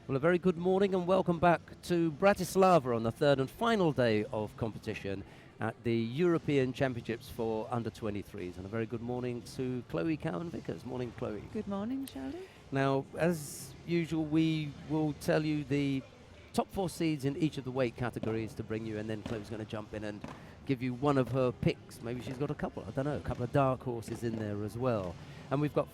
Well, a very good morning and welcome back to Bratislava on the third and final day of competition at the European Championships for under-23s. And a very good morning to Chloe Cowan-Vickers. Morning, Chloe. Good morning, Sheldon. Now, as usual, we will tell you the top 4 seeds in each of the weight categories to bring you, and then Chloe's going to jump in and give you one of her picks. Maybe she's got a couple, I don't know, a couple of dark horses in there as well. And we've got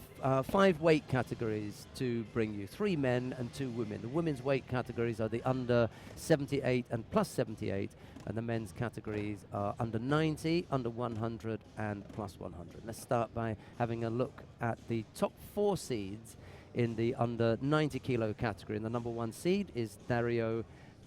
5 weight categories to bring you, 3 men and 2 women. The women's weight categories are the under 78 and plus 78, and the men's categories are under 90, under 100 and plus 100. Let's start by having a look at the top 4 seeds in the under 90 kilo category. And the number 1 seed is Dario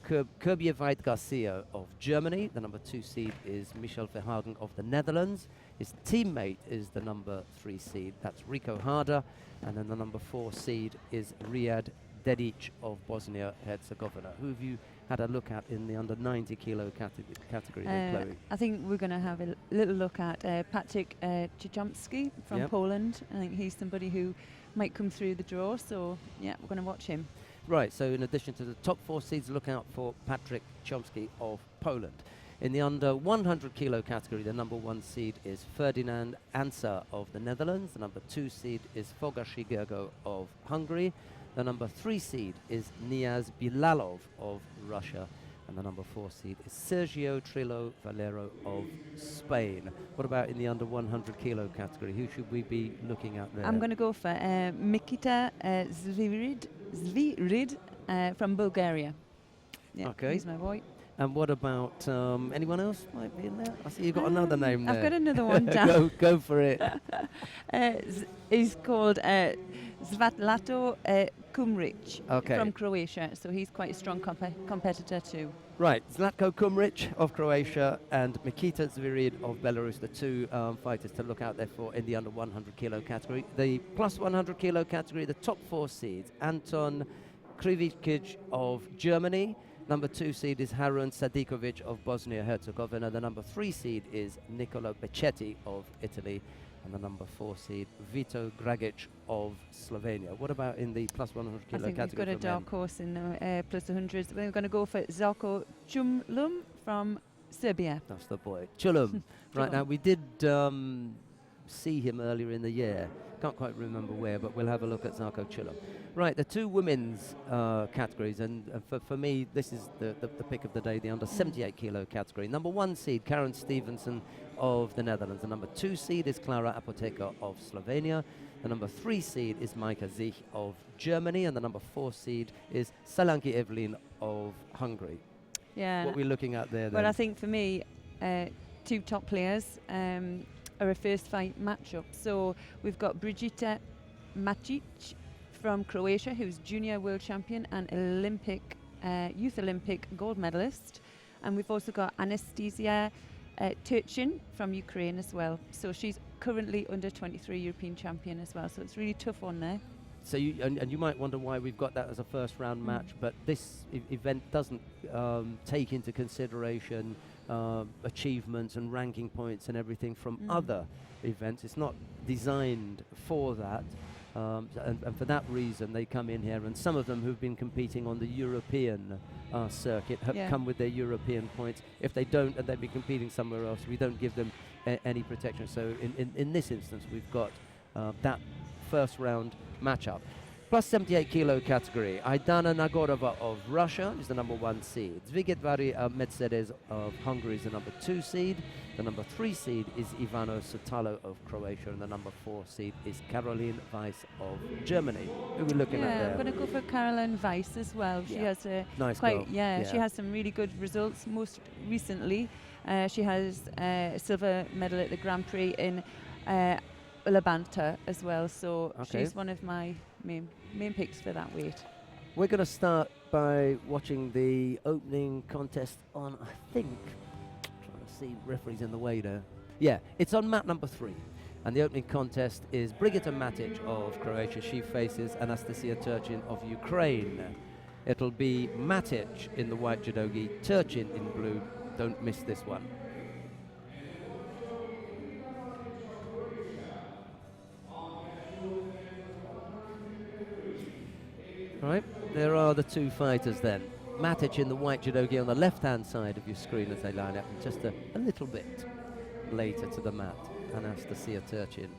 Kerbieveit Garcia of Germany. The number 2 seed is Michel Verhagen of the Netherlands. His teammate is the number 3 seed, that's Rico Harder. And then the number 4 seed is Riyad Dedic of Bosnia-Herzegovina. Who have you had a look at in the under 90 kilo category, Chloe? I think we're going to have a little look at Patrick Cichomski from Poland. I think he's somebody who might come through the draw, so yeah, we're going to watch him. Right, so in addition to the top 4 seeds, look out for Patrick Chomsky of Poland. In the under 100 kilo category, the number 1 seed is Ferdinand Ansa of the Netherlands. The number 2 seed is Fogashi Gergo of Hungary. The number 3 seed is Niaz Bilalov of Russia. And the number 4 seed is Sergio Trillo Valero of Spain. What about in the under 100 kilo category? Who should we be looking at there? I'm going to go for Mikita Zvirid from Bulgaria. Yeah, okay. He's my boy. And what about anyone else might be in there? I see you've got another name there. I've got another one down. Go for it. He's called Zvatlato Kumric from Croatia, so he's quite a strong competitor too. Right, Zlatko Kumric of Croatia and Mikita Zvirid of Belarus, the 2 fighters to look out there for in the under 100 kilo category. The plus 100 kilo category, the top 4 seeds, Anton Krivikic of Germany. Number 2 seed is Harun Sadikovic of Bosnia-Herzegovina. The number 3 seed is Nicolo Beccetti of Italy. And the number 4 seed, Vito Dragic of Slovenia. What about in the plus 100 kilo category? I think we've got a dark horse in the plus 100s. We're going to go for Zarko Chumlum from Serbia. That's the boy. Chulum. Right, now we did see him earlier in the year. Can't quite remember where, but we'll have a look at Zarko Chulum. Right, the 2 women's categories, and for me, this is the pick of the day, the under 78 kilo category. Number 1 seed, Karen Stevenson of the Netherlands. The number 2 seed is Clara Apoteker of Slovenia. The number 3 seed is Maika Zich of Germany. And the number 4 seed is Salanki Evelyn of Hungary. Yeah. What are we looking at there then? Well, I think for me, 2 top players are a first fight matchup. So we've got Brigita Macic from Croatia, who's junior world champion and Olympic, youth Olympic gold medalist. And we've also got Anastasia Turchin from Ukraine as well. So she's currently under 23 European champion as well. So it's really tough on there. So you might wonder why we've got that as a first round match, but this event doesn't take into consideration achievements and ranking points and everything from other events. It's not designed for that. And for that reason, they come in here, and some of them who've been competing on the European circuit have come with their European points. If they don't, and they'd be competing somewhere else, we don't give them any protection. So in this instance, we've got that first round matchup. Plus 78 kilo category, Aidana Nagorova of Russia is the number 1 seed. Zvigetvari Mercedes of Hungary is the number 2 seed. The number 3 seed is Ivano Sotalo of Croatia, and the number 4 seed is Caroline Weiss of Germany. Who are we looking at there? I'm going to go for Caroline Weiss as well. She has a nice quite, she has some really good results. Most recently, she has a silver medal at the Grand Prix in Ulabanta as well. So she's one of my main picks for that weight. We're going to start by watching the opening contest on, I think, trying to see referees in the way there. Yeah, it's on mat number 3. And the opening contest is Brigita Matic of Croatia. She faces Anastasia Turchin of Ukraine. It'll be Matic in the white judogi, Turchin in blue. Don't miss this one. All right, there are the two fighters then. Matic in the white judo gi on the left-hand side of your screen as they line up, and just a little bit later to the mat, Anastasia Turchin.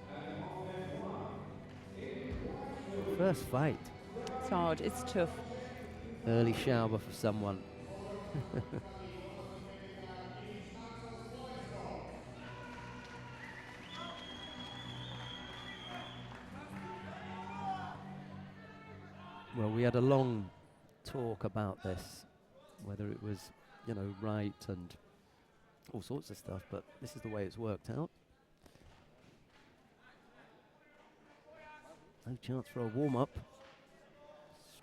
First fight. It's hard, it's tough. Early shower for someone. Well, we had a long talk about this, whether it was, you know, right and all sorts of stuff, but this is the way it's worked out. No chance for a warm-up.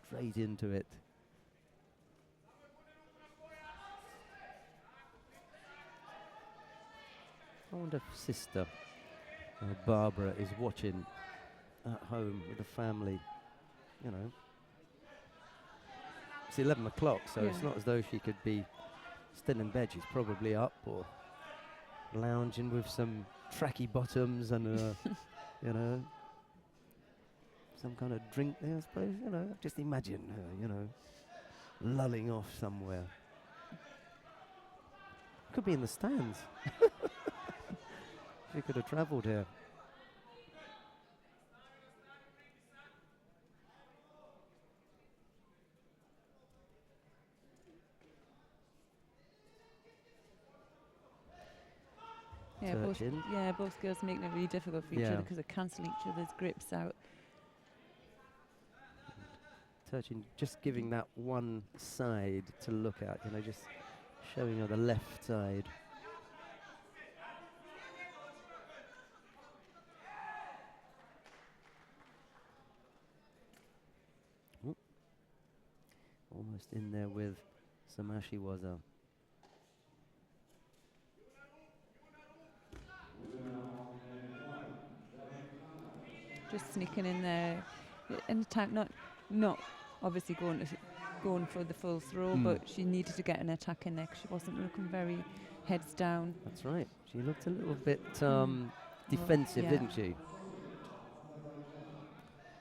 Straight into it. I wonder if sister Barbara is watching at home with the family, you know. It's 11 o'clock, so it's not as though she could be still in bed. She's probably up or lounging with some tracky bottoms and, you know, some kind of drink there, I suppose. You know, just imagine her, you know, lulling off somewhere. Could be in the stands. She could have travelled here. Both girls making it really difficult for each other because they cancel each other's grips out. Turchin just giving that one side to look at, you know, just showing her the left side. Ooh. Almost in there with Samashi Waza. Just sneaking in there, in the time, not obviously going for the full throw, but she needed to get an attack in there because she wasn't looking very heads down. That's right. She looked a little bit defensive, didn't she?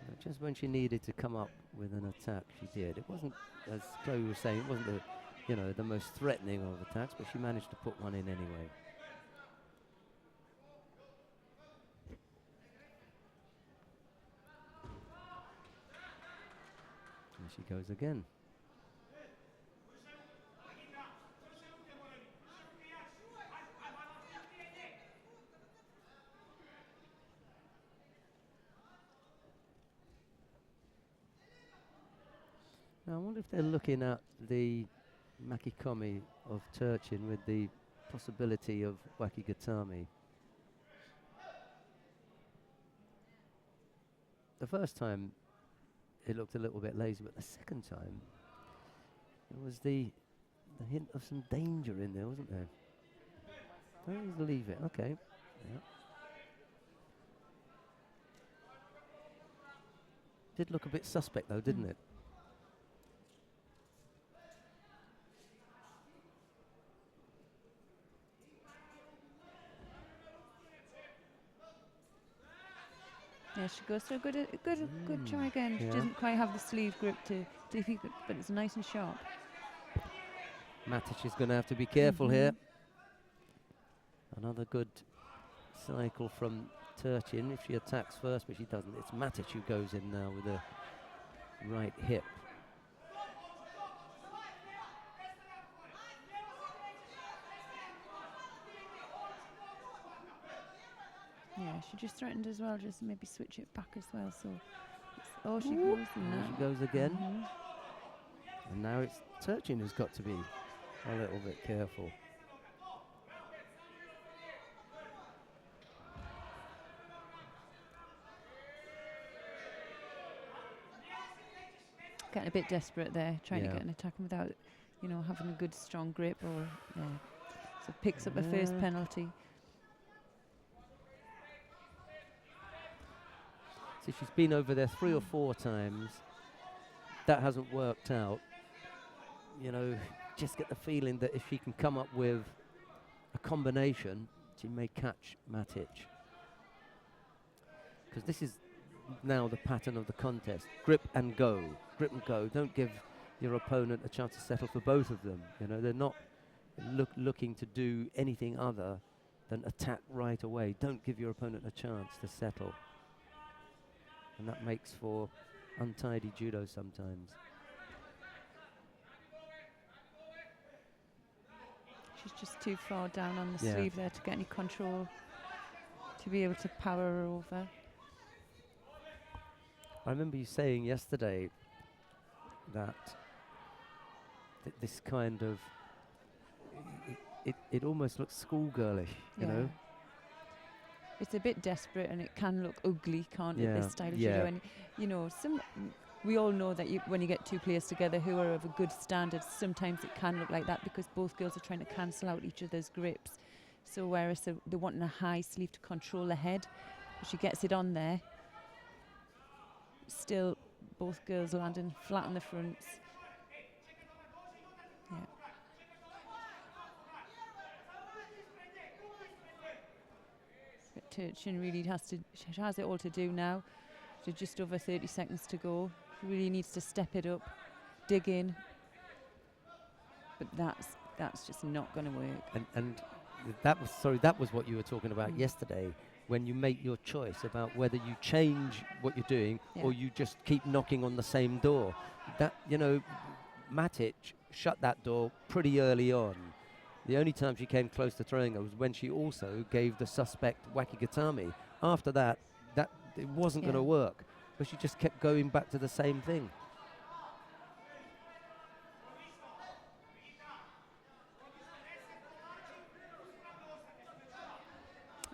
But just when she needed to come up with an attack, she did. It wasn't, as Chloe was saying, it wasn't the, you know, the most threatening of attacks, but she managed to put one in anyway. She goes again. Now I wonder if they're looking at the Makikomi of Turchin with the possibility of Wakigatami. The first time it looked a little bit lazy, but the second time there was the hint of some danger in there, wasn't there? Don't leave it. Okay. Yeah. Did look a bit suspect though, didn't it? Yeah, she goes for a good try again. She doesn't quite have the sleeve grip to defeat it, but it's nice and sharp. Matic is going to have to be careful here. Another good cycle from Turchin if she attacks first, but she doesn't. It's Matic who goes in now with a right hip. Yeah, she just threatened as well, just maybe switch it back as well. So, she goes in there. She goes again. And now it's Turchin who's got to be a little bit careful. Getting a bit desperate there, trying to get an attack without, you know, having a good strong grip, or so picks up a first penalty. So she's been over there 3 or 4 times. That hasn't worked out. You know, just get the feeling that if she can come up with a combination, she may catch Matic. Because this is now the pattern of the contest. Grip and go. grip and go. Don't give your opponent a chance to settle for both of them. You know, they're not looking to do anything other than attack right away. Don't give your opponent a chance to settle. And that makes for untidy judo sometimes. She's just too far down on the sleeve there to get any control, to be able to power her over. I remember you saying yesterday that this kind of, it almost looks schoolgirlish, you know? It's a bit desperate and it can look ugly, can't it, this style of Yeah. judo? And, you know, we all know that when you get two players together who are of a good standard, sometimes it can look like that because both girls are trying to cancel out each other's grips. So whereas they're wanting a high sleeve to control the head, she gets it on there. Still, both girls landing flat on the fronts. Yeah. But Turchin really she has it all to do now. So just over 30 seconds to go. She really needs to step it up, dig in. But that's just not going to work. And that was what you were talking about yesterday, when you make your choice about whether you change what you're doing or you just keep knocking on the same door. That, you know, Matic shut that door pretty early on. The only time she came close to throwing her was when she also gave the suspect Wakigatami. After that, it wasn't going to work, but she just kept going back to the same thing.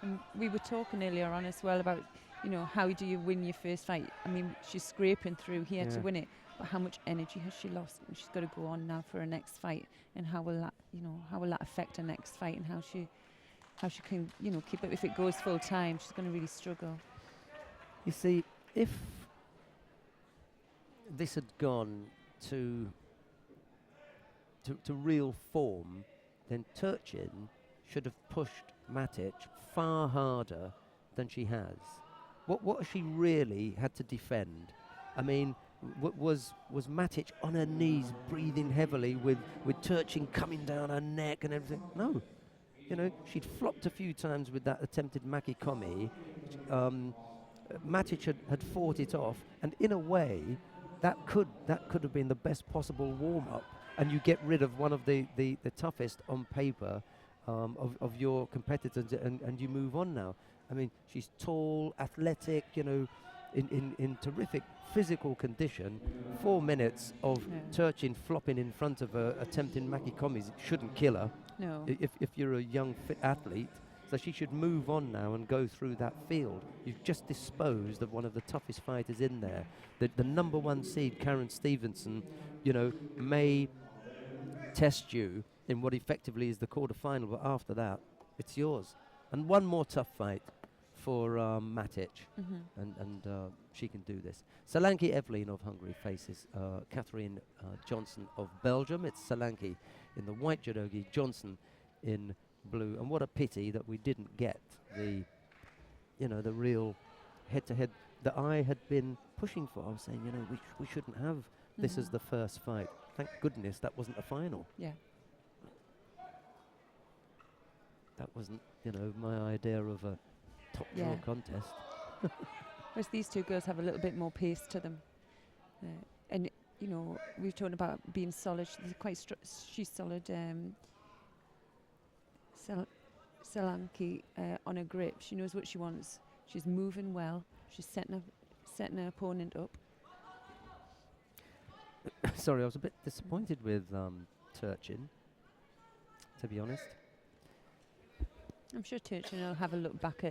And we were talking earlier on as well about, you know, how do you win your first fight? I mean, she's scraping through here to win it, but how much energy has she lost? And she's got to go on now for her next fight. And how will that affect her next fight? And how she can, you know, keep it. If it goes full time, she's going to really struggle. You see, if this had gone to real form, then Turchin should have pushed Matic far harder than she has. What has she really had to defend? I mean, was Matic on her knees breathing heavily with Turchin coming down her neck and everything? No. You know, she'd flopped a few times with that attempted makikomi. Matic had fought it off, and in a way, that could have been the best possible warm-up, and you get rid of one of the toughest on paper of your competitors, and you move on now. I mean, she's tall, athletic, you know, in terrific physical condition. 4 minutes of Turchin flopping in front of her, attempting makikomis, shouldn't kill her. No. If you're a young, fit athlete. So she should move on now and go through that field. You've just disposed of one of the toughest fighters in there. The number one seed, Karen Stevenson, you know, may test you in what effectively is the quarterfinal, but after that, it's yours. And one more tough fight for Matic, and she can do this. Solanke Evelyn of Hungary faces Catherine Johnson of Belgium. It's Solanke in the white judogi, Johnson in blue. And what a pity that we didn't get the real head-to-head that I had been pushing for. I was saying, you know, we shouldn't have this as the first fight. Thank goodness that wasn't a final. Yeah. That wasn't, you know, my idea of a top draw contest. Whereas these two girls have a little bit more pace to them. And, you know, we've talked about being solid. She's quite she's solid. Solanke on her grip. She knows what she wants. She's moving well. She's setting her opponent up. Sorry, I was a bit disappointed with Turchin, to be honest. I'm sure Turchin will have a look back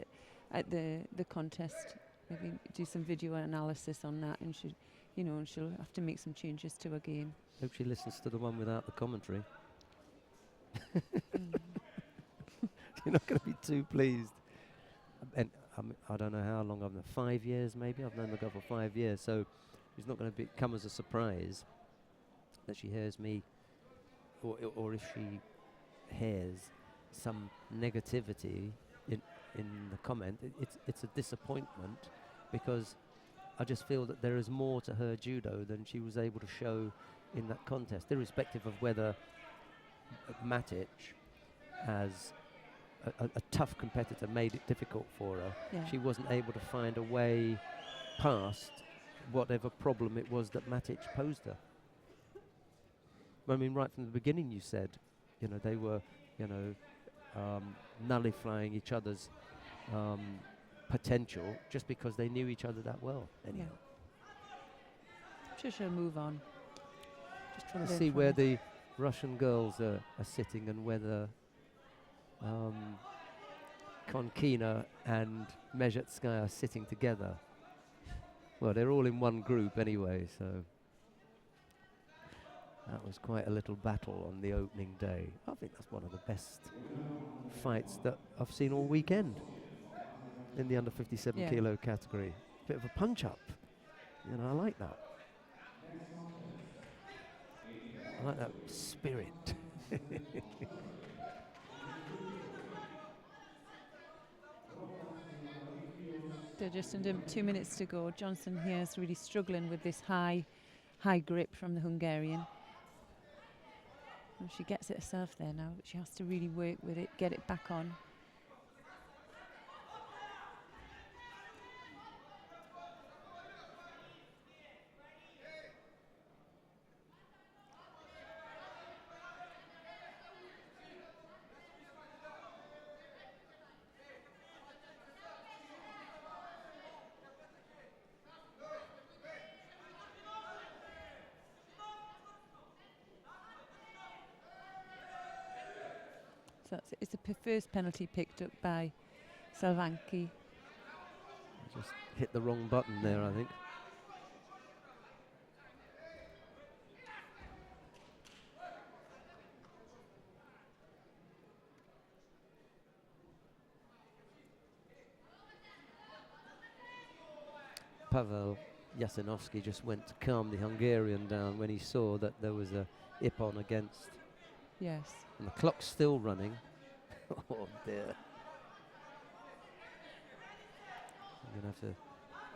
at the contest, maybe do some video analysis on that, and she'll have to make some changes to her game. Hope she listens to the one without the commentary. You're not going to be too pleased. And I don't know how long I've known, 5 years maybe. I've known the girl for 5 years, so it's not going to come as a surprise that she hears me, or if she hears some negativity in the comment. It's a disappointment, because I just feel that there is more to her judo than she was able to show in that contest, irrespective of whether Matic, as a tough competitor, made it difficult for her. Yeah. She wasn't able to find a way past whatever problem it was that Matic posed her. I mean, right from the beginning you said, you know, they were, you know, nullifying each other's potential just because they knew each other that well. Anyhow. I'm sure she'll move on. Just trying to see where the Russian girls are sitting and whether Konkina and Mezhetskaya are sitting together. Well, they're all in one group anyway, so that was quite a little battle on the opening day. I think that's one of the best fights that I've seen all weekend in the under 57 kilo category. Bit of a punch up. You know, I like that. I like that spirit. So just under 2 minutes to go. Johnson here is really struggling with this high grip from the Hungarian. And she gets it herself there now, but she has to really work with it, get it back on. So it's the first penalty picked up by Salvanki. Just hit the wrong button there, I think. Pavel Yasenovsky just went to calm the Hungarian down when he saw that there was a ippon against. Yes. And the clock's still running. Oh dear. You're going to have to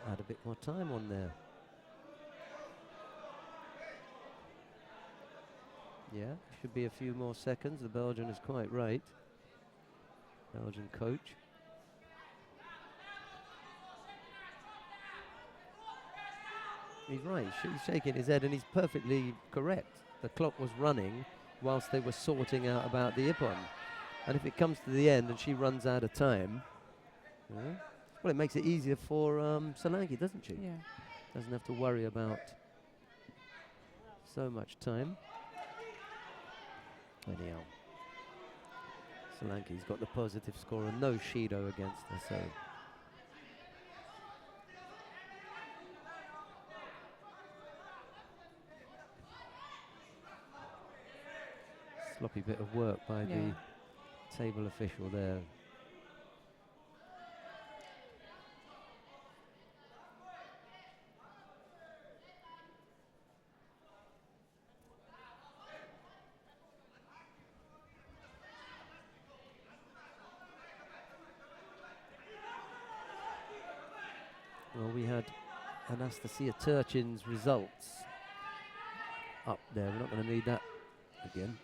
add a bit more time on there. Yeah, should be a few more seconds. The Belgian is quite right. Belgian coach. He's right. He's shaking his head and he's perfectly correct. The clock was running whilst they were sorting out about the ippon. And if it comes to the end and she runs out of time, well, it makes it easier for Solanki, doesn't she? Yeah. Doesn't have to worry about so much time. Anyhow, Solanki's got the positive score and no Shido against her, so. Sloppy bit of work by the table official there. Well, we had Anastasia Turchin's results up there. We're not going to need that again.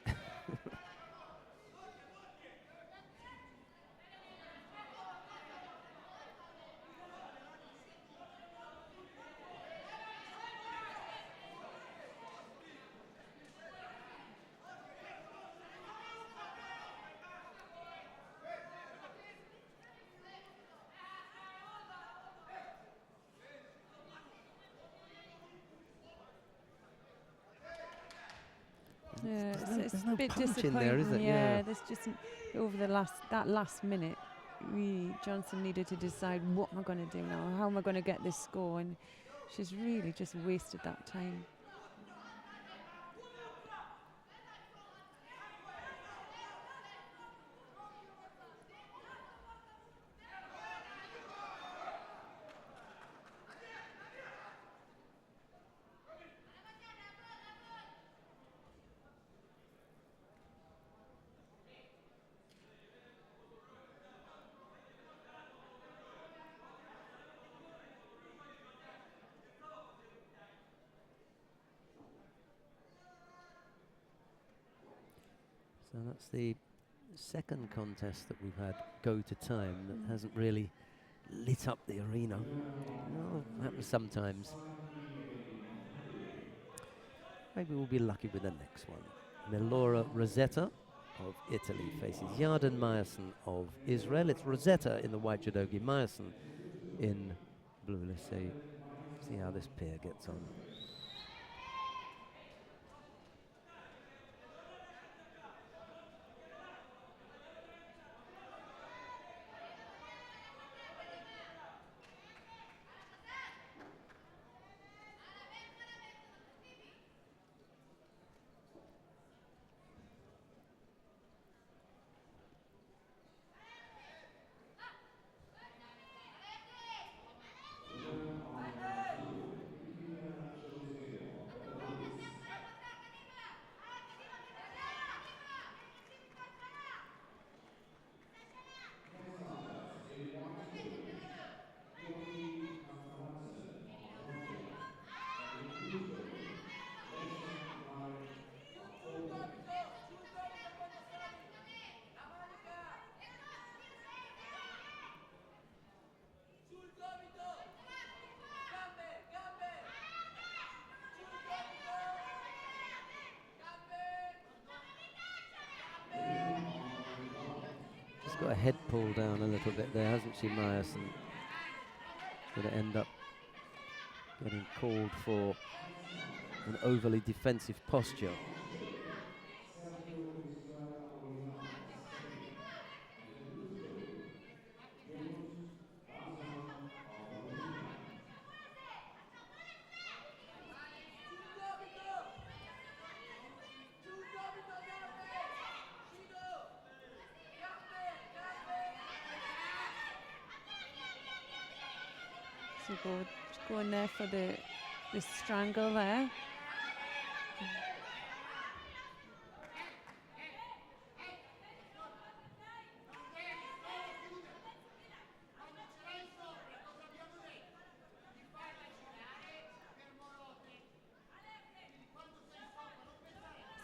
Yeah, it's there's a no bit punch in there, is it? disappointing. Yeah. There's just over that last minute, really, Johnson needed to decide, what am I going to do now? How am I going to get this score? And she's really just wasted that time. So that's the second contest that we've had go to time that hasn't really lit up the arena. Well, happens sometimes. Maybe we'll be lucky with the next one. Melora Rosetta of Italy faces Yarden Meyerson of Israel. It's Rosetta in the white judogi, Meyerson in blue. Let's see how this pair gets on. Just got a head pull down a little bit there, hasn't she, Meyerson? Going to end up getting called for an overly defensive posture. So going there for the strangle there.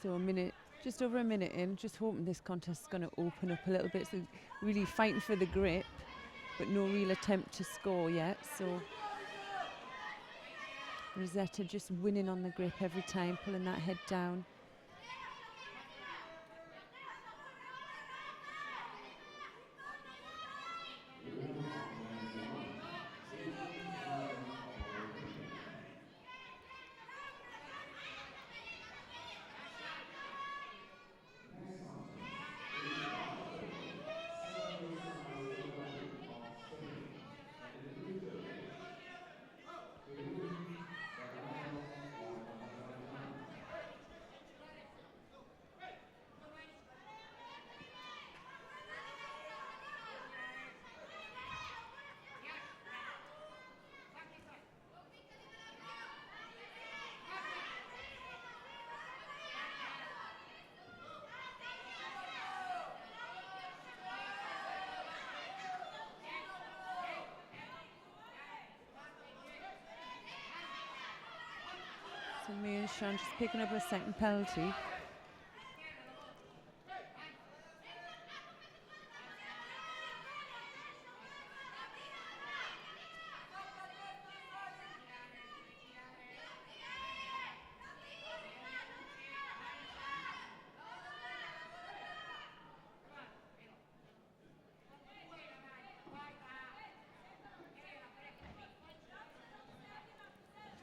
So a minute, just over a minute in, just hoping this contest is going to open up a little bit. So really fighting for the grip, but no real attempt to score yet. So Rosetta just winning on the grip every time, pulling that head down. So me and Sean just picking up a second penalty.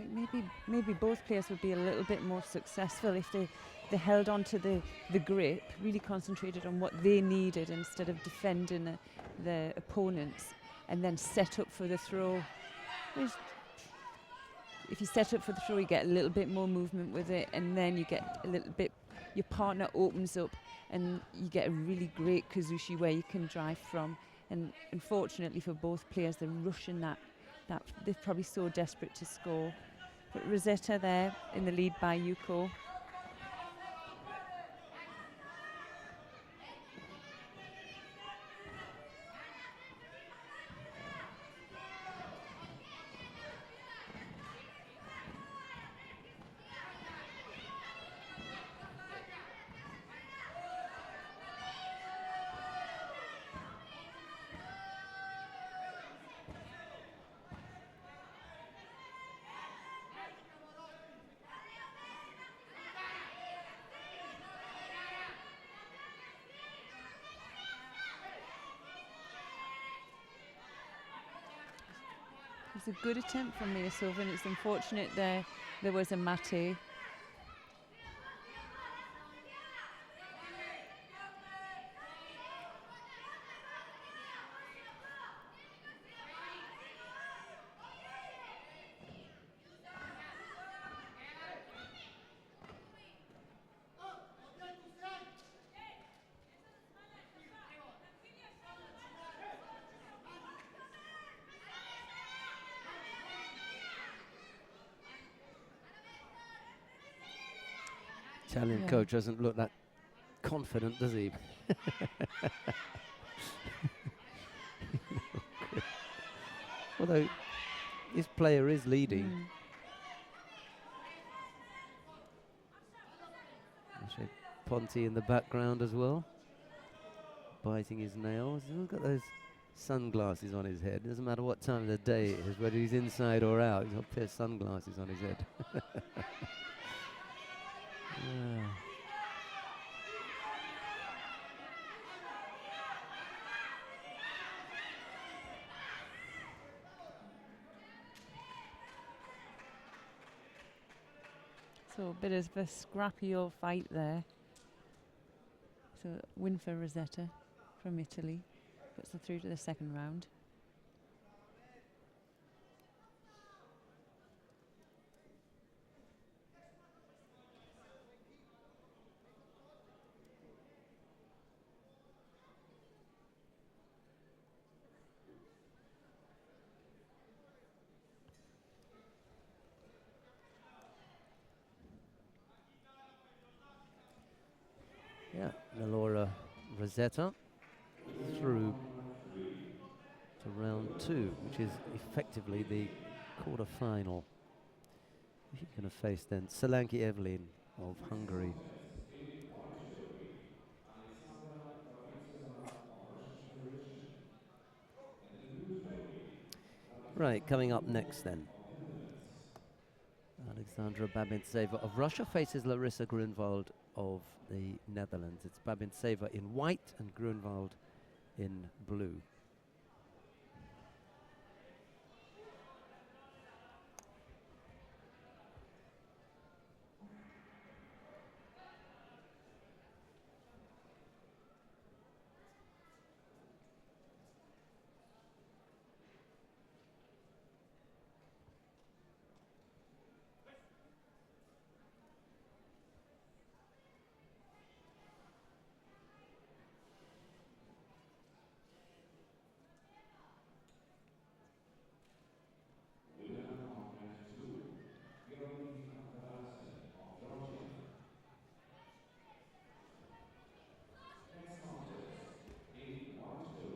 I think maybe both players would be a little bit more successful if they held on to the grip, really concentrated on what they needed instead of defending the opponents, and then set up for the throw. If you set up for the throw, you get a little bit more movement with it, and then you get a little bit, your partner opens up and you get a really great kazushi where you can drive from. And unfortunately for both players, they're rushing that they're probably so desperate to score. But Rosetta there in the lead by Yuko. was a good attempt from Mia Silva, and it's unfortunate there was a mate. Italian coach doesn't look that confident, does he? Although this player is leading. Ponti in the background as well, biting his nails. He's got those sunglasses on his head. Doesn't matter what time of the day it is, whether he's inside or out, he's got a pair of sunglasses on his head. So a bit of a scrappy old fight there. So win for Rosetta from Italy. Puts her through to the second round. Yeah, Melora Rosetta through to round 2, which is effectively the quarter-final. She's going to face then Solanki Evelyn of Hungary. Right, coming up next then. Alexandra Babintseva of Russia faces Larissa Grunwald of the Netherlands. It's Babintseva in white and Grunwald in blue.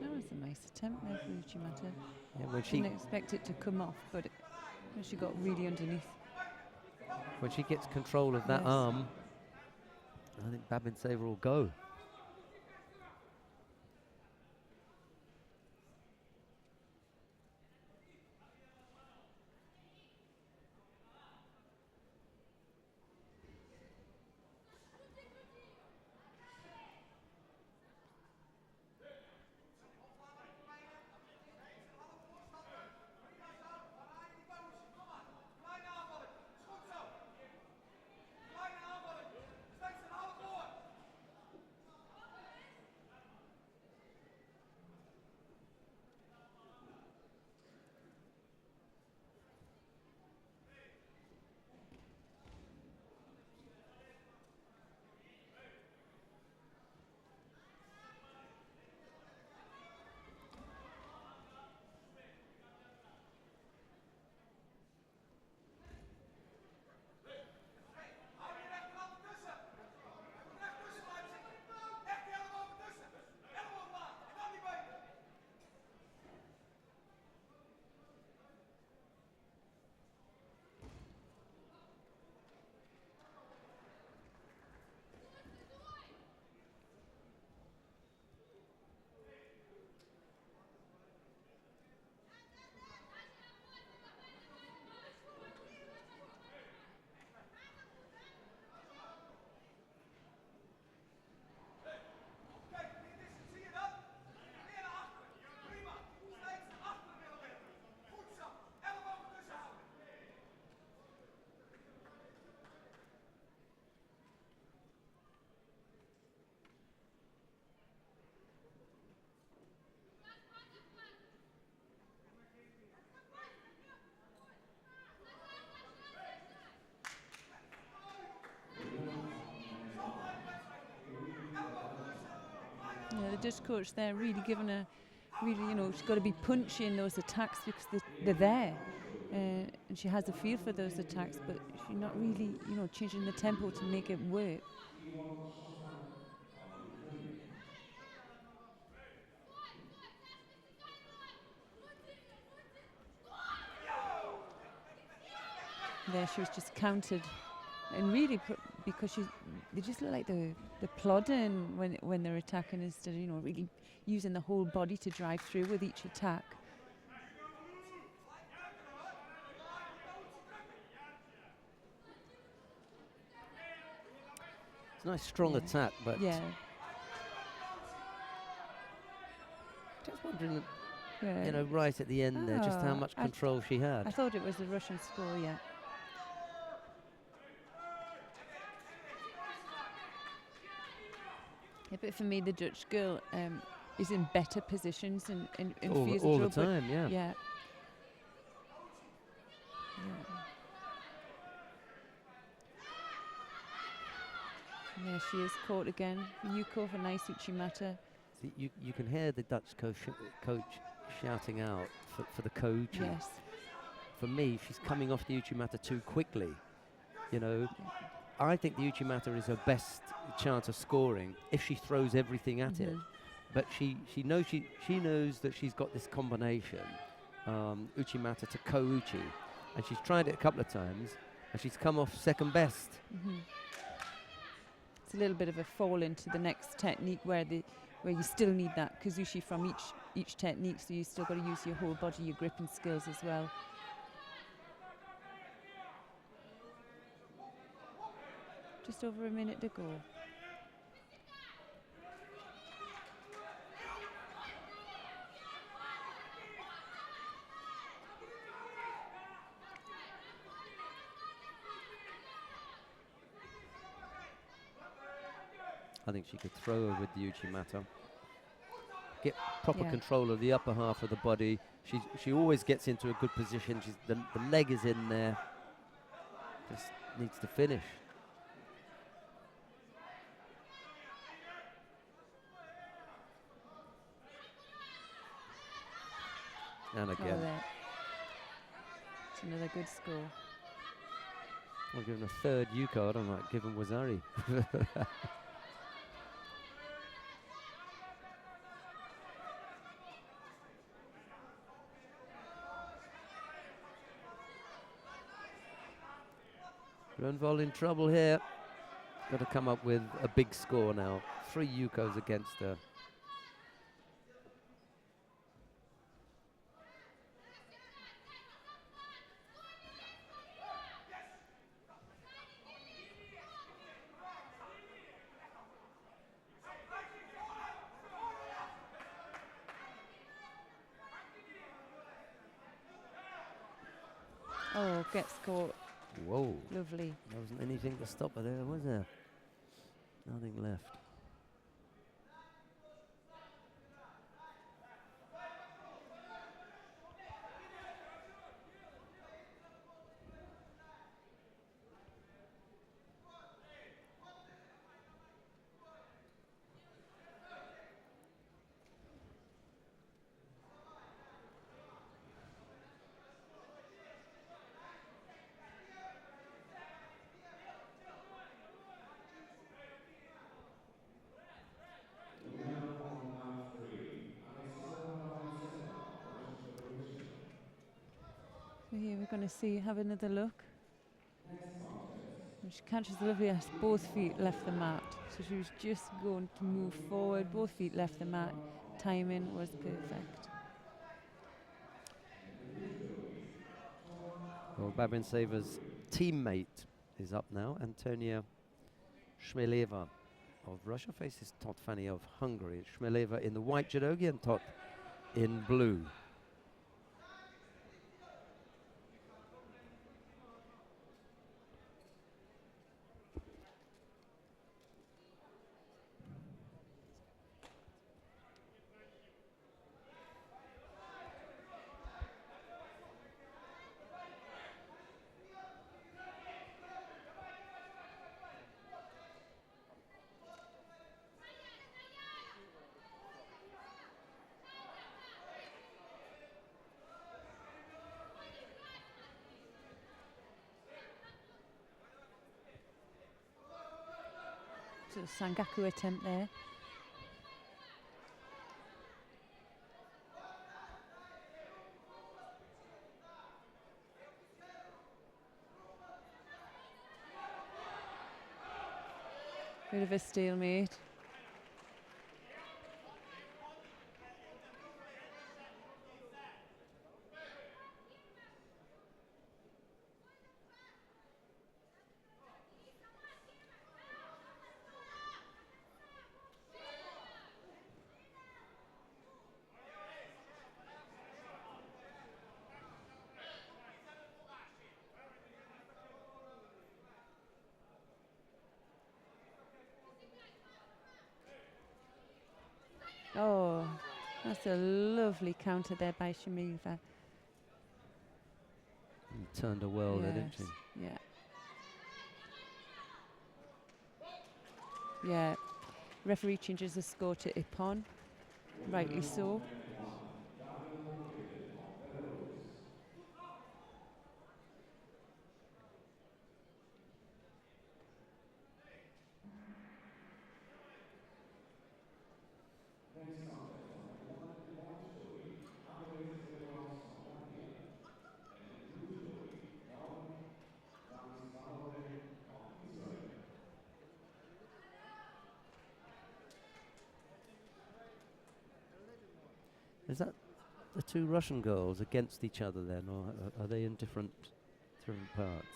That was a nice attempt there for Uchimata. Yeah, when Didn't expect it to come off, but she got really underneath. When she gets control of that arm, I think Babintseva will go. Dutch coach there really giving her, she's got to be punchy in those attacks because they're there. And she has a feel for those attacks, but she's not really, changing the tempo to make it work. There she was just countered, and really because they just look like they're plodding when they're attacking instead of really using the whole body to drive through with each attack. It's a nice strong attack, but yeah, just wondering, right at the end there, just how much control she had. I thought it was a Russian score, yeah. Yeah, but for me, the Dutch girl is in better positions in all the time, yeah. Yeah. Yeah, she is caught again. Yuko for nice Uchimata. See, you can hear the Dutch coach shouting out for the coach. Yes. For me, she's coming off the Uchimata too quickly. I think the Uchimata is her best chance of scoring if she throws everything at it. But she knows that she's got this combination, Uchimata to ko-uchi, and she's tried it a couple of times, and she's come off second best. It's a little bit of a fall into the next technique where you still need that kazushi from each technique, so you still got to use your whole body, your grip and skills as well. Just over a minute to go. I think she could throw her with the Uchimata. Get proper control of the upper half of the body. She always gets into a good position. The leg is in there. Just needs to finish. And again. It's another good score. I'll give him a third U card. I might give him Wazari. Grunwald in trouble here. Got to come up with a big score now. 3 Yukos against her. Oh, gets caught. Whoa. Lovely. There wasn't anything to stop her there, was there? Nothing left. So here we're going to have another look. And she catches lovely as both feet left the mat. So she was just going to move forward, both feet left the mat. Timing was perfect. Well, Babin Saver's teammate is up now. Antonia Shmeleva of Russia faces Tot Fanny of Hungary. Shmeleva in the white judogi and Tot in blue. So Sangaku attempt there. Bit of a stalemate. Oh, that's a lovely counter there by Shamiva. Turned her well there, didn't she? Yeah. Yeah. Referee changes the score to Ippon. Rightly so. Is that the two Russian girls against each other then, or are they in different parts?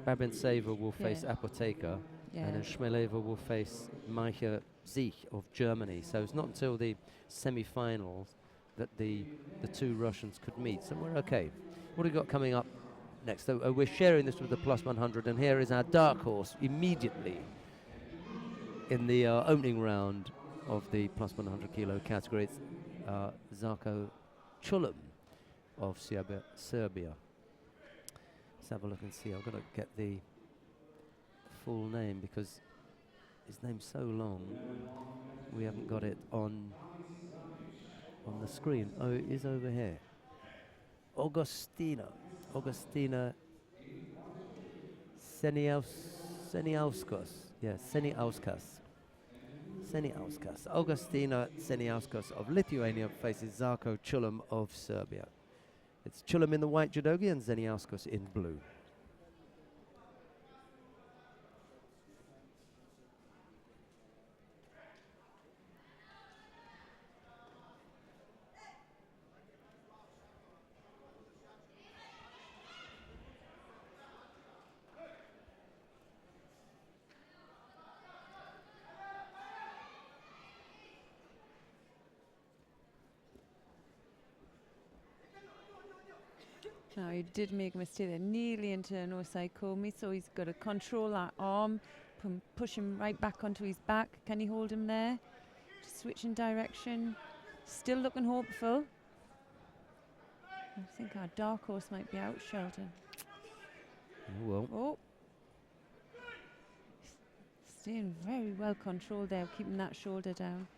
Babintseva will face Apotheker, and then Shmeleva will face Maicha Zich of Germany. So it's not until the semi-finals that the two Russians could meet. So we're okay. What have we got coming up next? So we're sharing this with the plus 100, and here is our dark horse immediately in the opening round of the plus 100 kilo category. It's Zarko Chulum of Serbia. Let's have a look and see. I've got to get the full name because his name's so long we haven't got it on the screen. Oh, it is over here. Augustina Seniauskos. Yes, Seniauskas. Augustina Seniauskas of Lithuania faces Zarko Chulum of Serbia. It's Chulum in the white judogi and Seniauskas in blue. Now he did make a mistake there, nearly into an Osaikomi, so he's got to control that arm, push him right back onto his back. Can he hold him there? Just switching direction, still looking hopeful. I think our dark horse might be out, Sheldon. Oh, well. Oh. Staying very well controlled there, keeping that shoulder down.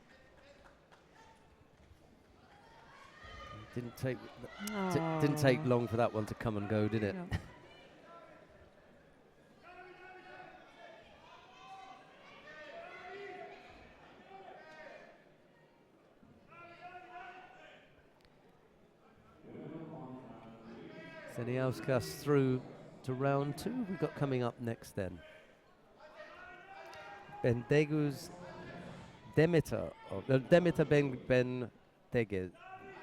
Didn't take long for that one to come and go, did it? No. Seniauskas through to round 2. We've got coming up next then. Demeter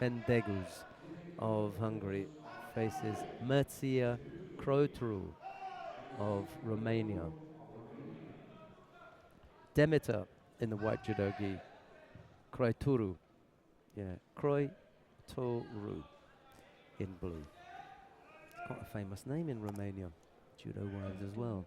Bendegus of Hungary faces Mircea Croitru of Romania. Demeter in the white judogi, Croituru. Yeah, Croituru in blue. Quite a famous name in Romania, judo-wise as well.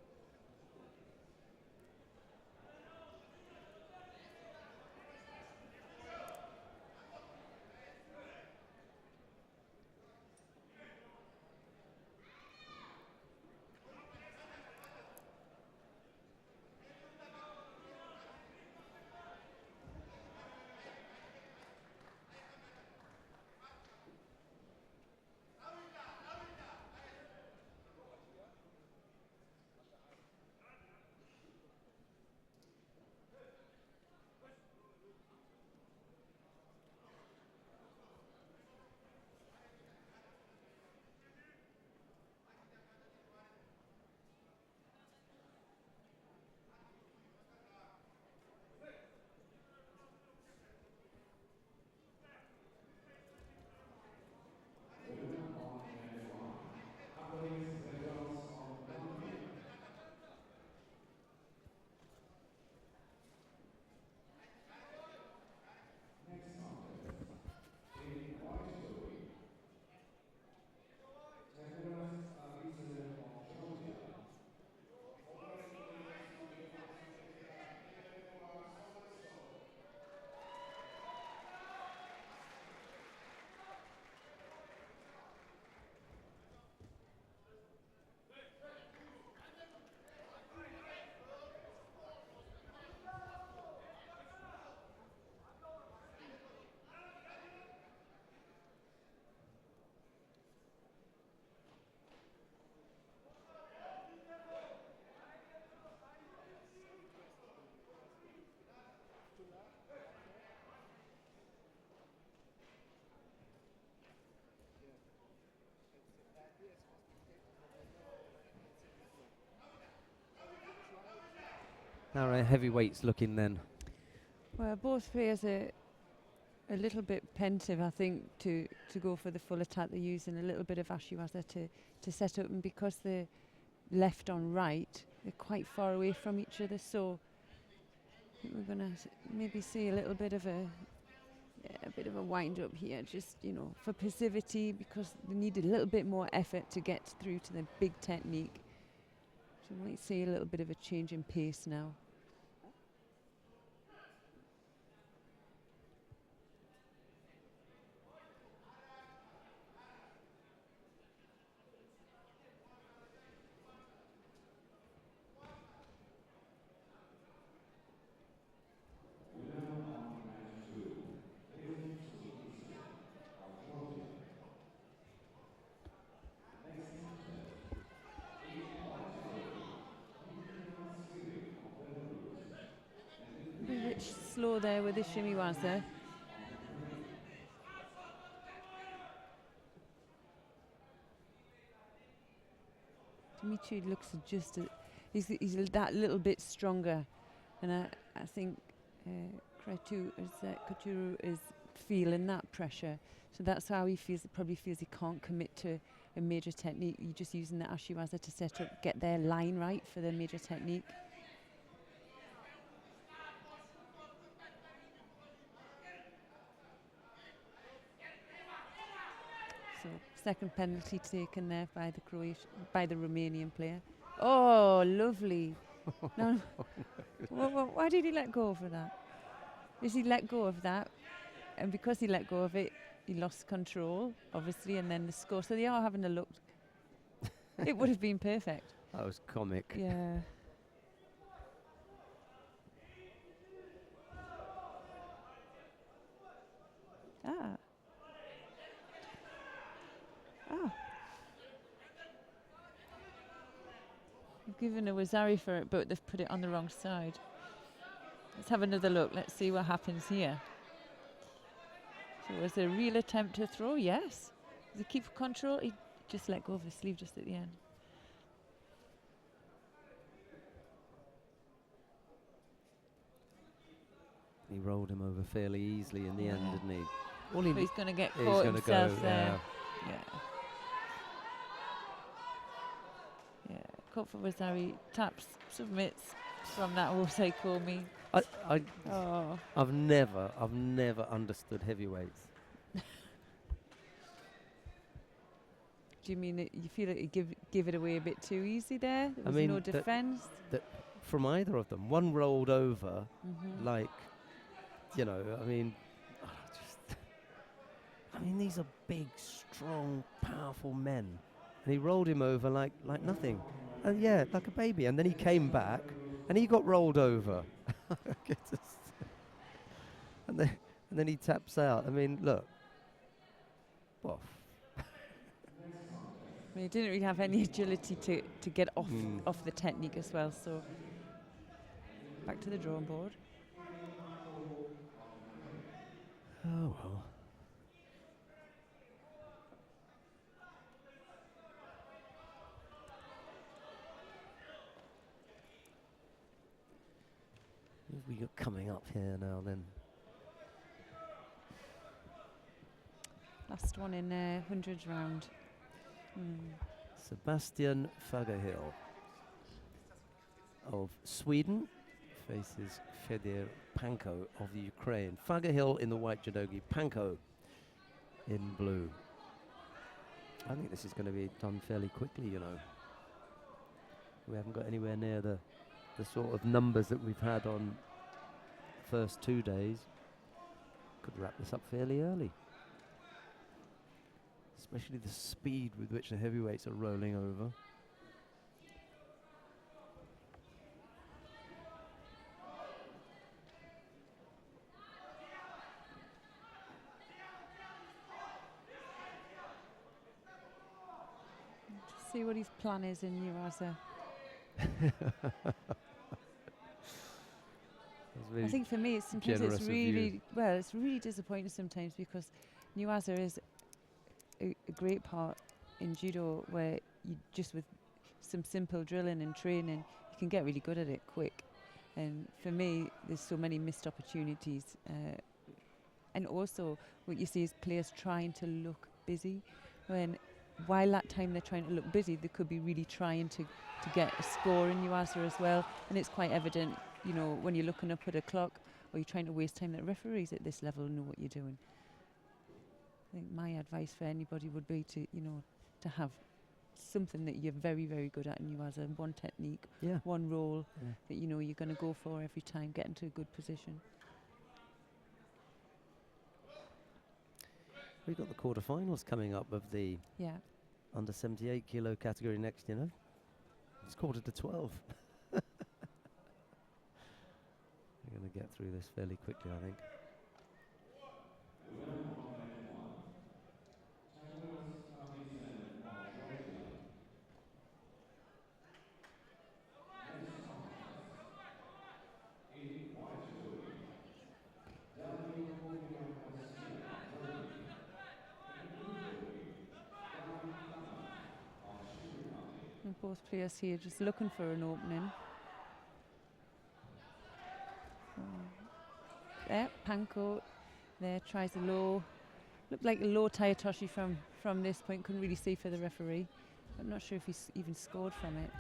How are our heavyweights looking then? Well, both players are a little bit pensive, I think, to go for the full attack. They're using a little bit of ashiwaza to set up, and because they're left on right, they're quite far away from each other. So I think we're going to maybe see a little bit of a wind up here, just, you know, for passivity, because they need a little bit more effort to get through to the big technique. So we might see a little bit of a change in pace now. A bit slow there with the shimiwaza. Dimitri looks just he's that little bit stronger, and I think Kuturu is feeling that pressure, so that's how he feels. He probably feels he can't commit to a major technique. You're just using the ashiwaza to set up, get their line right for the major technique. So second penalty taken there by the Romanian player. Oh, lovely. No. Why did he let go of that? Is he let go of that? And because he let go of it, he lost control, obviously, and then the score. So they are having a look. It would have been perfect. That was comic. Yeah. Ah. They've given a Wazari for it, but they've put it on the wrong side. Let's have another look. Let's see what happens here. So was there a real attempt to throw? Yes. Does he keep control? He just let go of the sleeve just at the end. He rolled him over fairly easily in the end, didn't he? But he's going to get caught himself there. Yeah. Caught for Wazari, taps, submits from that Osaikomi. I've never understood heavyweights. Do you mean that you feel that you give it away a bit too easy there? There was no defence? That from either of them. One rolled over, like, you know, I mean, these are big, strong, powerful men. And he rolled him over like nothing. And yeah, like a baby. And then he came back and he got rolled over. and then he taps out. I mean, look. Well, he didn't really have any agility to get off the technique as well. So back to the drawing board. Oh well. What have we got coming up here now then? Last one in 100s round. Sebastian Fagerhill of Sweden faces Fedor Panko of the Ukraine. Fagerhill in the white judogi, Panko in blue. I think this is going to be done fairly quickly, you know. We haven't got anywhere near the sort of numbers that we've had on the first 2 days. Could wrap this up fairly early. Especially the speed with which the heavyweights are rolling over. See what his plan is in Uraza. I think for me, sometimes it's really it's really disappointing sometimes, because Nuaza is a great part in judo, where you just with some simple drilling and training, you can get really good at it quick. And for me, there's so many missed opportunities. And also, what you see is players trying to look busy, when while that time they're trying to look busy, they could be really trying to get a score in Yuasa as well. And it's quite evident, you know, when you're looking up at a clock or you're trying to waste time, that referees at this level know what you're doing. I think my advice for anybody would be to, you know, to have something that you're very, very good at in Yuasa, one technique, one role that you know you're going to go for every time, get into a good position. We've got the quarterfinals coming up of the under 78 kilo category next, you know. It's 11:45. We're going to get through this fairly quickly, I think. And both players here just looking for an opening. There, Panko there tries a low, looked like a low Tayatoshi from this point, couldn't really see for the referee. I'm not sure if he's even scored from it.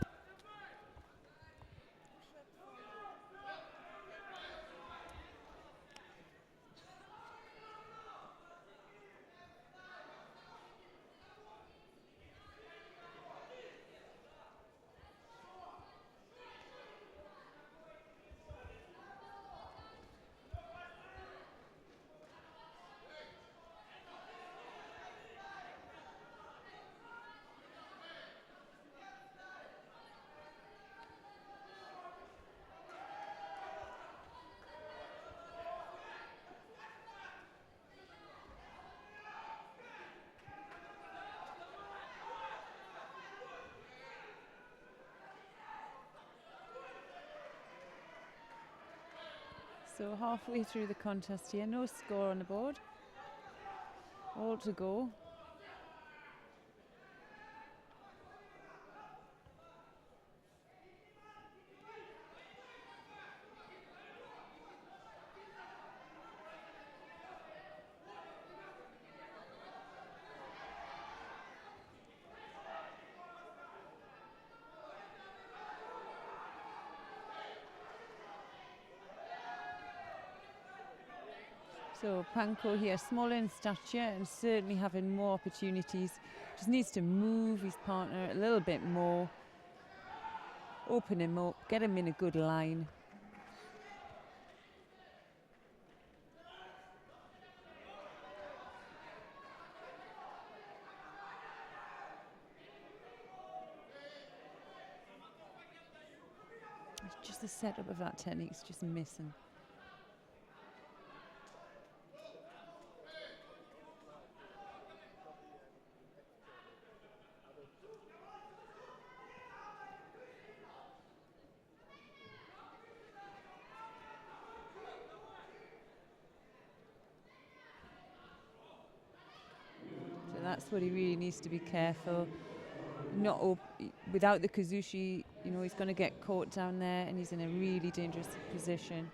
So halfway through the contest here, no score on the board. All to go. So Panko here, smaller in stature and certainly having more opportunities. Just needs to move his partner a little bit more, open him up, get him in a good line. It's just the setup of that technique's just missing. That's what he really needs to be careful. Not without the Kazushi, you know, he's going to get caught down there and he's in a really dangerous position.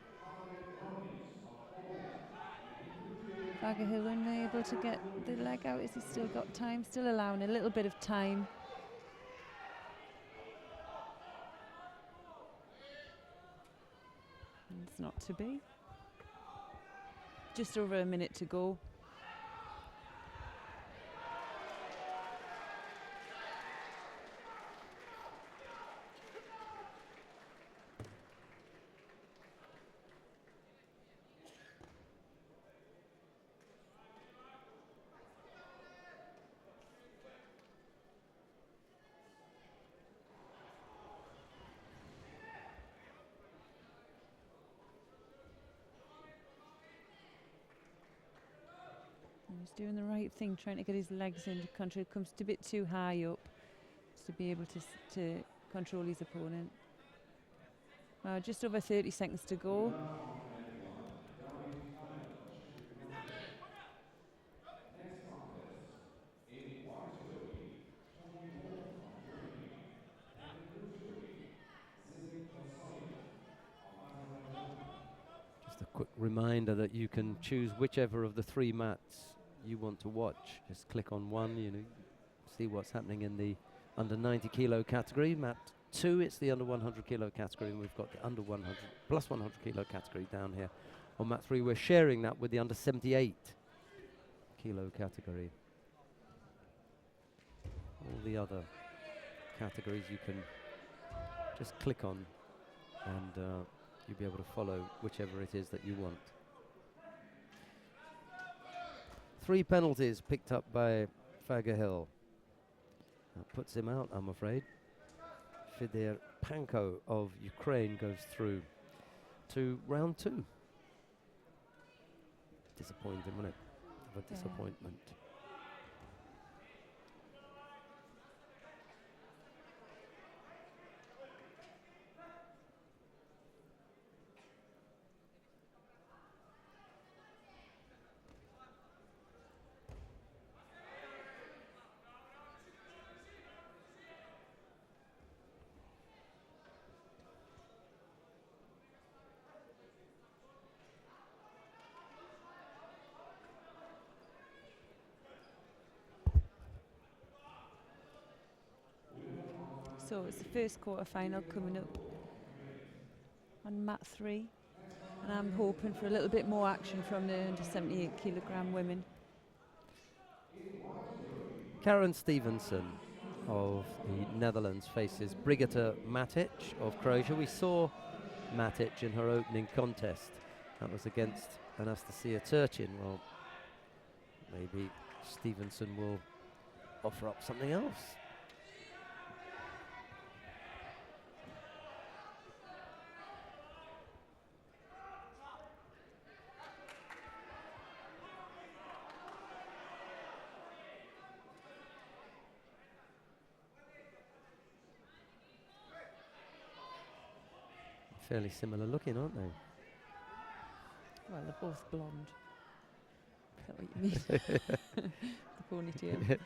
Fagahill unable to get the leg out. Has he still got time? Still allowing a little bit of time. And it's not to be. Just over a minute to go. He's doing the right thing, trying to get his legs into control. Comes a bit too high up to be able to control his opponent. Just over 30 seconds to go. reminder that you can choose whichever of the 3 mats you want to watch. Just click on one, you know, see what's happening in the under 90 kilo category. Mat 2, it's the under 100 kilo category, and we've got the under 100 plus 100 kilo category down here. On mat 3, we're sharing that with the under 78 kilo category. All the other categories you can just click on, and you'll be able to follow whichever it is that you want. 3 penalties picked up by Fagerhill. That puts him out, I'm afraid. Fidel Panko of Ukraine goes through to round 2. Disappointing, wasn't it? Of a disappointment. So it's the first quarter final coming up on mat 3, and I'm hoping for a little bit more action from the under 78 kilogram women. Karen Stevenson of the Netherlands faces Brigitte Matic of Croatia. We saw Matic in her opening contest. That was against Anastasia Turchin. Well, maybe Stevenson will offer up something else. Fairly similar looking, aren't they? Well, they're both blonde. Is that what you mean? The ponytail.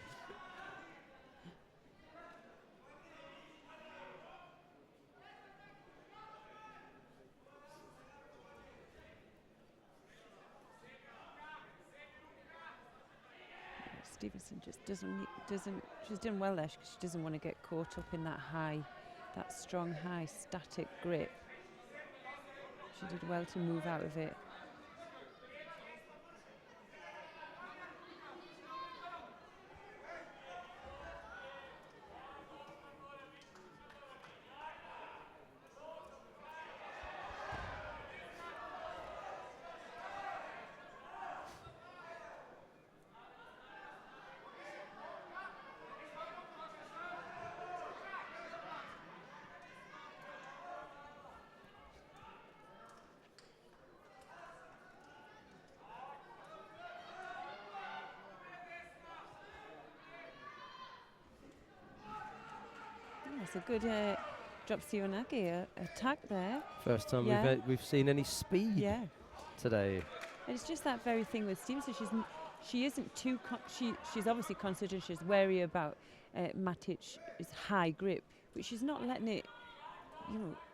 Stevenson just doesn't. She's doing well there. She doesn't want to get caught up in that strong, high, static grip. She did well to move out of it. It's a good Dropsionagi attack there. First time we've seen any speed today. And it's just that very thing with Stevenson. She isn't too. She's obviously considered. She's wary about Matic's high grip, but she's not letting it,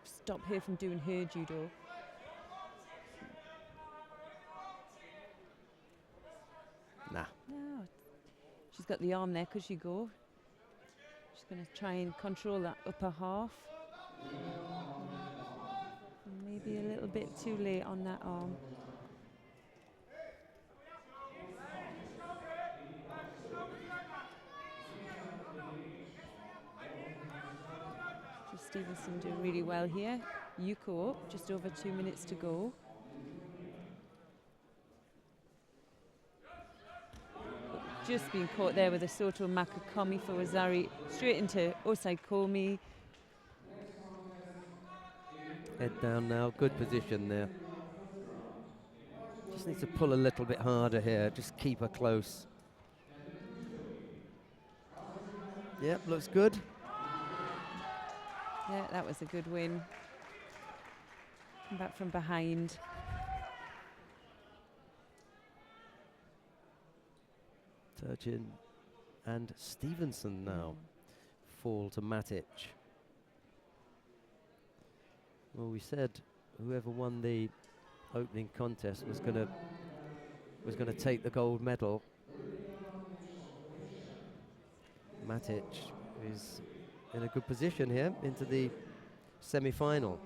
stop her from doing her judo. Nah. No. She's got the arm there. Could she go? She's going to try and control that upper half. Maybe a little bit too late on that arm. Stevenson doing really well here. Yuko, just over 2 minutes to go. Just being caught there with a Soto Makakomi for Wazari, straight into Osai Komi. Head down now, good position there. Just needs to pull a little bit harder here, just keep her close. Yep, looks good. Yeah, that was a good win. Come back from behind. Turchin and Stevenson now fall to Matic. Well, we said whoever won the opening contest was going to take the gold medal. Matic is in a good position here into the semi-final.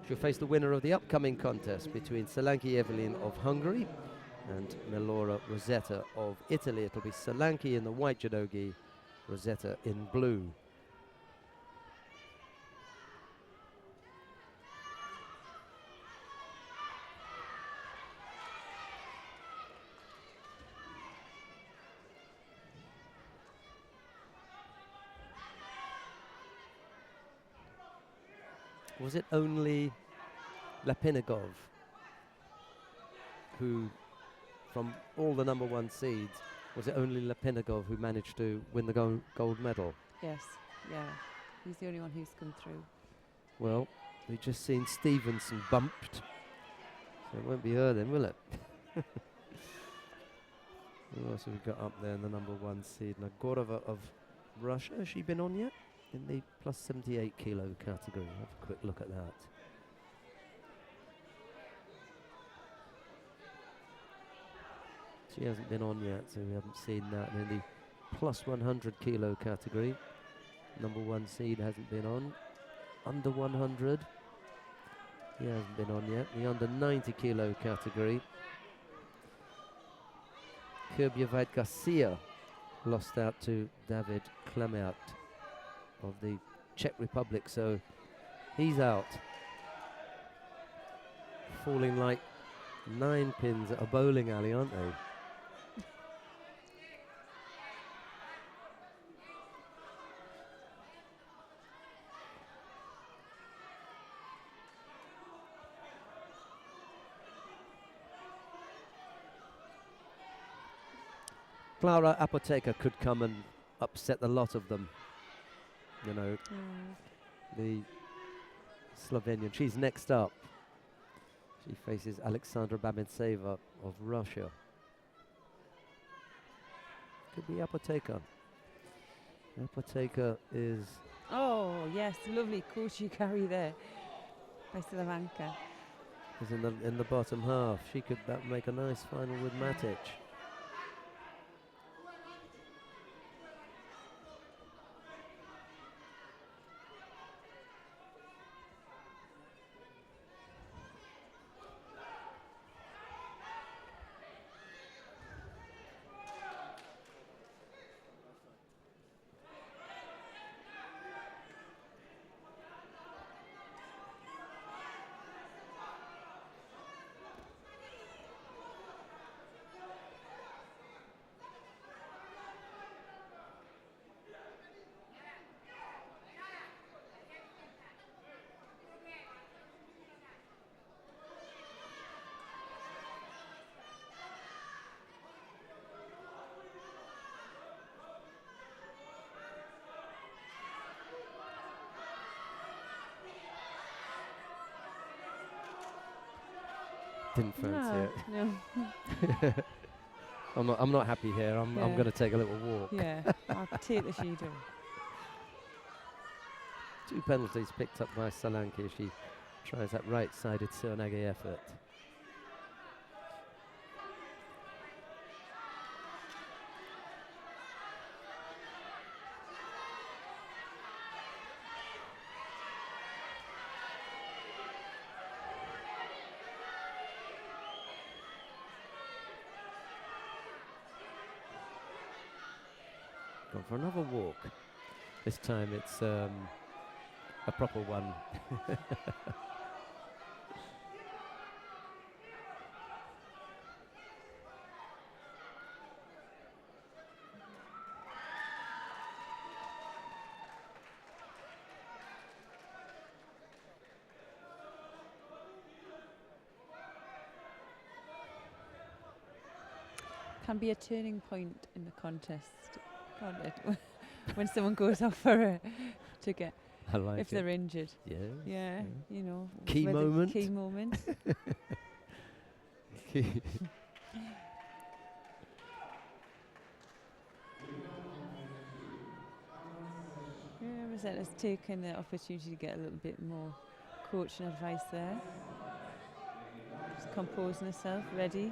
She'll face the winner of the upcoming contest between Solanki Evelyn of Hungary and Melora Rosetta of Italy. It'll be Solanki in the white judogi, Rosetta in blue. Was it only Lapinagov who, from all the number one seeds, was it only Lapinagov who managed to win the gold medal? Yes, yeah. He's the only one who's come through. Well, we've just seen Stevenson bumped, so it won't be her then, will it? Who else have we got up there in the number one seed? Nagorova of Russia. Has she been on yet? In the plus 78 kilo category. Have a quick look at that. She hasn't been on yet, so we haven't seen that. And in the plus 100 kilo category, number one seed hasn't been on. Under 100, he hasn't been on yet. The under 90 kilo category, Kirbyavite Garcia lost out to David Klemert of the Czech Republic, so he's out. Falling like 9 pins at a bowling alley, aren't they? Clara Apoteca could come and upset the lot of them. You know, the Slovenian. She's next up. She faces Alexandra Babintseva of Russia. Could be Apoteca. Apoteca is... Oh, yes, lovely Kochi carry there by Slavanka. Is in the bottom half. She could make a nice final with Matic. Didn't fancy it. No. I'm not happy here. I'm going to take a little walk. Yeah, I'll take the Judo. 2 penalties picked up by Solanki as she tries that right-sided Suonage effort. Gone for another walk. This time it's a proper one. Can be a turning point in the contest, can't it? When someone goes off for to get, I like if they're injured. Yeah. Yeah, you know. Key moment. Key moment. Yeah, Rosetta's taken the opportunity to get a little bit more coaching advice there. composing herself, ready.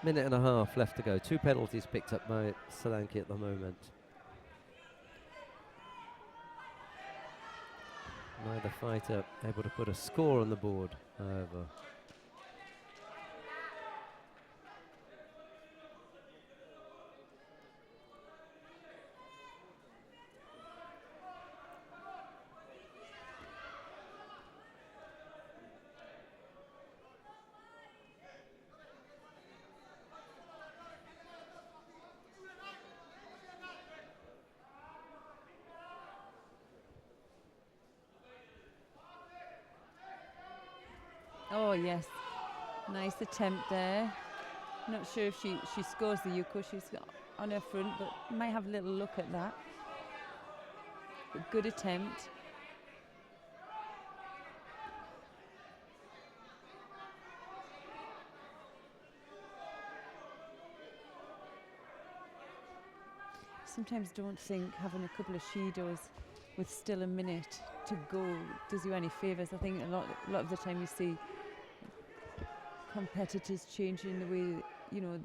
Minute and a half left to go. 2 penalties picked up by Solanki at the moment. Neither fighter able to put a score on the board, however. Oh yes, nice attempt there. Not sure if she scores the yuko. She's on her front, but might have a little look at that. But good attempt. Sometimes don't think having a couple of shidos with still a minute to go does you any favours. I think a lot of the time you see competitors changing the way, you know,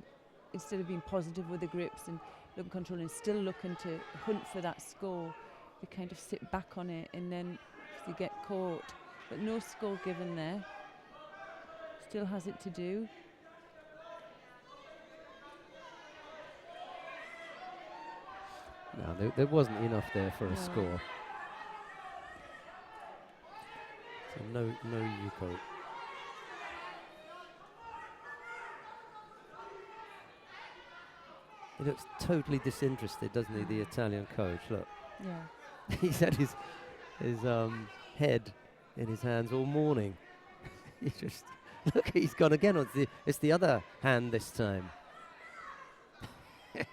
instead of being positive with the grips and looking controlling, still looking to hunt for that score, they kind of sit back on it and then you get caught. But no score given there. Still has it to do. No, there wasn't enough there for a score. So no yuko. He looks totally disinterested, doesn't he, the Italian coach? Look. Yeah. He's had his head in his hands all morning. He just look, he's gone again. It's the other hand this time. See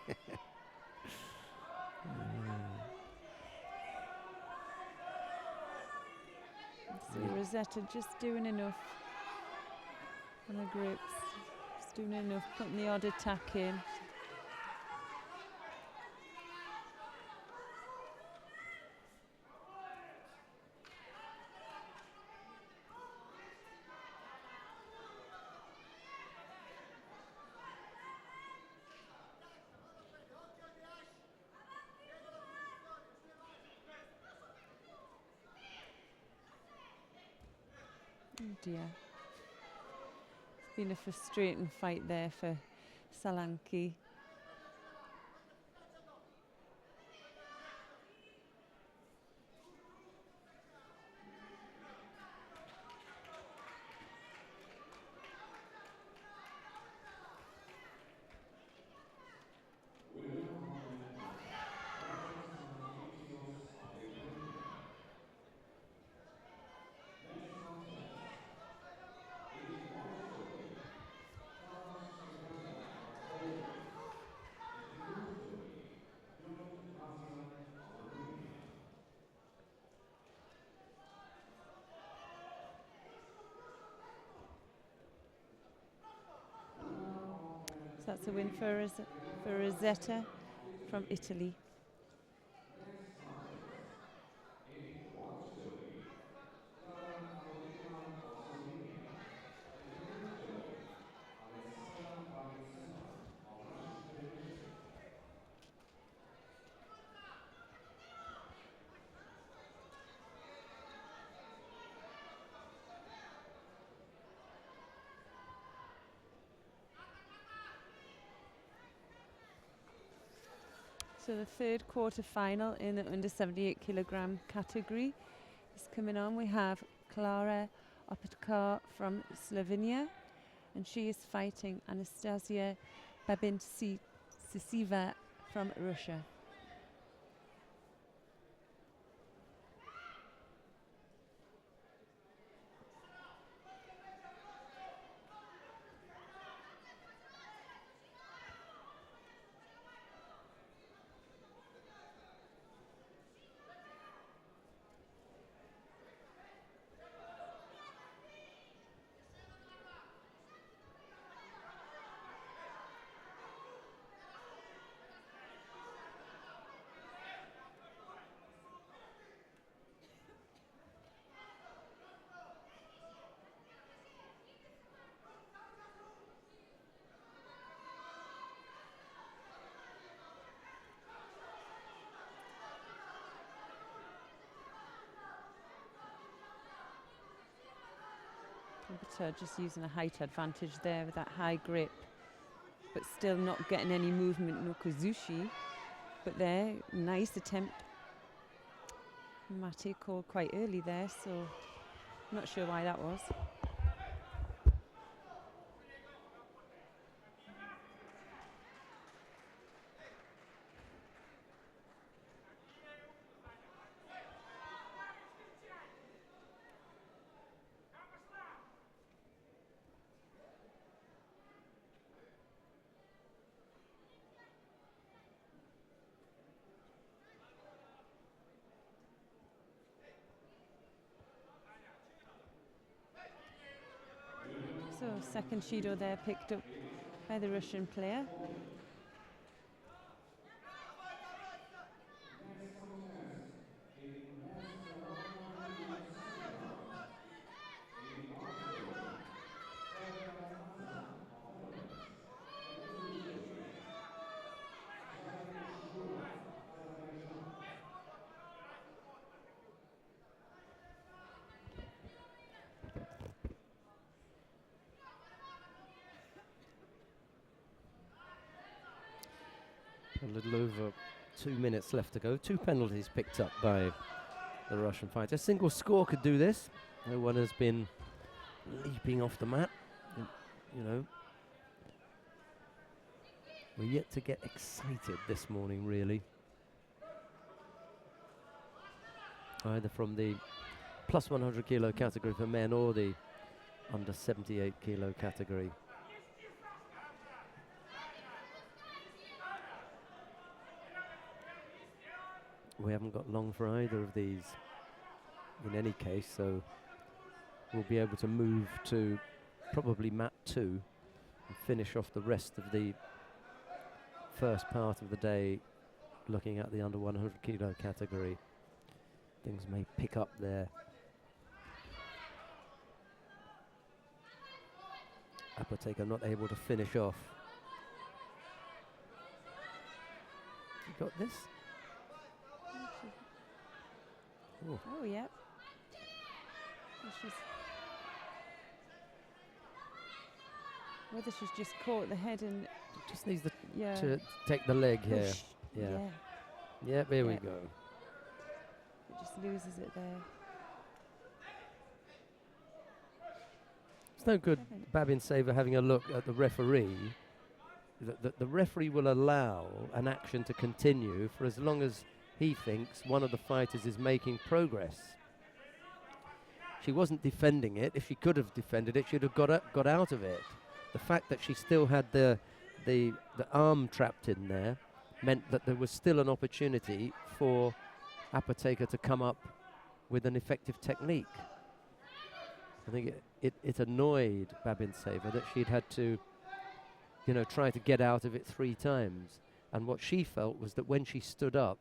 Rosetta just doing enough on her grips. Just doing enough, putting the odd attack in. Oh dear. It's been a frustrating fight there for Solanki. So that's a win for Rosetta from Italy. So the third quarter final in the under 78 kilogram category is coming on. We have Klara Opatkar from Slovenia, and she is fighting Anastasia Babintseva from Russia. But just using a height advantage there with that high grip, but still not getting any movement, no Kazushi. But there, nice attempt. Mate called quite early there, so not sure why that was. So second Judo there picked up by the Russian player. A little over 2 minutes left to go. 2 penalties picked up by the Russian fighter. A single score could do this. No one has been leaping off the mat. You know, we're yet to get excited this morning, really. Either from the plus 100 kilo category for men or the under 78 kilo category. We haven't got long for either of these in any case, so we'll be able to move to probably mat 2 and finish off the rest of the first part of the day looking at the under 100 kilo category. Things may pick up there. Apotheker not able to finish off. You got this? Oh, yeah. Whether she's just caught the head and just needs to take the leg here. Push. Yeah. Yeah, there we go. It just loses it there. It's no good Babin Saver having a look at the referee. The referee will allow an action to continue for as long as he thinks one of the fighters is making progress. She wasn't defending it. If she could have defended it, she'd have got out of it. The fact that she still had the arm trapped in there meant that there was still an opportunity for Apotheker to come up with an effective technique. I think it annoyed Babin Saver that she'd had to, you know, try to get out of it 3 times. And what she felt was that when she stood up,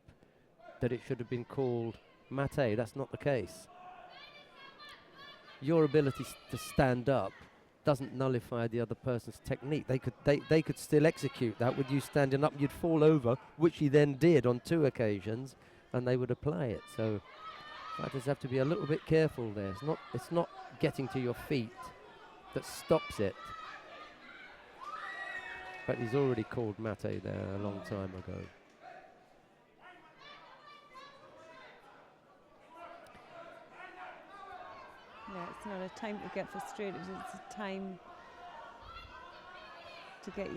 that it should have been called mate. That's not the case. Your ability to stand up doesn't nullify the other person's technique. They could still execute that with you standing up. You'd fall over, which he then did on 2 occasions, and they would apply it. So fighters have to be a little bit careful there. It's not getting to your feet that stops it. But he's already called mate there a long time ago. Yeah, it's not a time to get frustrated. It's a time to get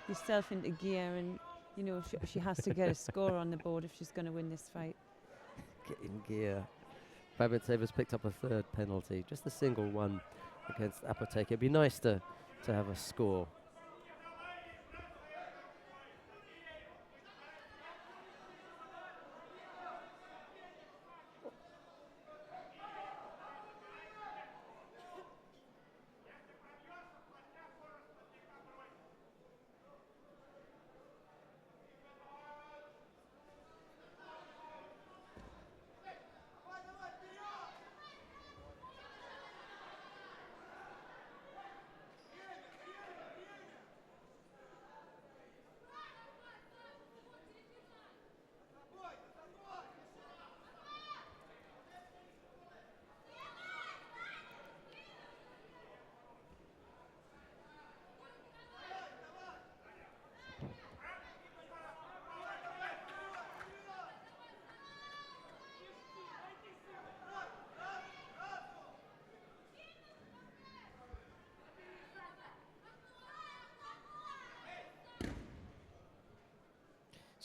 yourself into gear, and you know she has to get a score on the board if she's going to win this fight. Get in gear. Babin Saver's picked up a 3rd penalty, just a single one against Apotheker. It'd be nice to have a score.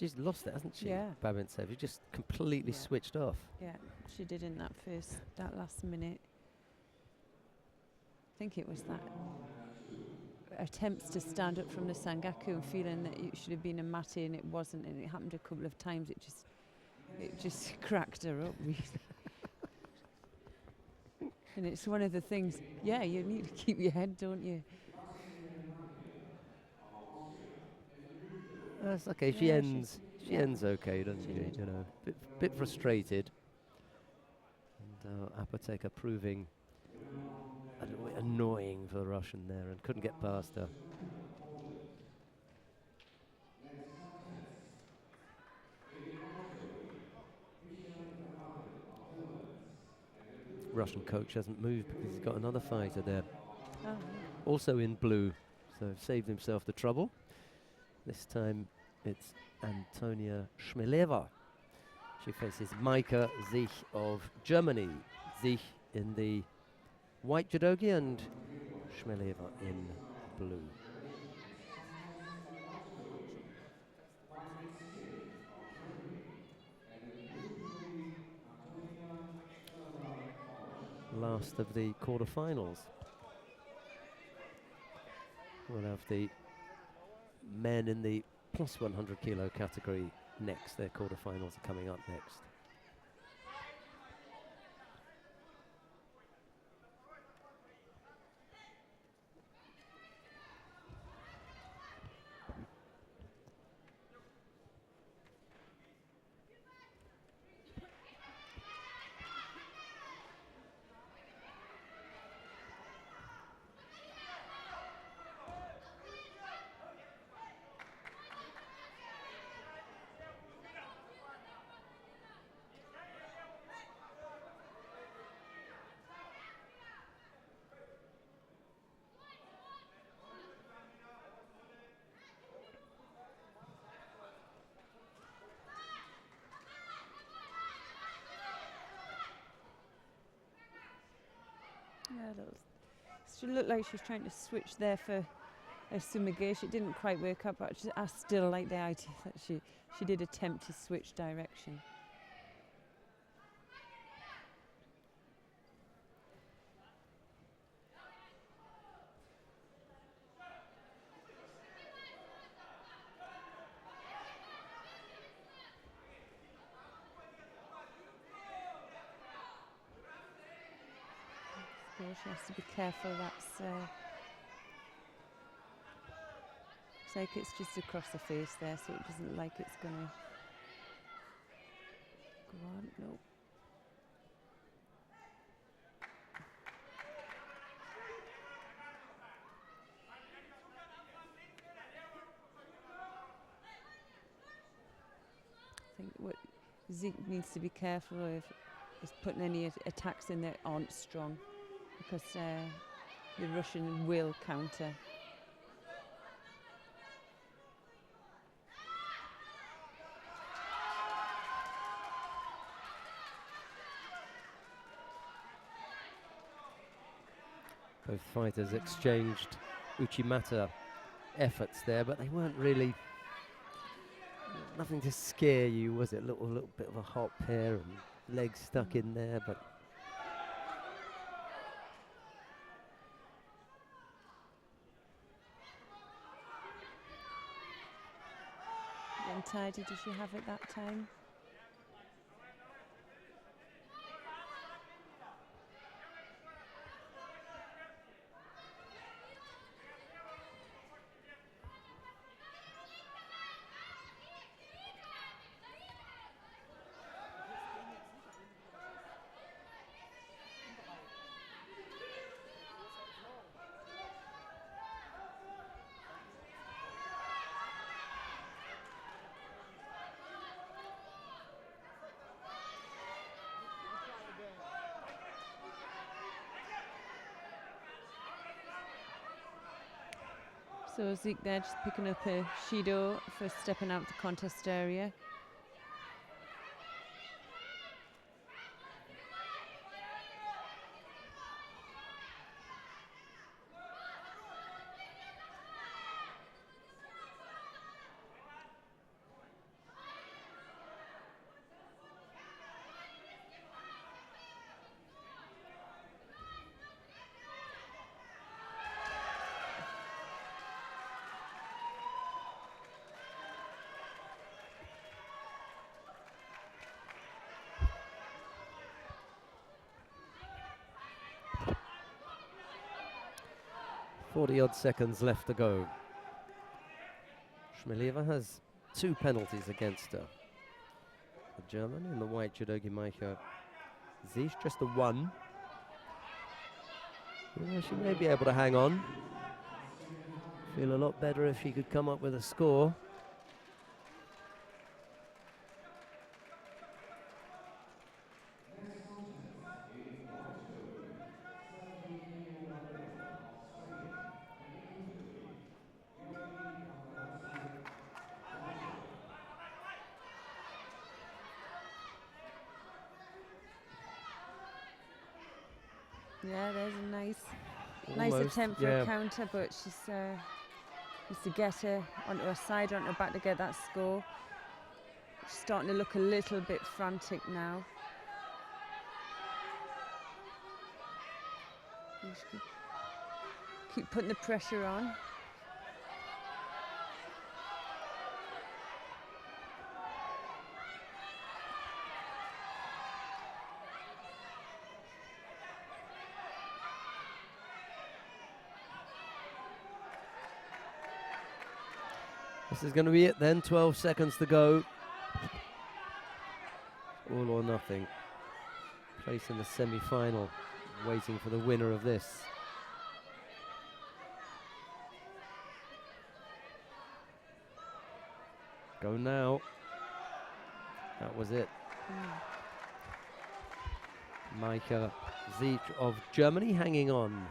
She's lost it, hasn't she? Yeah. Babintsev, she just completely Yeah. switched off. Yeah, she did in that last minute. I think it was that attempts to stand up from the Sangaku and feeling that it should have been a mate and it wasn't, and it happened a couple of times. It just cracked her up, really. And it's one of the things, yeah, you need to keep your head, don't you? That's okay. She ends okay, doesn't she? You know, bit frustrated. And Apotheker proving a little bit annoying for the Russian there and couldn't get past her. Russian coach hasn't moved because he's got another fighter there, also in blue, so saved himself the trouble. This time it's Antonia Schmeleva. She faces Maika Zich of Germany. Zich in the white judogi and Schmeleva in blue. Last of the quarterfinals. We'll have the men in the plus 100 kilo category next. Their quarterfinals are coming up next. Yeah, she looked like she was trying to switch there for a sumigation. It didn't quite work out, but I still like the idea that she did attempt to switch direction. She has to be careful. That's it's like it's just across the face there, so it doesn't like it's gonna go on. No. I think what Zeke needs to be careful of is putting any attacks in that aren't strong, because the Russian will counter. Both fighters exchanged Uchimata efforts there, but they weren't really, nothing to scare you, was it? A little bit of a hop here and legs stuck in there, but Untidy, did she have it that time? So Zeke there just picking up a Shido for stepping out the contest area. 40-odd seconds left to go. Schmelieva has 2 penalties against her. The German in the white judogi Maika Zish, just a 1. Yeah, she may be able to hang on. Feel a lot better if she could come up with a score. Yeah, there's a nice Almost, attempt for yeah. a counter, but she's needs to get her onto her side, onto her back to get that score. She's starting to look a little bit frantic now. Keep putting the pressure on. This is going to be it then, 12 seconds to go. All or nothing. Place in the semi-final, waiting for the winner of this. Go now. That was it. Maika Zietz of Germany hanging on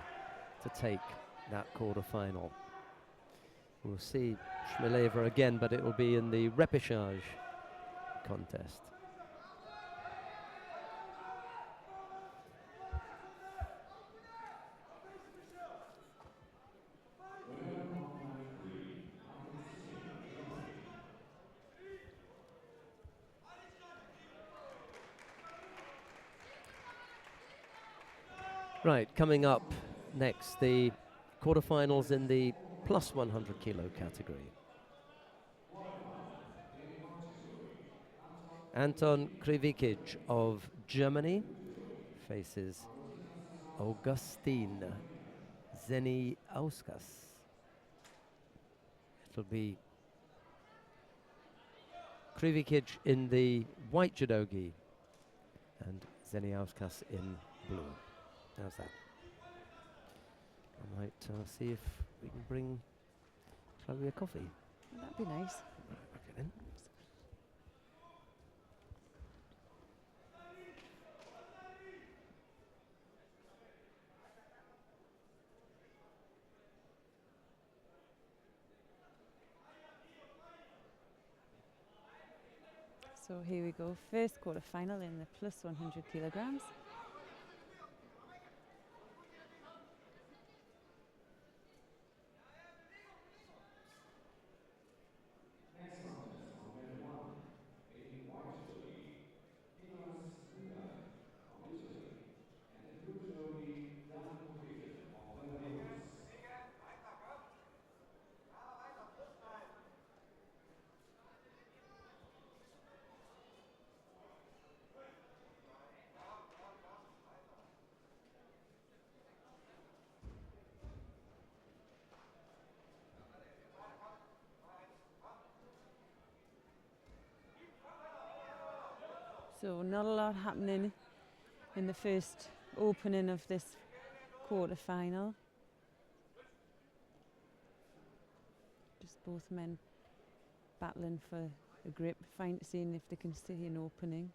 to take that quarter-final. We'll see Schmelieva again, but it will be in the repechage contest. Right, coming up next, the quarterfinals in the plus 100 kilo category. Anton Krivikic of Germany faces Augustine Zeniauskas. It'll be Krivikic in the white judogi and Zeniauskas in blue. How's that? I might see if we can bring Chloe a coffee. Well, that'd be nice. Okay then. So here we go, first quarter final in the plus 100 kilograms. So not a lot happening in the first opening of this quarter final. Just both men battling for a grip, seeing if they can see an opening.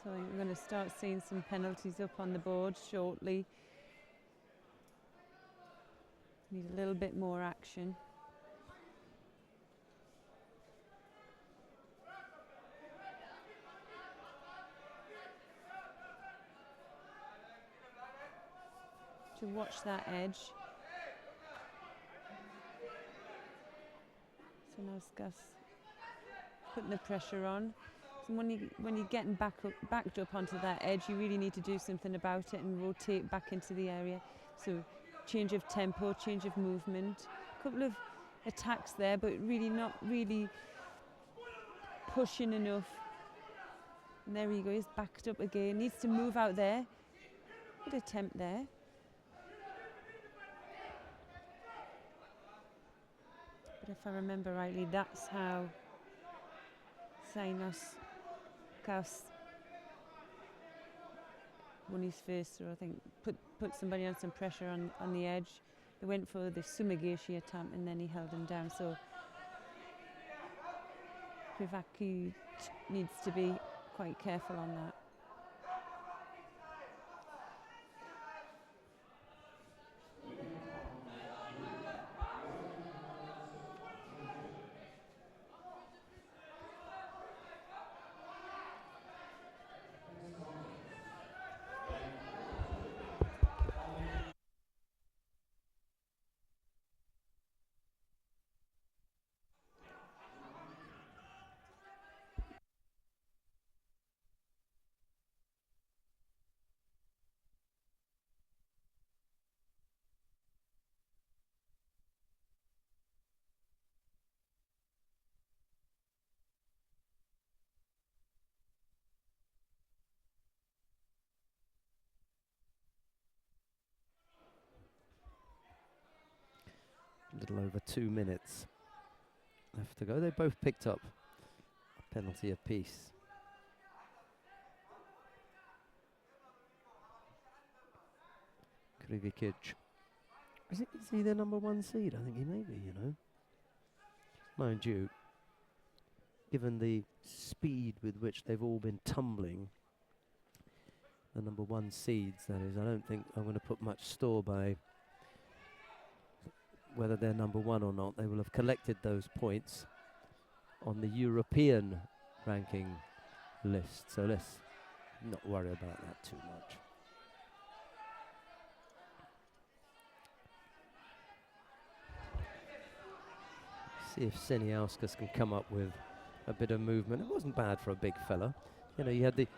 So we're going to start seeing some penalties up on the board shortly. Need a little bit more action. To watch that edge. So now Scuff's putting the pressure on. So when you're getting backed up onto that edge, you really need to do something about it and rotate back into the area. So change of tempo, change of movement. A couple of attacks there, but really not really pushing enough. And there he goes, backed up again. Needs to move out there. Good attempt there. But if I remember rightly, that's how Sainos Kaus won his first throw. I think put somebody on some pressure on the edge. They went for the Sumigashi attempt and then he held him down. So Privaku needs to be quite careful on that. A little over 2 minutes left to go. They both picked up a penalty apiece. Krivikic. Is he their number 1 seed? I think he may be, you know. Mind you, given the speed with which they've all been tumbling, the number 1 seeds, that is, I don't think I'm going to put much store by whether they're number 1 or not. They will have collected those points on the European ranking list, so let's not worry about that too much. See if Seniauskas can come up with a bit of movement. It wasn't bad for a big fella. You know, you had the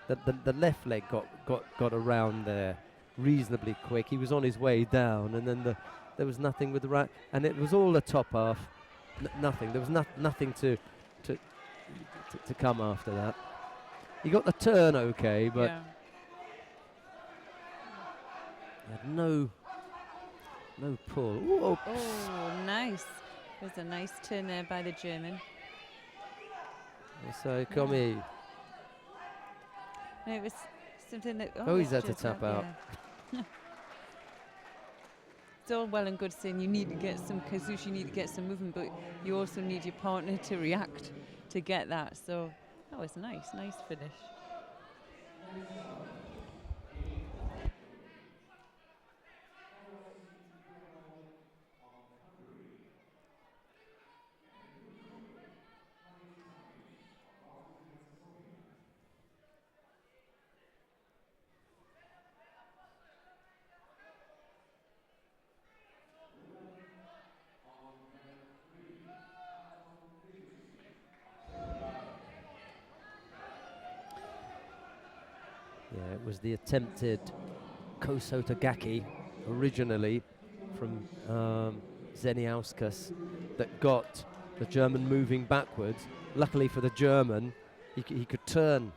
left leg got around there reasonably quick. He was on his way down, and then there was nothing with the right, and it was all the top half. Nothing. There was nothing to come after that. He got the turn okay, but he had no pull. Ooh, oh, nice. There's a nice turn there by the German. So Komi. No, it was something that. Oh, he's had to tap out. Yeah. It's all well and good saying you need to get some Kazushi, you need to get some movement, but you also need your partner to react to get that. So that was nice finish. Yeah, it was the attempted Kosotagaki originally from Zeniauskas that got the German moving backwards. Luckily for the German, he could turn.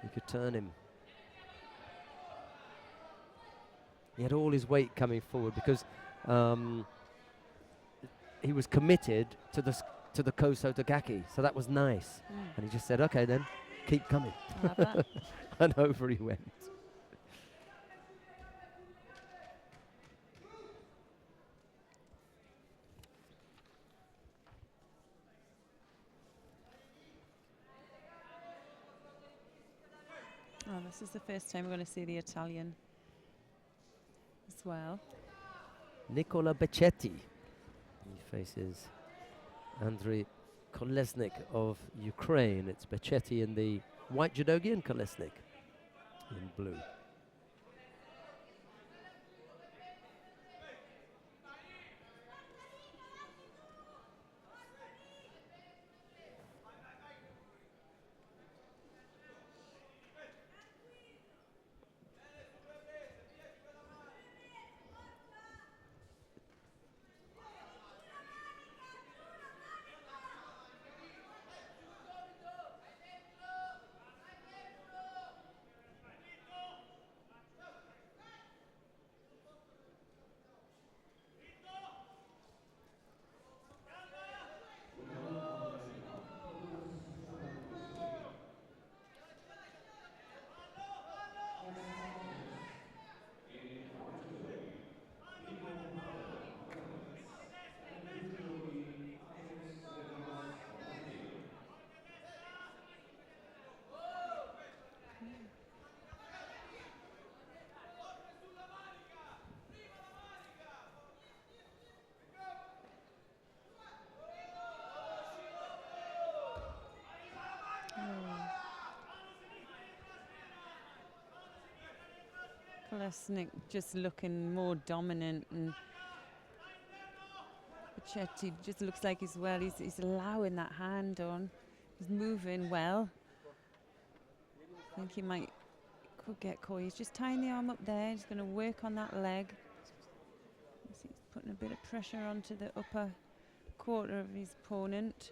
He could turn him. He had all his weight coming forward because he was committed to the Kosotagaki, so that was nice. And he just said, "Okay, then, keep coming." And over he went. Oh, this is the first time we're going to see the Italian as well. Nicola Beccetti. He faces Andriy Kolesnik of Ukraine. It's Beccetti in the white judogi and Kolesnik in blue. Kolesnik just looking more dominant, and Beccetti just looks like he's allowing that hand on. He's moving well. I think he could get caught. He's just tying the arm up there. He's going to work on that leg. He's putting a bit of pressure onto the upper quarter of his opponent.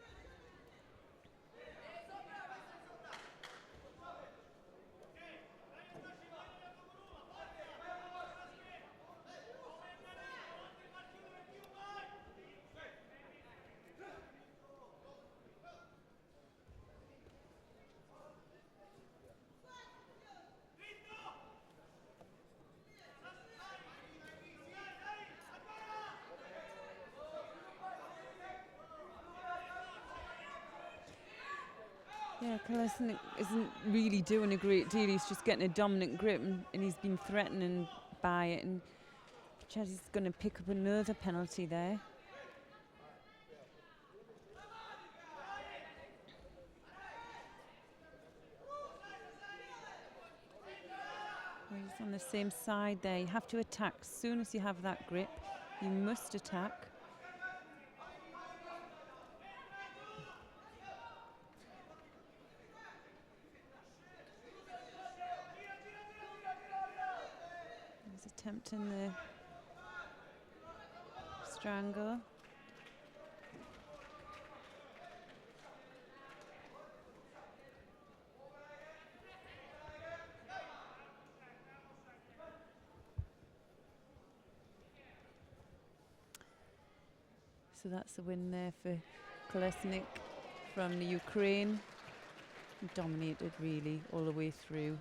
Yeah, Kolesnik isn't really doing a great deal. He's just getting a dominant grip, and he's been threatening by it. And Beccetti's going to pick up another penalty there. He's on the same side there. You have to attack. As soon as you have that grip, you must attack. He's attempting the strangle. So that's a win there for Kolesnik from the Ukraine. Dominated really all the way through,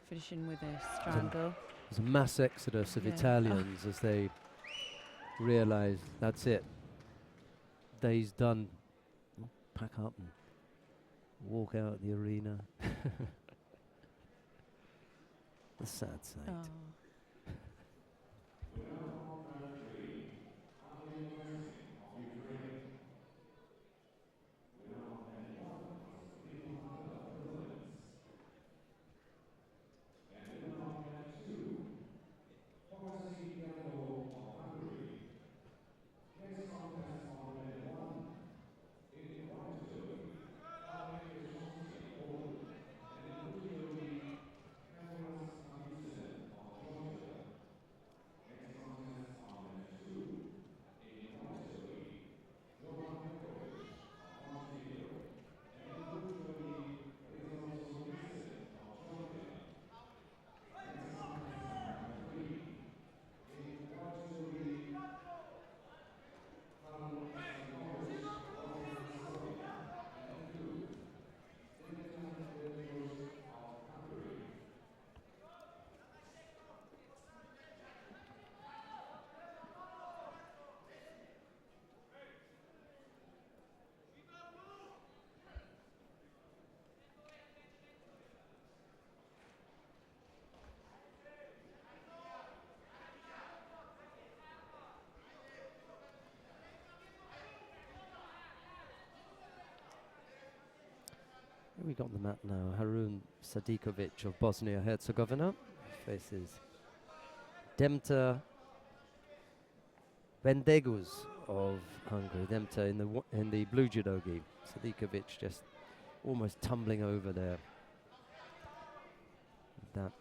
finishing with a strangle. There's a mass exodus of Italians as they realise that's it. Day's done. Pack up and walk out of the arena. The sad sight. Oh. we got on the mat now? Harun Sadikovic of Bosnia-Herzegovina faces Demta Bendeguz of Hungary. Demta in the blue judo gi. Sadikovic just almost tumbling over there. That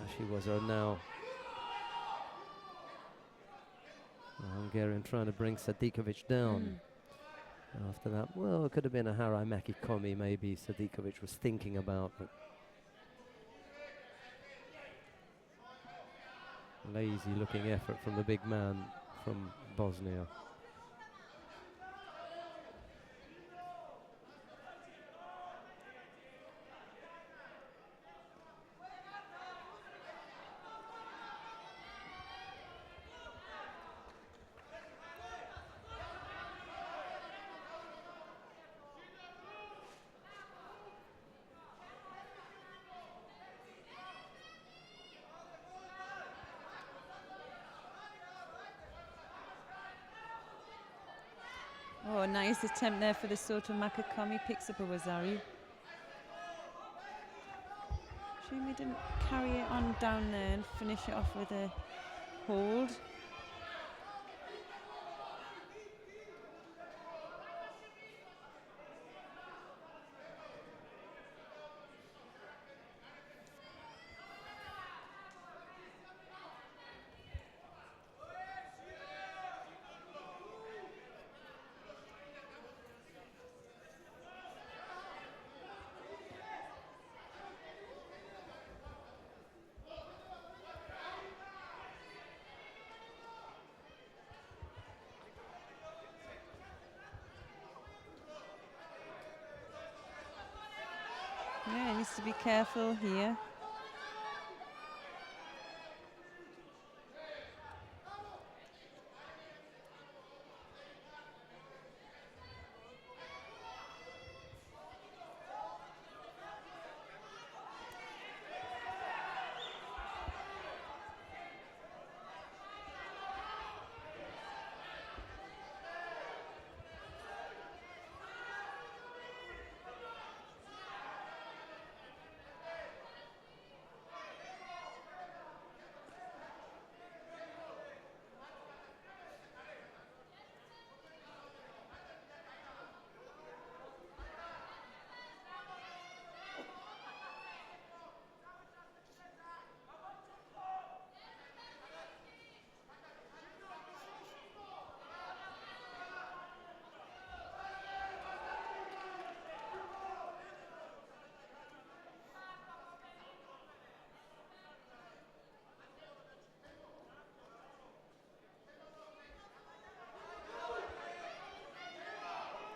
Ashiwaza now. The Hungarian trying to bring Sadikovic down. After that, well, it could have been a Harai Makikomi maybe Sadikovic was thinking about, but lazy looking effort from the big man from Bosnia. Oh, nice attempt there for the Soto Makikomi. Picks up a Wazari. Shame he didn't carry it on down there and finish it off with a hold. Yeah, he needs to be careful here.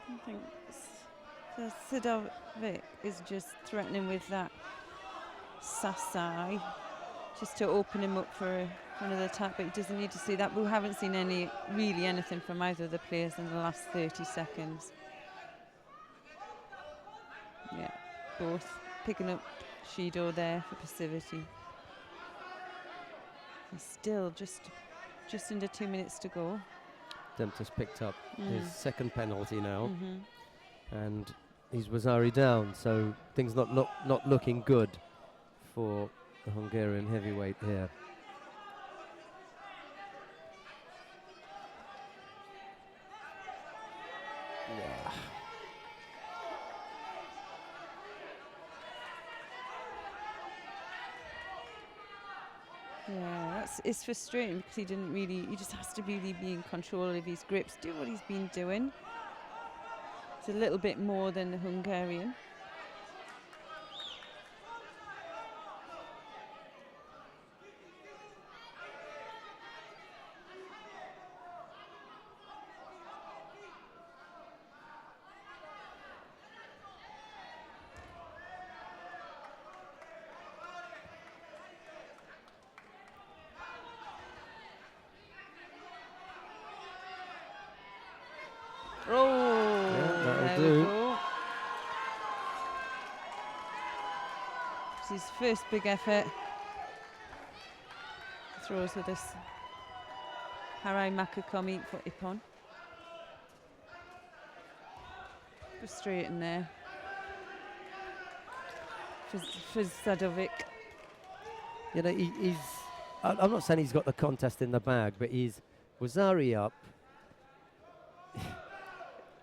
I think Sidovic is just threatening with that Sasai just to open him up for another attack, but he doesn't need to see that. We haven't seen really anything from either of the players in the last 30 seconds. Yeah, both picking up Shido there for passivity. He's still just under 2 minutes to go. Demta's picked up his second penalty now, and he's Wazari down, so things not looking good for the Hungarian heavyweight here. Yeah. Yeah, it's frustrating because he just has to really be in control of his grips, do what he's been doing. It's a little bit more than the Hungarian. His first big effort. Throws with this Harai Makikomi for Ippon. Frustrating there. for Sadovic. You know, he's. I'm not saying he's got the contest in the bag, but he's Wazari up.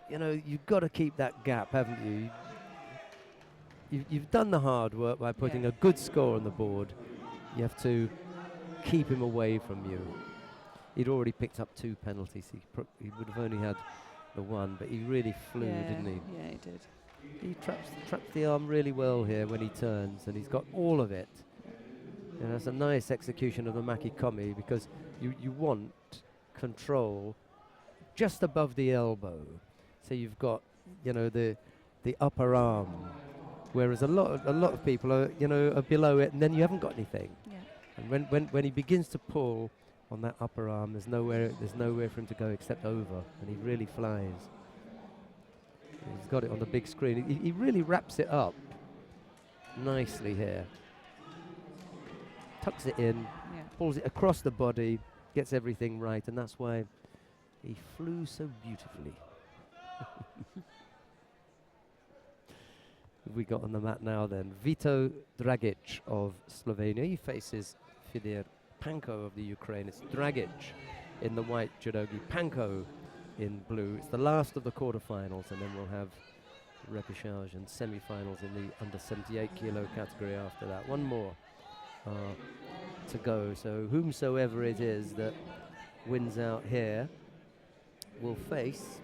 You know, you've got to keep that gap, haven't you? You've done the hard work by putting a good score on the board. You have to keep him away from you. He'd already picked up 2 penalties. He would have only had the 1, but he really flew, didn't he? Yeah, he did. He traps the arm really well here when he turns, and he's got all of it. And that's a nice execution of the Makikomi, because you want control just above the elbow. So you've got, you know, the upper arm, whereas a lot of people are, you know, are below it, and then you haven't got anything. Yeah. And when he begins to pull on that upper arm, there's nowhere for him to go except over, and he really flies. He's got it on the big screen. He really wraps it up nicely here. Tucks it in, pulls it across the body, gets everything right, and that's why he flew so beautifully. We got on the mat now then. Vito Dragic of Slovenia. He faces Fidir Panko of the Ukraine. It's Dragic in the white judogi, Panko in blue. It's the last of the quarterfinals, and then we'll have repechage and semi-finals in the under 78 kilo category after that. One more to go. So whomsoever it is that wins out here will face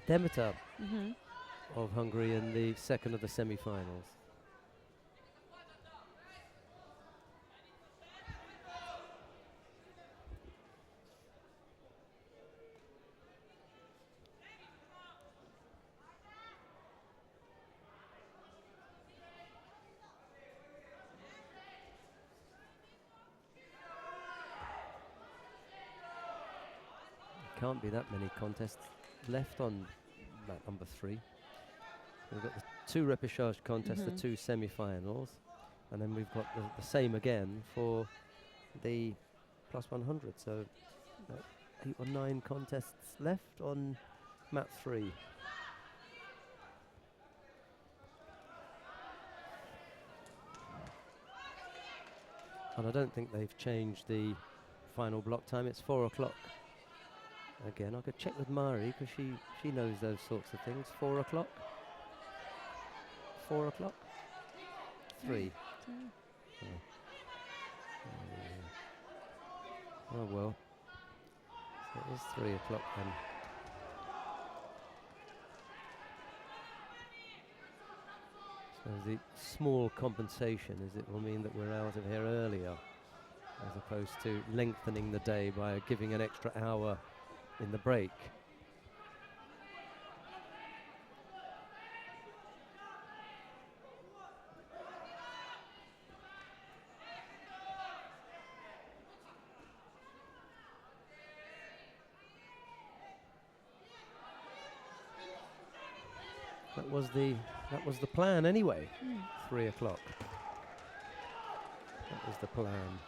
Demeter of Hungary in the second of the semi-finals. Can't be that many contests left on mat number 3. We've got the 2 repechage contests, the 2 semi-finals, and then we've got the same again for the plus 100. So 8 or 9 contests left on mat 3. And I don't think they've changed the final block time. It's 4 o'clock. Again, I could check with Mari, because she knows those sorts of things. 4 o'clock? 4 o'clock? 3. Oh well. So it is 3 o'clock then. So the small compensation is it will mean that we're out of here earlier, as opposed to lengthening the day by giving an extra hour in the break. That was the plan anyway. 3 o'clock. That was the plan.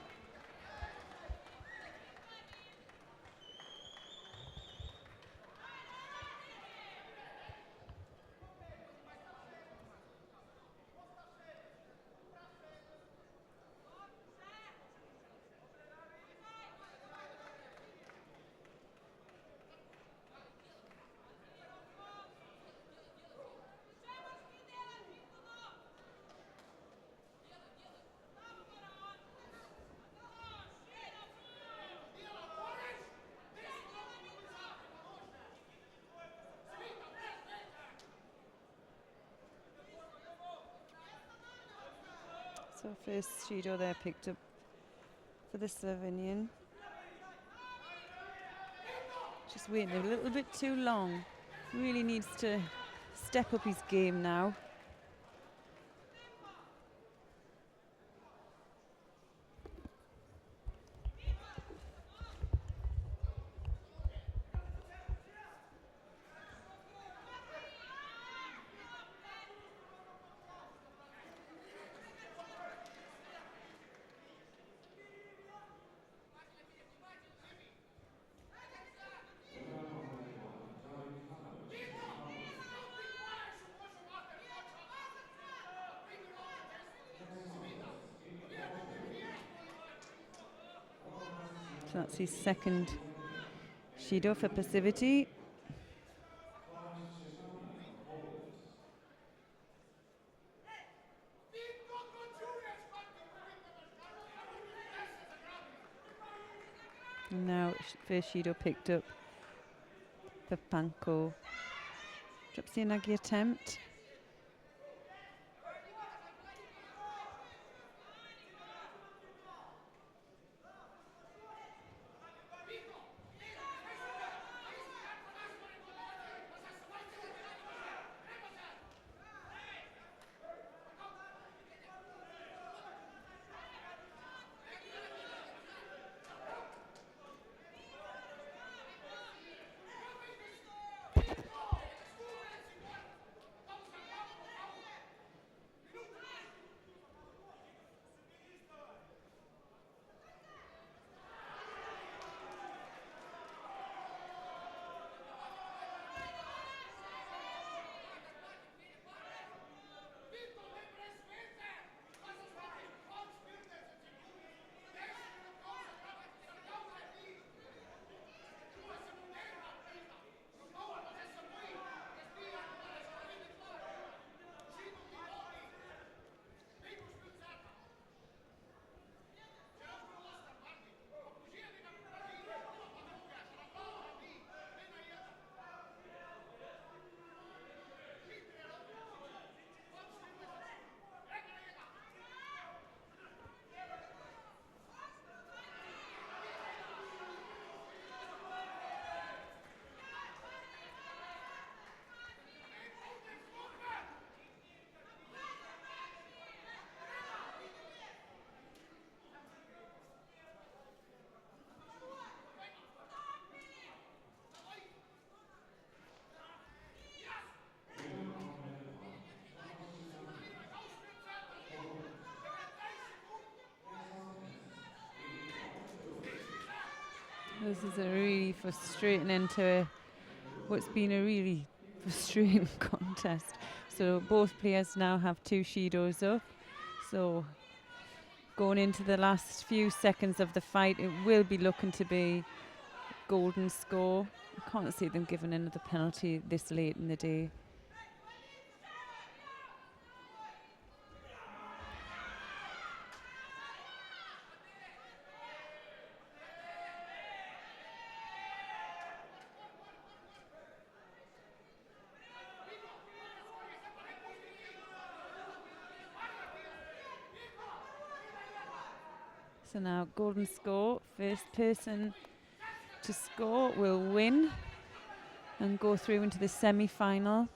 So first Judo there picked up for the Slovenian. Just waiting a little bit too long. Really needs to step up his game now. So that's his second Judo for passivity. And now first Judo picked up for Panko. Drops the Inagi attempt. This is a really frustrating end to what's been a really frustrating contest. So both players now have 2 Judos up. So going into the last few seconds of the fight, it will be looking to be golden score. I can't see them giving another penalty this late in the day. So now golden score, first person to score will win and go through into the semi-final.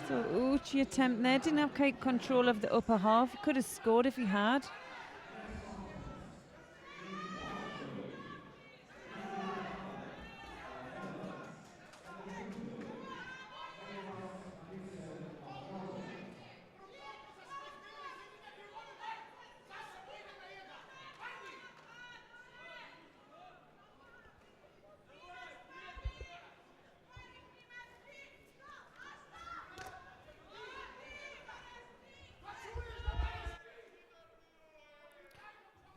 So Uchi attempt there, didn't have quite control of the upper half. He could have scored if he had.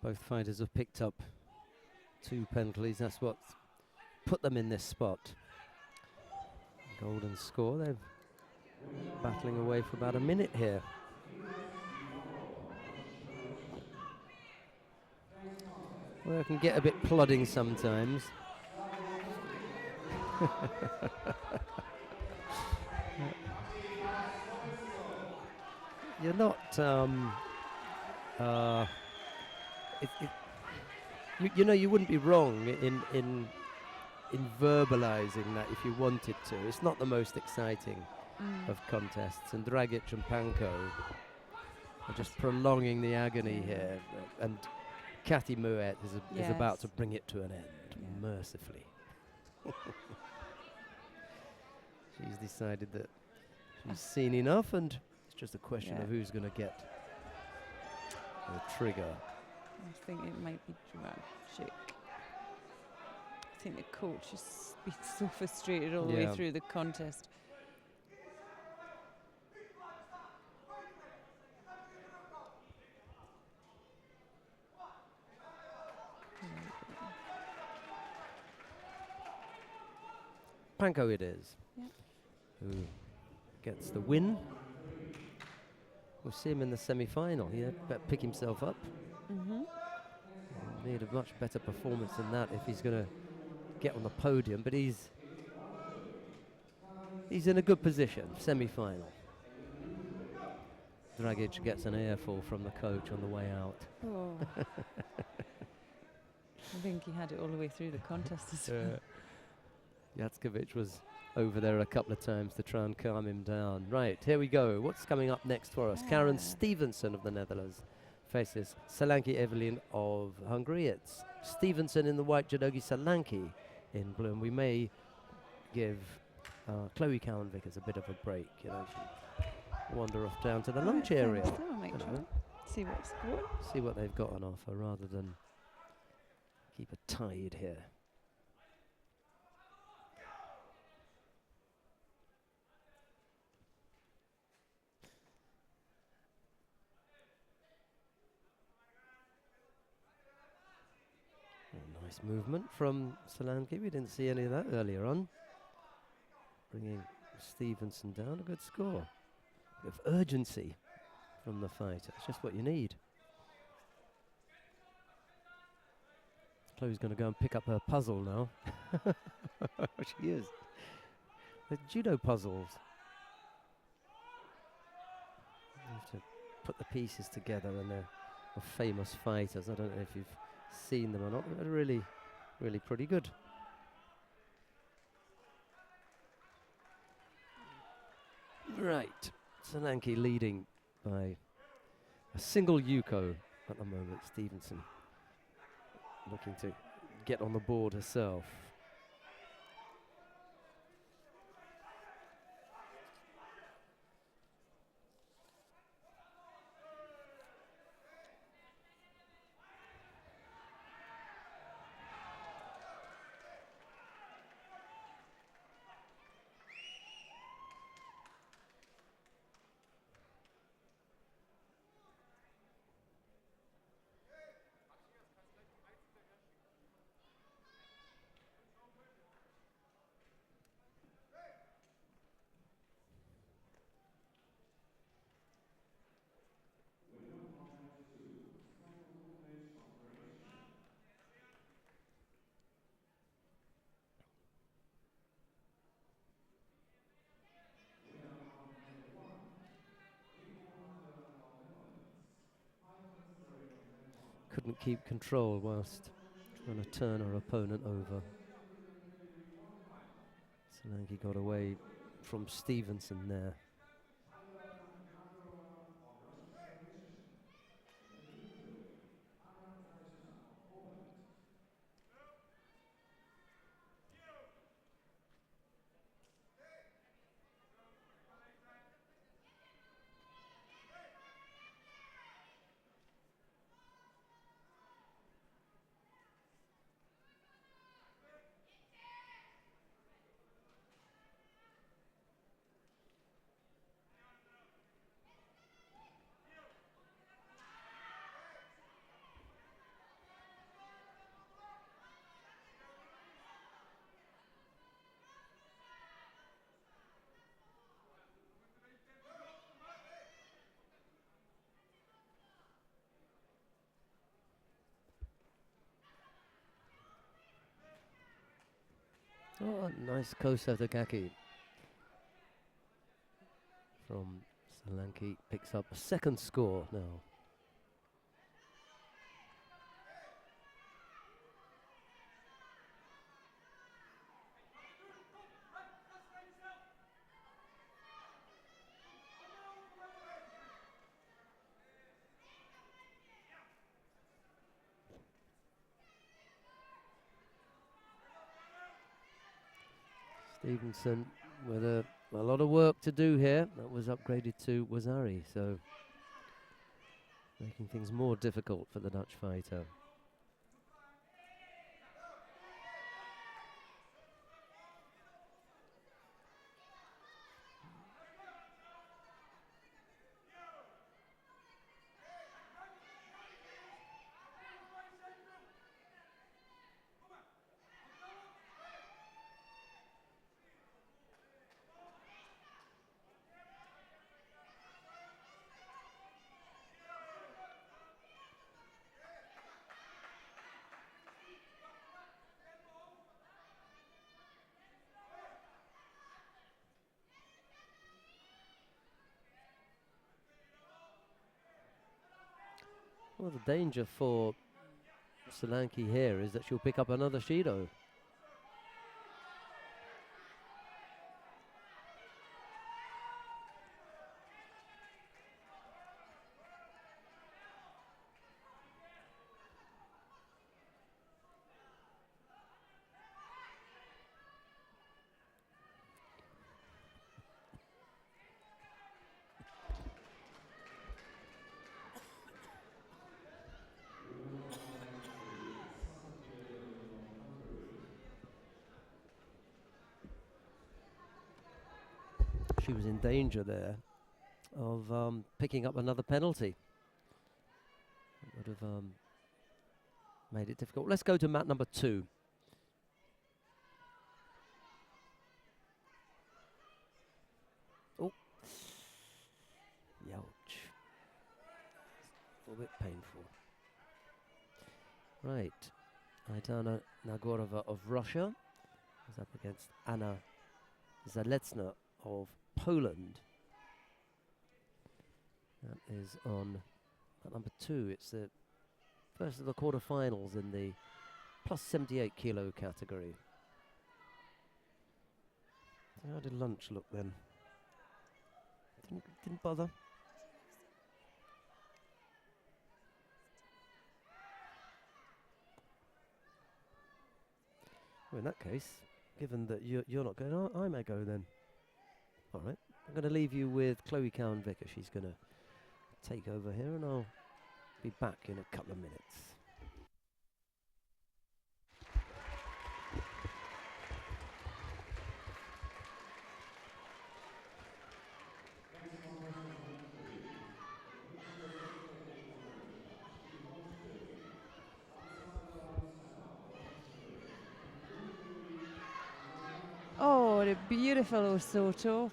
Both fighters have picked up 2 penalties. That's what's put them in this spot. Golden score. They're battling away for about a minute here. Well, it can get a bit plodding sometimes. You're not you know, you wouldn't be wrong in verbalizing that if you wanted to. It's not the most exciting of contests, and Dragic and Panko are just prolonging the agony here, and Kathy Moet is about to Yes. bring it to an end, Yeah. mercifully. She's decided that she's seen enough, and it's just a question Yeah. of who's going to get the trigger. I think it might be tragic. I think the coach has been so frustrated all the way Yeah. through the contest. Panko it is, Yeah. who gets the win. We'll see him in the semi-final. He had better pick himself up. Mm-hmm. Need a much better performance than that if he's going to get on the podium, but he's in a good position, semi-final. Dragic gets an earful from the coach on the way out. Oh. I think he had it all the way through the contest as well. Jackovic was over there a couple of times to try and calm him down. Right, here we go. What's coming up next for us? Karen Stevenson of the Netherlands faces Solanke Evelyn of Hungary. It's Stevenson in the white, Jadogi Solanke in blue. And we may give Chloe Cowan-Vickers a bit of a break. You know, she wander off down to the lunch area. So I might You try know, to see what's going. see what they've got on offer rather than keep it tied here. Oh, nice movement from Solanke. We didn't see any of that earlier on. Bringing Stevenson down. A good score. A bit of urgency from the fight. It's just what you need. Chloe's going to go and pick up her puzzle now. She is. The judo puzzles. You have to put the pieces together, and they're famous fighters. I don't know if you've seen them or not. They're really, really pretty good. Right. Solanke leading by a single Yuko at the moment. Stevenson looking to get on the board herself. Couldn't keep control whilst trying to turn her opponent over. Solanke got away from Stevenson there. Oh, nice Kosotogaki from Solanke. Picks up a second score now. Stevenson with a lot of work to do here. That was upgraded to Wazari, so making things more difficult for the Dutch fighter. Well, the danger for Solanke here is that she'll pick up another Shido. She was in danger there of picking up another penalty. It would have made it difficult. Let's go to mat number 2. Oh, youch. A little bit painful. Right, Aitana Nagorova of Russia is up against Anna Zaleczna of Poland. That is on number 2. It's the first of the quarterfinals in the plus 78 kilo category. How did lunch look then? Didn't bother. Well, in that case, given that you're not going, I may go then. All right, I'm going to leave you with Chloe Cowan-Vicker. She's going to take over here, and I'll be back in a couple of minutes. Oh, what a beautiful Osoto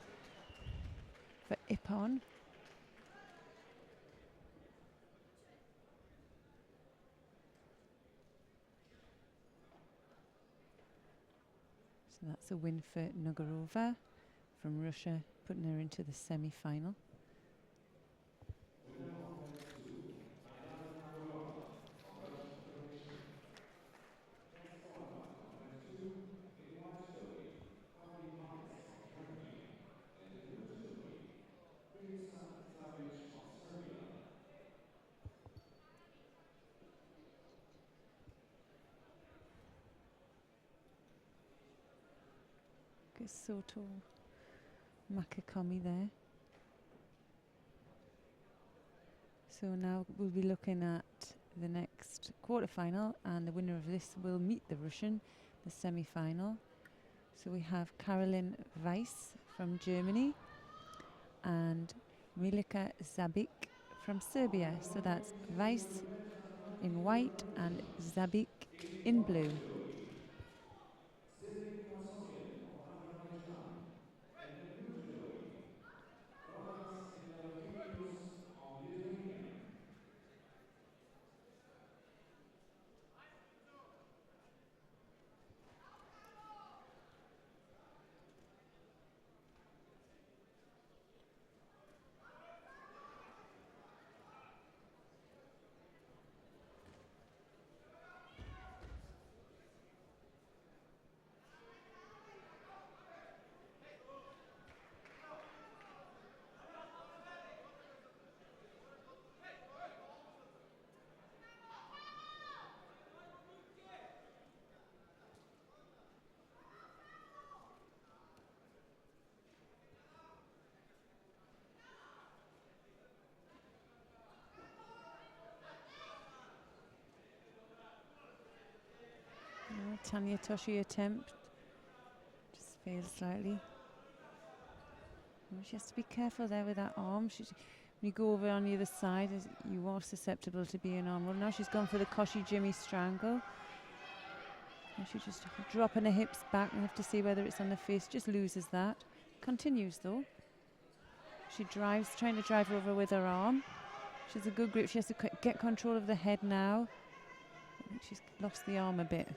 for Ippon. So that's a win for Nogorova from Russia, putting her into the semi-final. Soto Makakomi there. So now we'll be looking at the next quarterfinal, and the winner of this will meet the Russian, the semi-final. So we have Caroline Weiss from Germany and Milika Zabic from Serbia. So that's Weiss in white and Zabic in blue. Tanya Toshi attempt. Just failed slightly. She has to be careful there with that arm. When you go over on the other side, you are susceptible to being arm rolled. Now she's gone for the Koshi Jimmy Strangle. And she's just dropping her hips back. We have to see whether it's on the face. Just loses that. Continues though. She drives, trying to drive her over with her arm. She has a good grip. She has to get control of the head now. I think she's lost the arm a bit.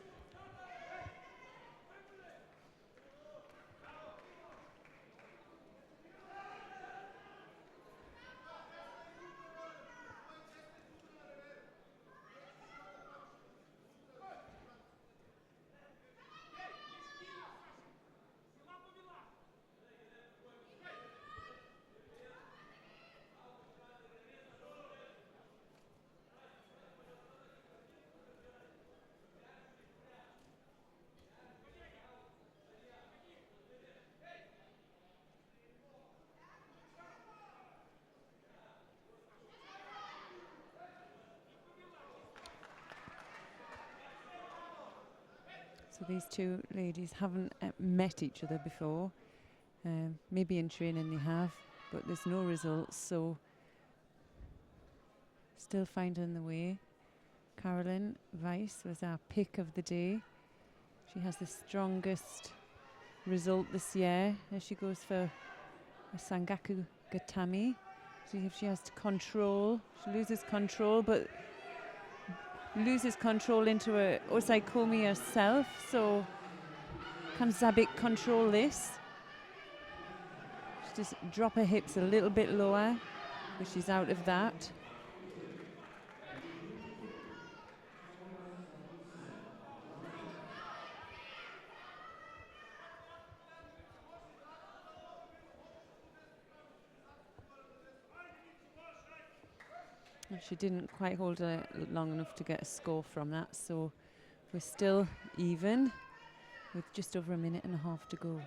So these two ladies haven't met each other before. Maybe in training they have, but there's no results, so still finding the way. Carolyn Weiss was our pick of the day. She has the strongest result this year as she goes for a Sangaku Gatami. See if she has to control. She loses control, but loses control into a Osaikomi herself. So can Zabik control this? She just drop her hips a little bit lower, but she's out of that. She didn't quite hold her long enough to get a score from that, so we're still even with just over a minute and a half to go.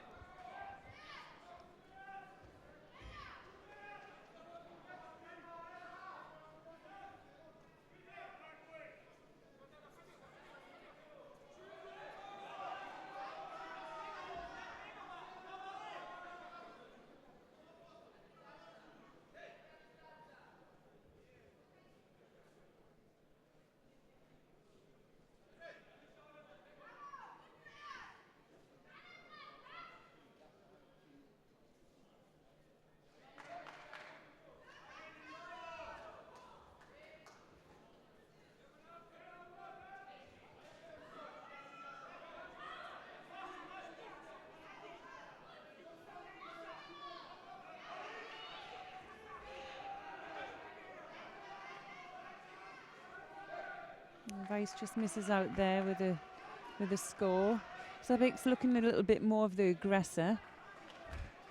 Weiss just misses out there with a score. Zabik's looking a little bit more of the aggressor.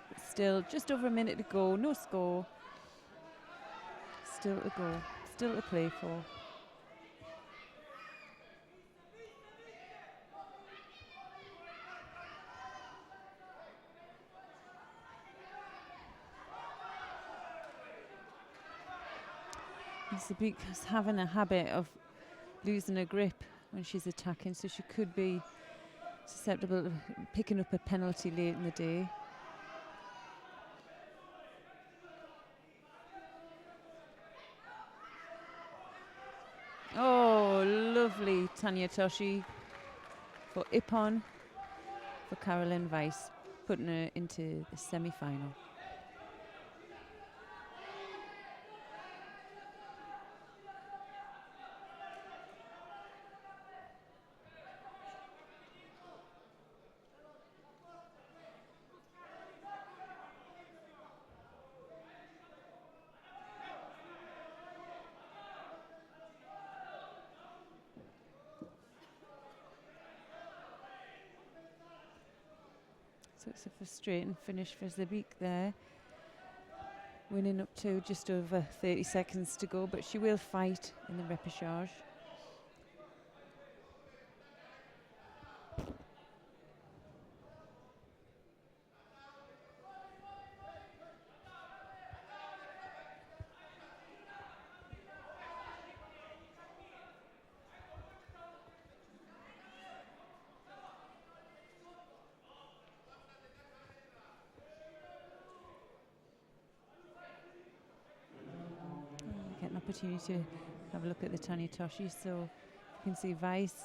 But still, just over a minute to go, no score. Still to go, still to play for. Zabik is having a habit of losing her grip when she's attacking, so she could be susceptible to picking up a penalty late in the day. Oh, lovely Tanya Toshi for Ippon for Carolyn Weiss, putting her into the semi-final. So it's a frustrating finish for Zabik there. Winning up to just over 30 seconds to go, but she will fight in the repechage. opportunity to have a look at the Tanitoshi. So you can see Vice,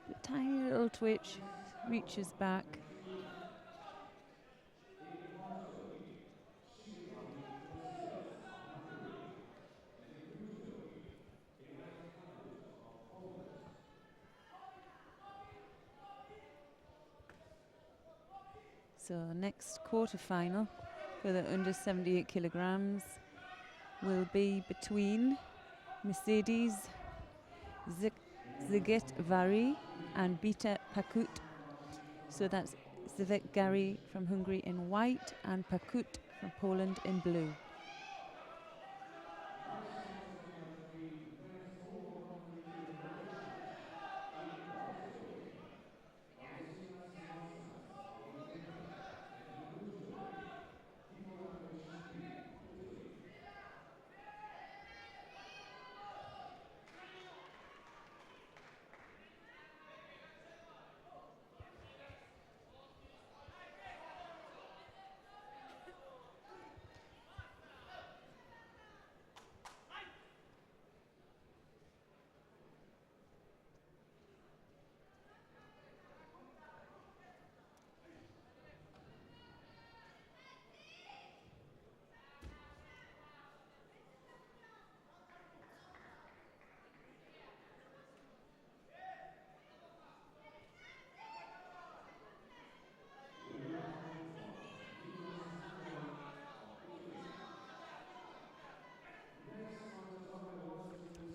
the tiny little twitch, reaches back. So next quarter-final for the under 78 kilograms will be between Mercedes Zigetvari and Bita Pakut. So that's Zigetvari from Hungary in white and Pakut from Poland in blue.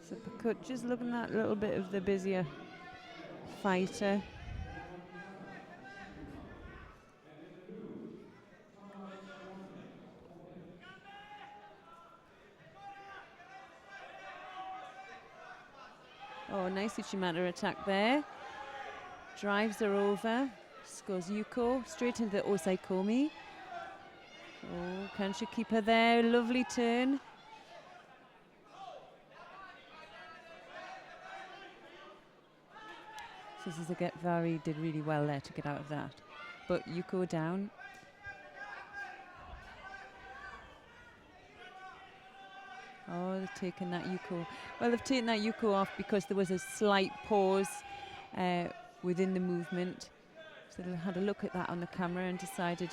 So Pakut just looking at a little bit of the busier fighter. Oh, nice Uchimata attack there. Drives her over. Scores Yuko straight into the Osaikomi. Oh, can she keep her there? Lovely turn. So Zigetvari did really well there to get out of that. But Yuko down. Oh, they've taken that Yuko. Well, they've taken that Yuko off because there was a slight pause within the movement. So they had a look at that on the camera and decided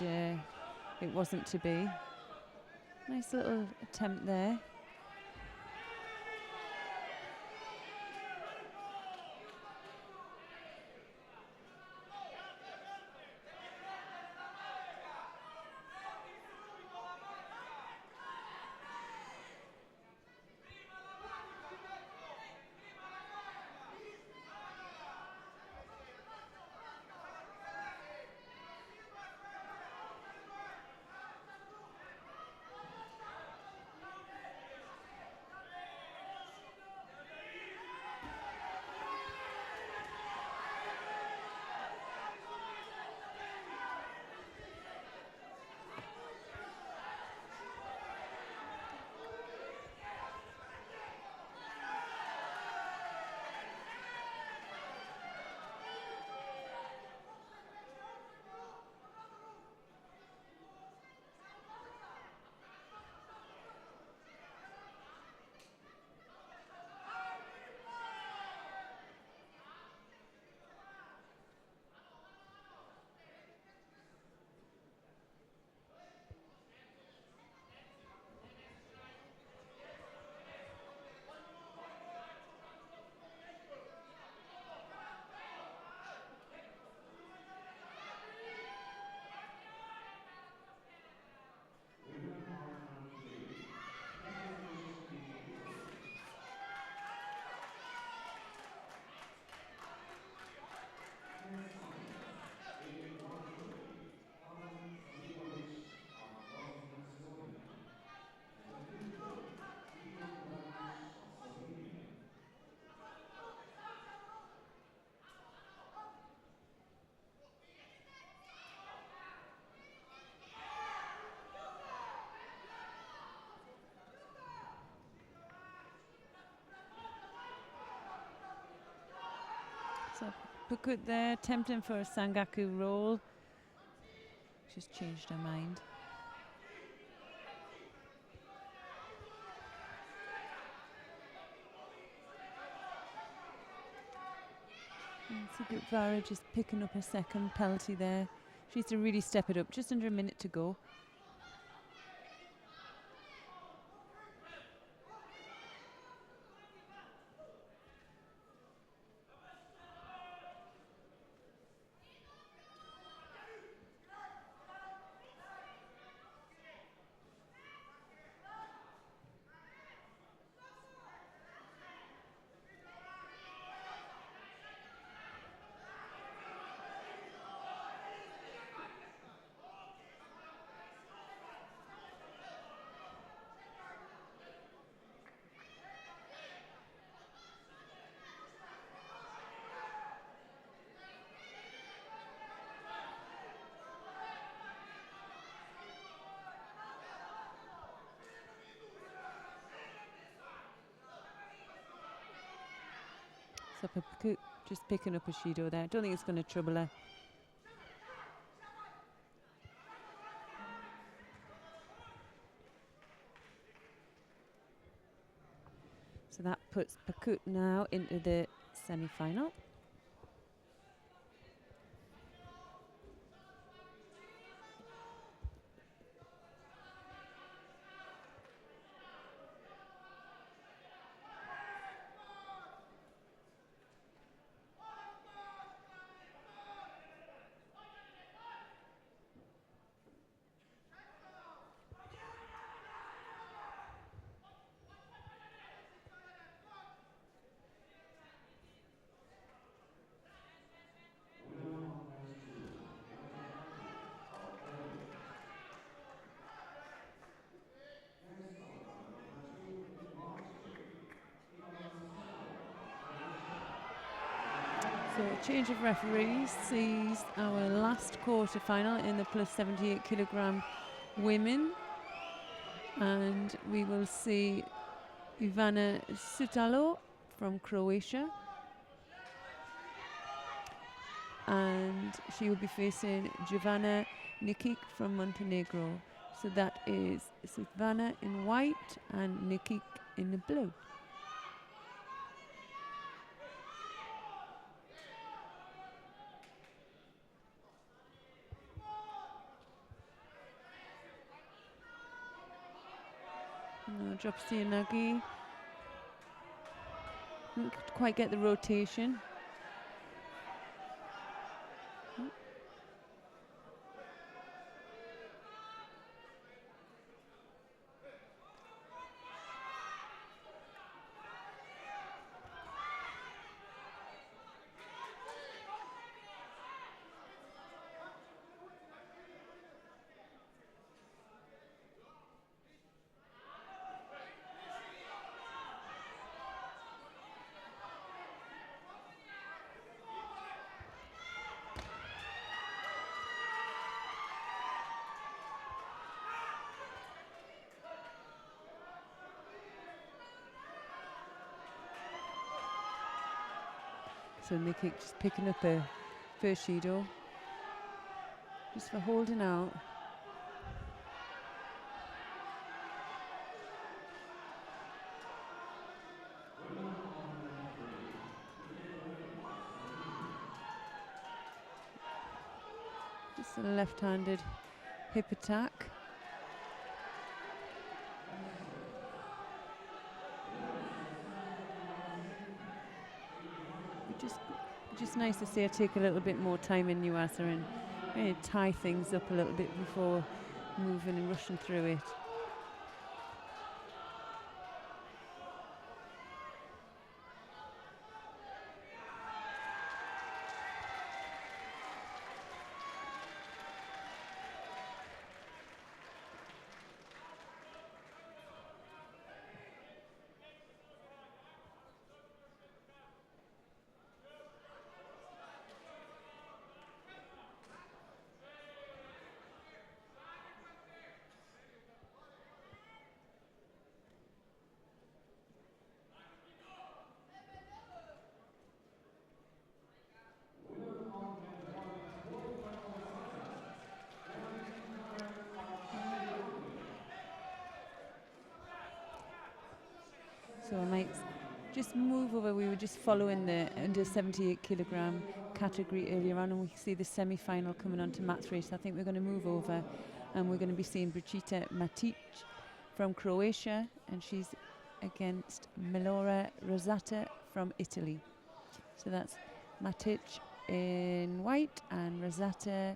it wasn't to be. Nice little attempt there. So Pakut there, tempting for a Sangaku roll. She's changed her mind. Sugavara just picking up her second penalty there. She needs to really step it up. Just under a minute to go. So just picking up a Judo there. Don't think it's going to trouble her. So that puts Pakut now into the semi-final. So a change of referees sees our last quarter final in the plus 78 kilogram women, and we will see Ivana Sutalo from Croatia, and she will be facing Jovana Nikic from Montenegro. So that is Sutana in white and Nikic in the blue. No, drops the Unagi. Didn't quite get the rotation. So Nikic just picking up a first Judo, just for holding out. Just a left-handed hip attack. Just nice to see her take a little bit more time in Nuasa and really tie things up a little bit before moving and rushing through it. So I might just move over. We were just following the under 78 kilogram category earlier on, and we see the semi-final coming on to mat 3. So I think we're going to move over, and we're going to be seeing Brigita Matic from Croatia, and she's against Milora Rosata from Italy. So that's Matic in white and Rosata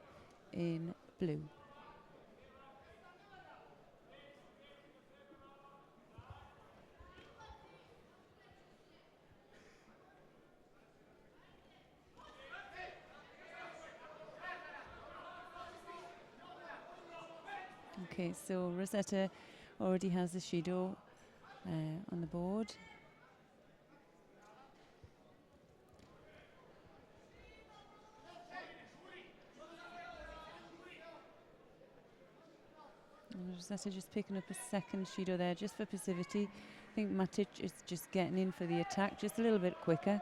in blue. Okay, so Rosetta already has the Judo on the board. And Rosetta just picking up a second Judo there, just for passivity. I think Matic is just getting in for the attack, just a little bit quicker.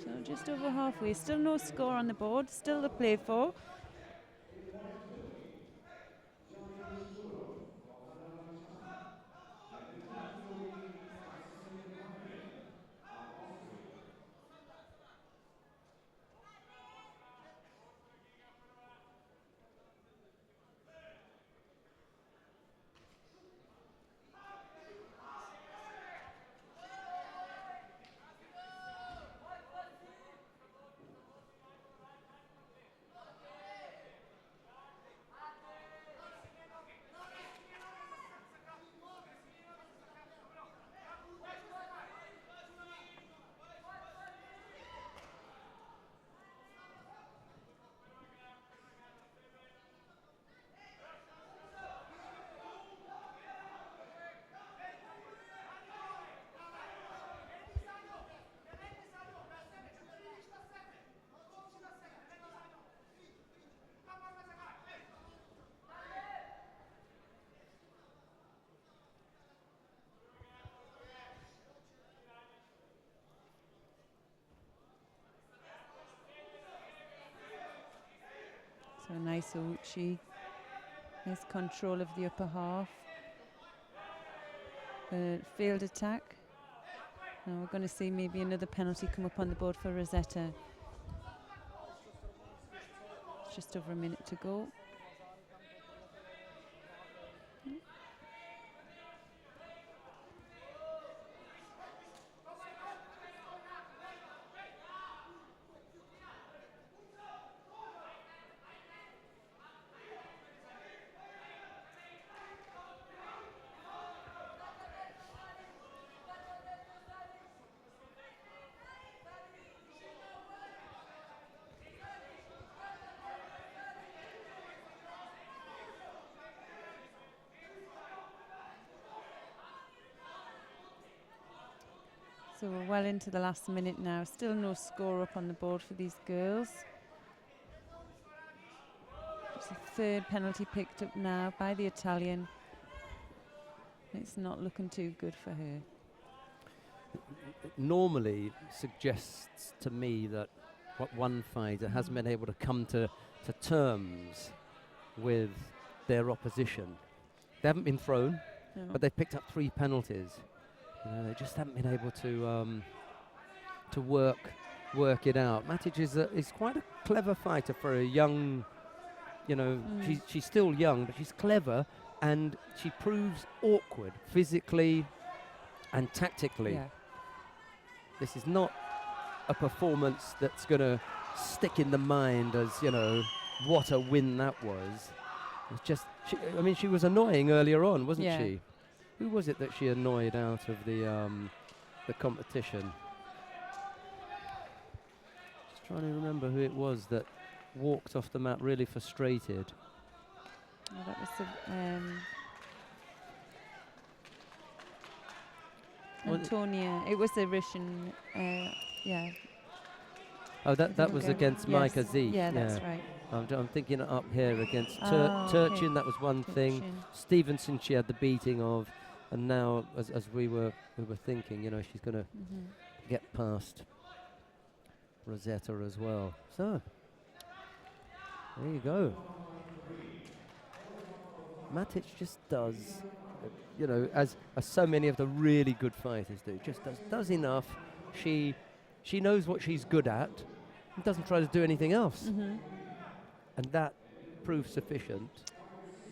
So just over halfway, still no score on the board, still the play for. So nice Ouchi, nice control of the upper half. Failed attack. Now we're going to see maybe another penalty come up on the board for Rosetta. Just over a minute to go. So we're well into the last minute now. Still no score up on the board for these girls. It's the third penalty picked up now by the Italian. It's not looking too good for her. It normally suggests to me that what one fighter hasn't been able to come to terms with their opposition. They haven't been thrown, No. but they've picked up 3 penalties. They just haven't been able to work it out. Matic is quite a clever fighter for a young, she's still young, but she's clever, and she proves awkward physically and tactically. Yeah. This is not a performance that's going to stick in the mind as, what a win that was. It's just, she was annoying earlier on, wasn't she? Who was it that she annoyed out of the competition? Just trying to remember who it was that walked off the mat really frustrated. Oh, that was Antonia. It was the Russian, yeah. Oh, that Different was girl. against Yes. Micah Zeech. Yeah, that's right. I'm thinking up here against Oh, Turchin. okay. That was one thing. Turchin. Stevenson, she had the beating of, and now as we were thinking, she's going to get past Rosetta as well. So there you go. Matic just does, as so many of the really good fighters do, just does enough. She knows what she's good at and doesn't try to do anything else. And that proved sufficient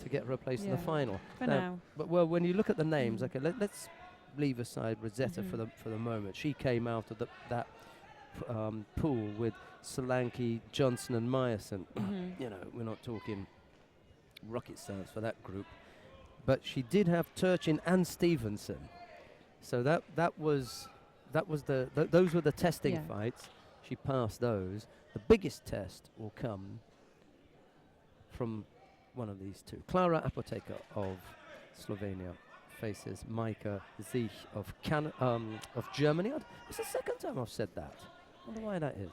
to get her a place in the final. For now. But when you look at the names, okay, let's leave aside Rosetta for the moment. She came out of that pool with Solanke, Johnson and Meyerson. We're not talking rocket science for that group. But she did have Turchin and Stevenson. So those were the testing fights. She passed those. The biggest test will come from one of these two. Klara Apoteker of Slovenia faces Micah Zeich of Germany. It's the second time I've said that. I wonder why that is.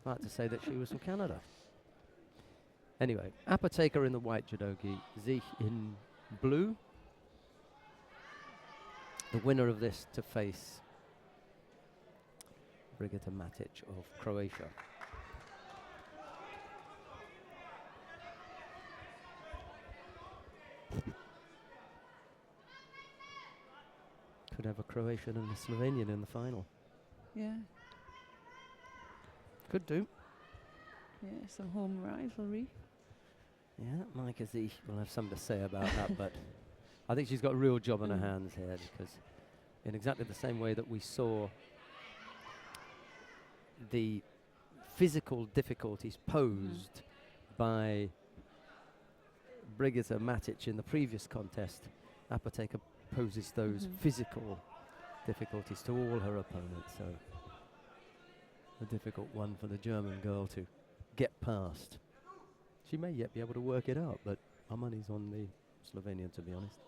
I like to say that she was from Canada. Anyway, Apoteker in the white judogi, Zeich in blue. The winner of this to face Brigita Matic of Croatia. Could have a Croatian and a Slovenian in the final. Yeah. Could do. Yeah, some home rivalry. Yeah, Micah Zeich will have something to say about that, but I think she's got a real job on her hands here, because in exactly the same way that we saw the physical difficulties posed by Brigita Matic in the previous contest, Apoteker poses those physical difficulties to all her opponents. So a difficult one for the German girl to get past. She may yet be able to work it out, but our money's on the Slovenian, to be honest.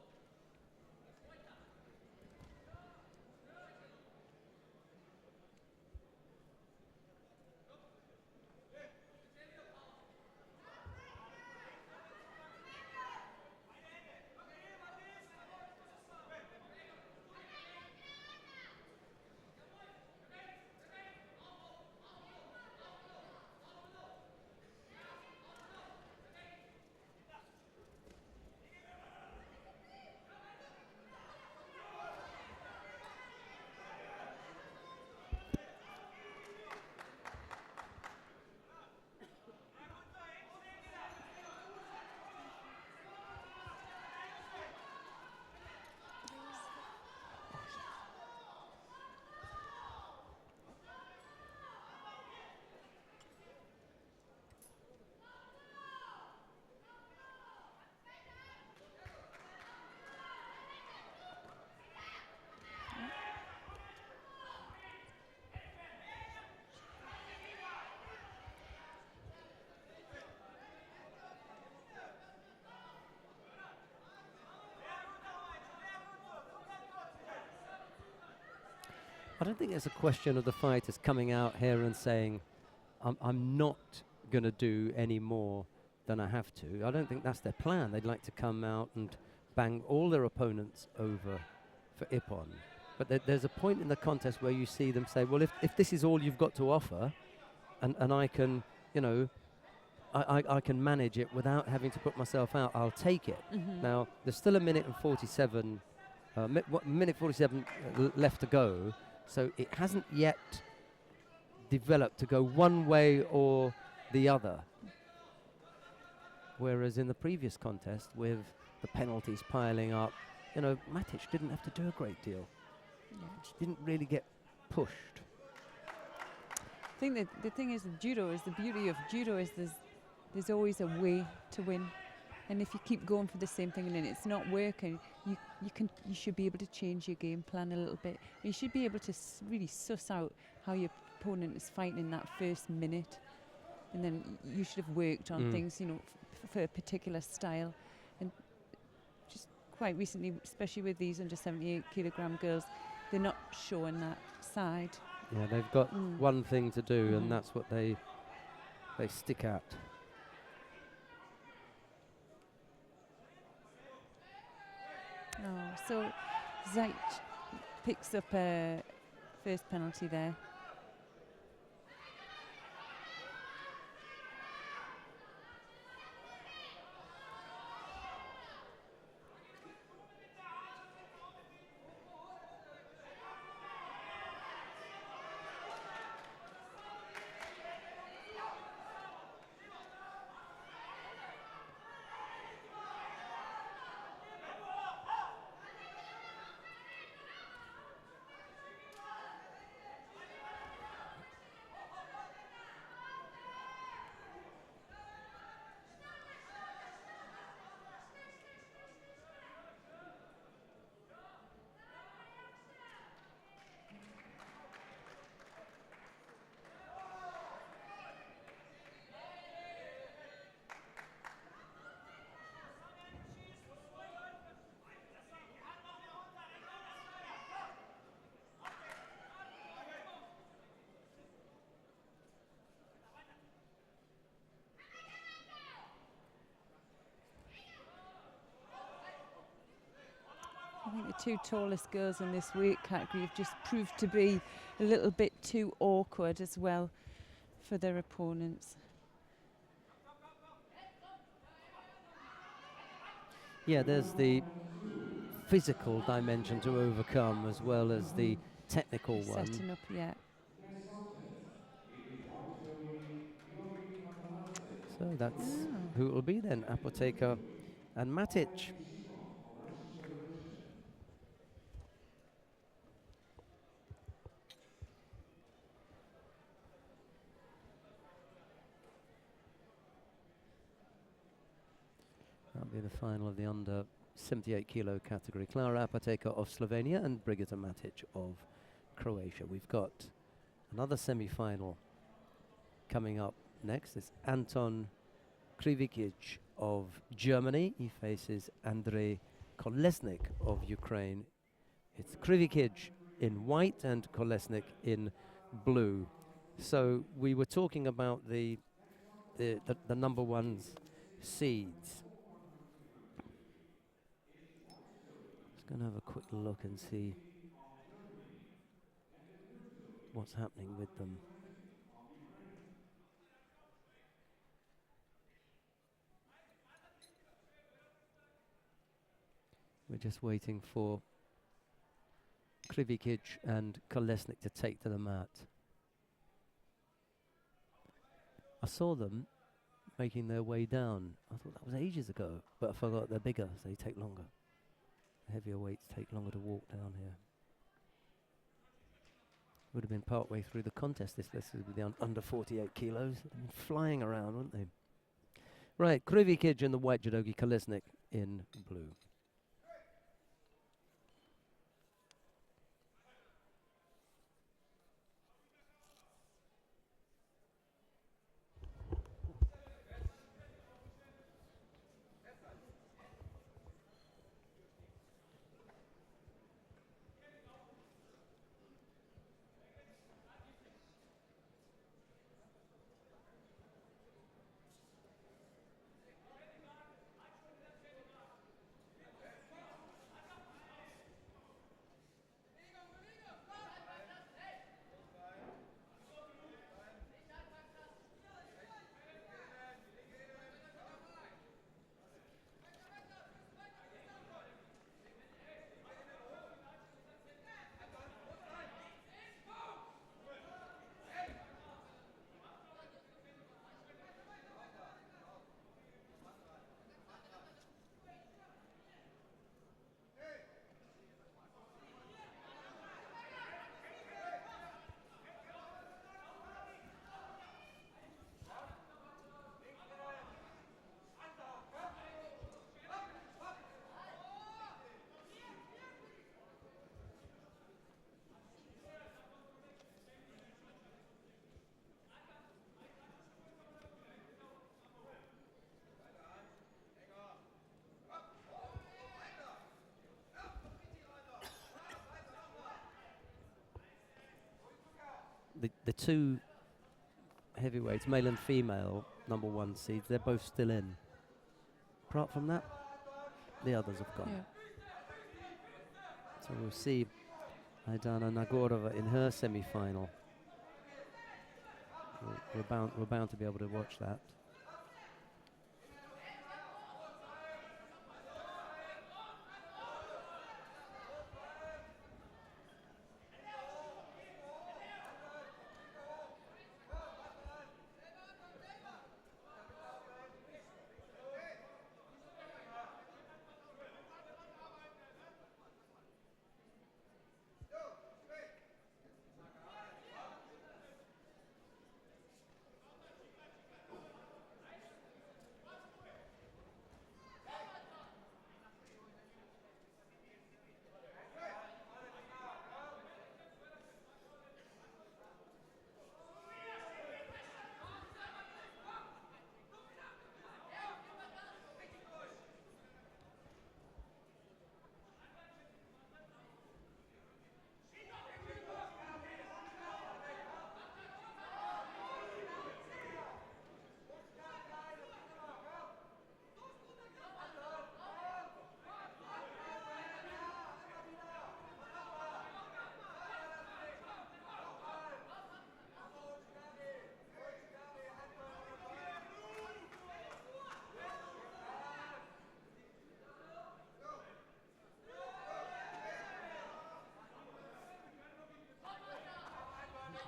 I don't think it's a question of the fighters coming out here and saying, I'm not going to do any more than I have to. I don't think that's their plan. They'd like to come out and bang all their opponents over for Ippon. But there's a point in the contest where you see them say, well, if this is all you've got to offer, and I can, I can manage it without having to put myself out, I'll take it. Now, there's still a minute and 47, minute 47 left to go. So it hasn't yet developed to go one way or the other. Whereas in the previous contest, with the penalties piling up, Matic didn't have to do a great deal. She didn't really get pushed. I think that the thing is, judo is the beauty of judo is there's always a way to win, and if you keep going for the same thing and then it's not working, you should be able to change your game plan a little bit. You should be able to really suss out how your opponent is fighting in that first minute, and then you should have worked on things, for a particular style. And just quite recently, especially with these under 78 kilogram girls, they're not showing that side. Yeah, they've got one thing to do, and Mhm. that's what they stick at. Oh, so Zait picks up a first penalty there. I think the two tallest girls in this weight category have just proved to be a little bit too awkward as well for their opponents. Yeah, there's the physical dimension to overcome as well as the technical one. Setting up, yeah. So that's who it will be then, Apotheker and Matic. That'll be the final of the under 78 kilo category. Klara Apotheker of Slovenia and Brigitte Matic of Croatia. We've got another semi-final coming up next. It's Anton Krivikic of Germany. He faces Andrei Kolesnik of Ukraine. It's Krivikic in white and Kolesnik in blue. So we were talking about the number one's seeds. Just going to have a quick look and see what's happening with them. We're just waiting for Krivikic and Kolesnik to take to the mat. I saw them making their way down. I thought that was ages ago, but I forgot they're bigger, so they take longer. The heavier weights take longer to walk down here. Would have been part way through the contest. This is with the under 48 kilos. Flying around, weren't they? Right, Krivikic in the white judogi, Kolesnik in blue. the two heavyweights, male and female, number 1 seeds, they're both still in. Apart from that, the others have gone. Yeah. So we'll see Aidana Nagorova in her semi-final. We're bound to be able to watch that.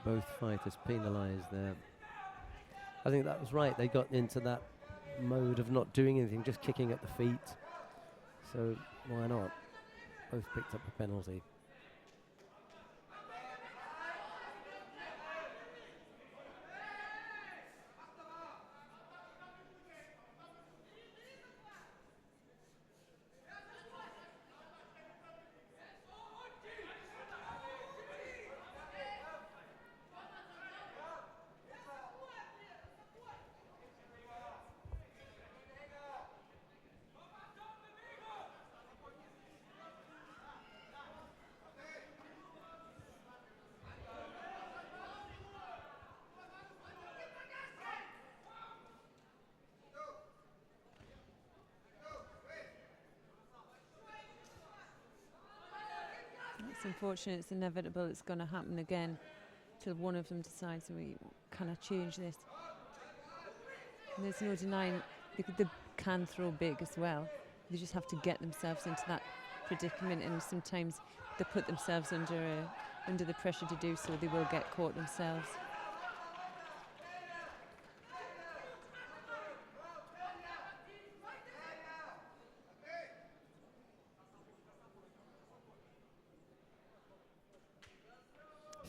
Both fighters penalised there. I think that was right. They got into that mode of not doing anything, just kicking at the feet. So why not? Both picked up a penalty. It's unfortunate, it's inevitable, it's going to happen again till one of them decides we cannot change this. And there's no denying they can throw big as well. They just have to get themselves into that predicament, and sometimes they put themselves under the pressure to do so. They will get caught themselves.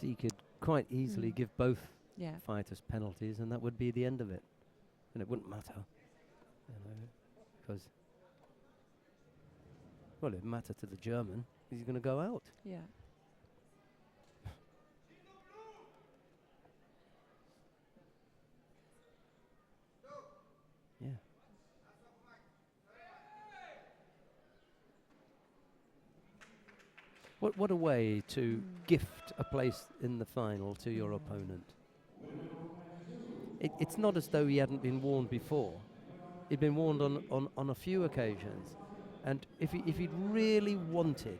So you could quite easily give both Yeah. fighters penalties, and that would be the end of it. And it wouldn't matter, because, well, it'd matter to the German. He's going to go out. Yeah. Yeah. What a way to gift a place in the final to your opponent. It's not as though he hadn't been warned before. He'd been warned on a few occasions. And if he'd really wanted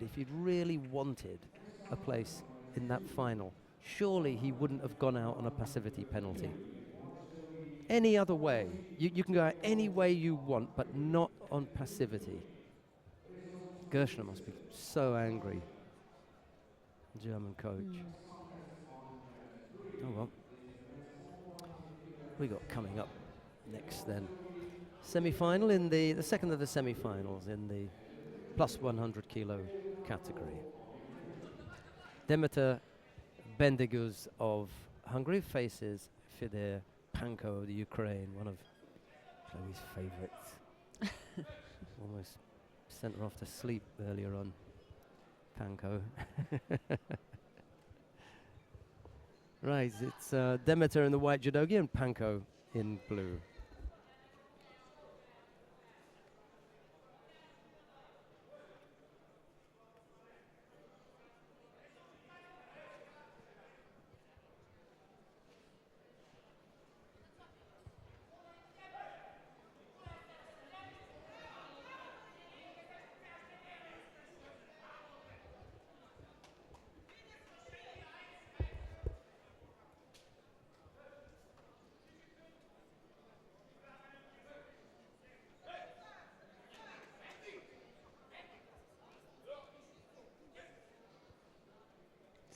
a place in that final, surely he wouldn't have gone out on a passivity penalty. Any other way, you can go out any way you want, but not on passivity. Gershner must be so angry, German coach. Oh well. We got coming up next then. Semi-final in the second of the semi-finals in the plus 100 kilo category. Demeter Bendiguz of Hungary faces Fedor Panko of the Ukraine, one of Chloe's favourites. Almost sent her off to sleep earlier on, Panko. Right, it's Demeter in the white judogi and Panko in blue.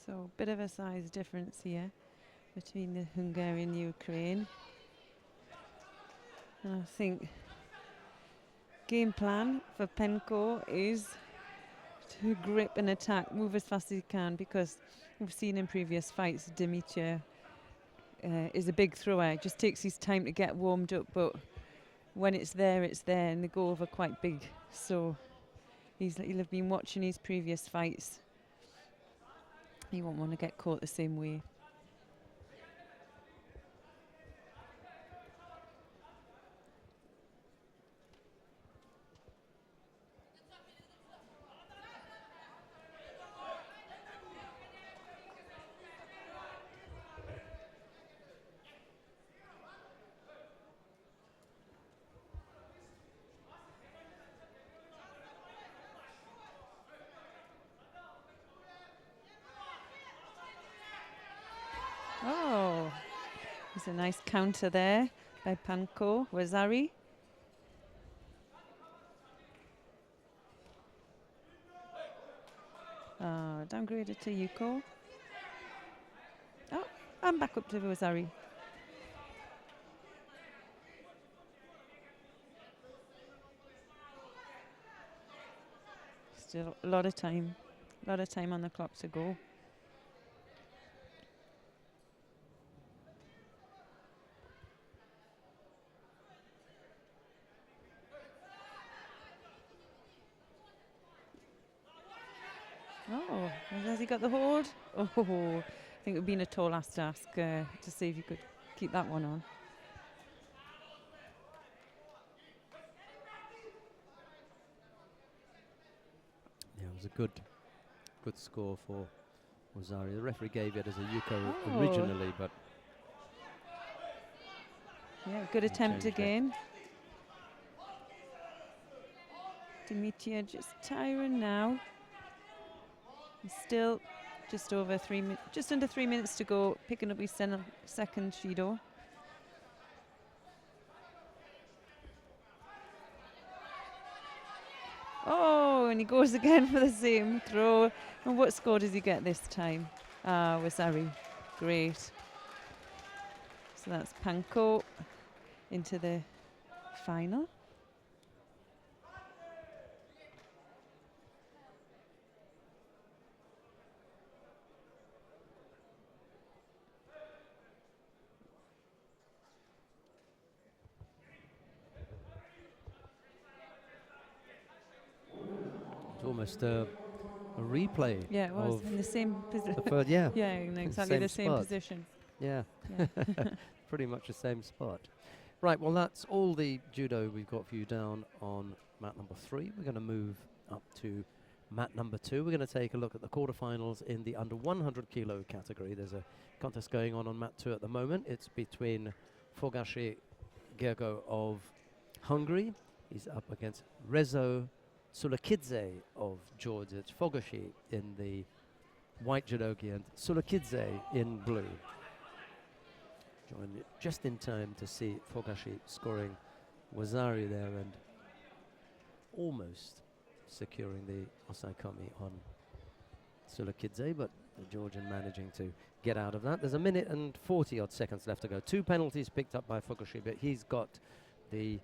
So bit of a size difference here between the Hungarian and Ukraine. And I think game plan for Penko is to grip and attack, move as fast as he can, because we've seen in previous fights Dimitri is a big thrower. It just takes his time to get warmed up, but when it's there, and they go over quite big. So he'll have been watching his previous fights. He won't want to get caught the same way. Oh, there's a nice counter there by Panko Wazari. Downgraded to Yuko. Oh, and back up to Wazari. Still a lot of time on the clock to go. Oh, has he got the hold? Oh, I think it would have been a tall ask to see if you could keep that one on. Yeah, it was a good score for Wazari. The referee gave it as a Yuko originally, but yeah, good attempt again. Dimitri just tiring now. He's still just over just under 3 minutes to go, picking up his second Judo. Oh, and he goes again for the same throw. And what score does he get this time? Wazari. Great. So that's Panko into the final. it's almost a replay. Yeah, it was in the same position. Yeah. Yeah, in exactly the same spot. position. Yeah. Pretty much the same spot. Right, well, that's all the judo we've got for you down on mat number 3. We're going to move up to mat number 2. We're going to take a look at the quarterfinals in the under 100 kilo category. There's a contest going on mat 2 at the moment. It's between Fogashi Gergo of Hungary. He's up against Rezo Sulakidze of Georgia. It's Fogashi in the white judogi and Sulakidze in blue. Joined just in time to see Fogashi scoring Wazari there and almost securing the Osaikami on Sulakidze, but the Georgian managing to get out of that. There's a minute and 40 odd seconds left to go. 2 penalties picked up by Fogashi, but he's got the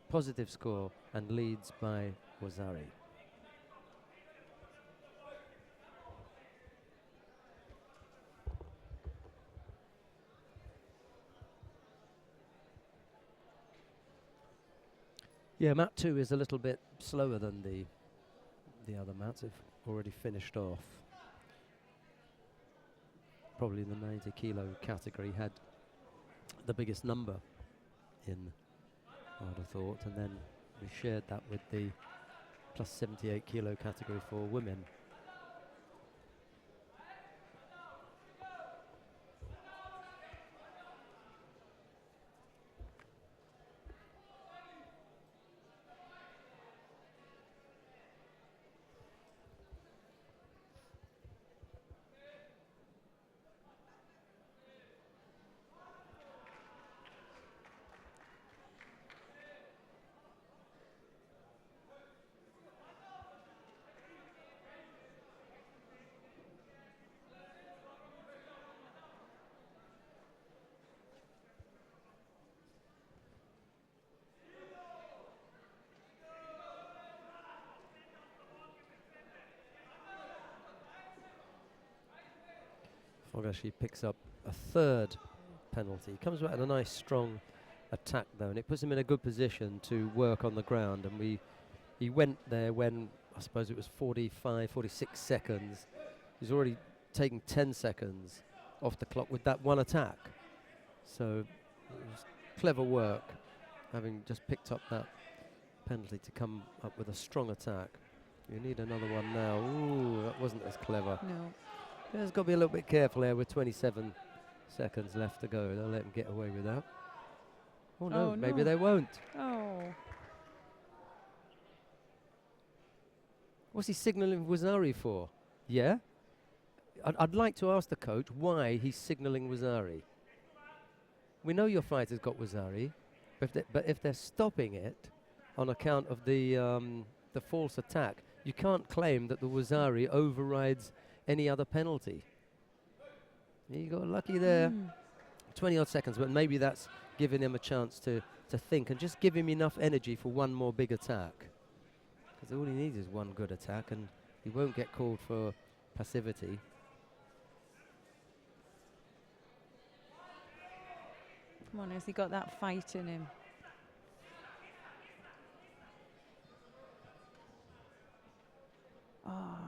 positive score and leads by Wazari. Yeah, mat 2 is a little bit slower than the other mats. Have already finished off. Probably the 90 kilo category had the biggest number in, I would have thought, and then we shared that with the plus 78 kilo category for women. Fogashi picks up a third penalty. He comes back with a nice strong attack though, and it puts him in a good position to work on the ground. And he went there when I suppose it was 45, 46 seconds. He's already taken 10 seconds off the clock with that one attack. So it was clever work, having just picked up that penalty to come up with a strong attack. You need another one now. Ooh, that wasn't as clever. No. There's got to be a little bit careful there with 27 seconds left to go. They'll let him get away with that. Oh no, maybe they won't. Oh. What's he signalling Wazari for? Yeah? I'd like to ask the coach why he's signalling Wazari. We know your fighter's got Wazari, but if they're stopping it on account of the false attack, you can't claim that the Wazari overrides any other penalty. You got lucky there. 20 odd seconds, but maybe that's giving him a chance to think and just give him enough energy for one more big attack. Because all he needs is one good attack and he won't get called for passivity. Come on, has he got that fight in him? Oh,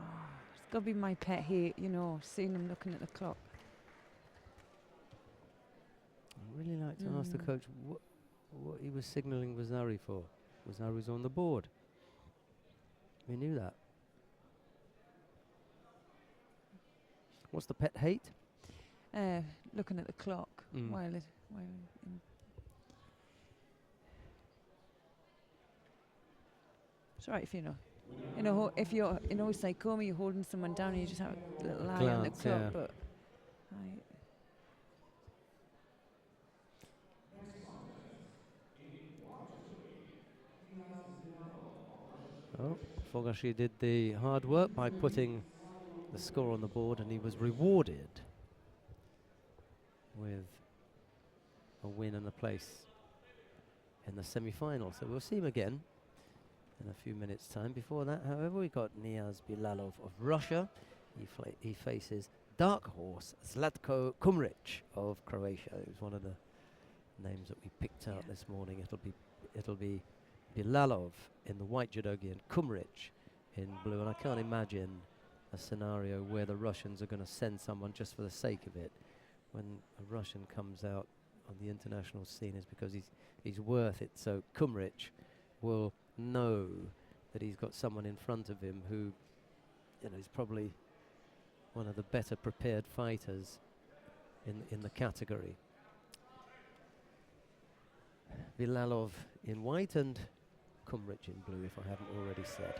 it's got to be my pet hate, you know, seeing him looking at the clock. I'd really like to ask the coach what he was signalling Wazari for. Wazari's on the board. We knew that. What's the pet hate? Looking at the clock while in it's right if if you're in Saikoma, you're holding someone down and you just have a little eye on the clock, but Oh, Fogashi did the hard work by putting the score on the board, and he was rewarded with a win and a place in the semi-final. So we'll see him again in a few minutes' time. Before that, however, we got Niaz Bilalov of Russia. He faces dark horse Zlatko Kumric of Croatia. It was one of the names that we picked out this morning. It'll be Bilalov in the white judogi and Kumric in blue. And I can't imagine a scenario where the Russians are going to send someone just for the sake of it. When a Russian comes out on the international scene, is because he's worth it. So Kumric will know that he's got someone in front of him who, is probably one of the better prepared fighters in the category. Bilalov in white and Kumric in blue, if I haven't already said.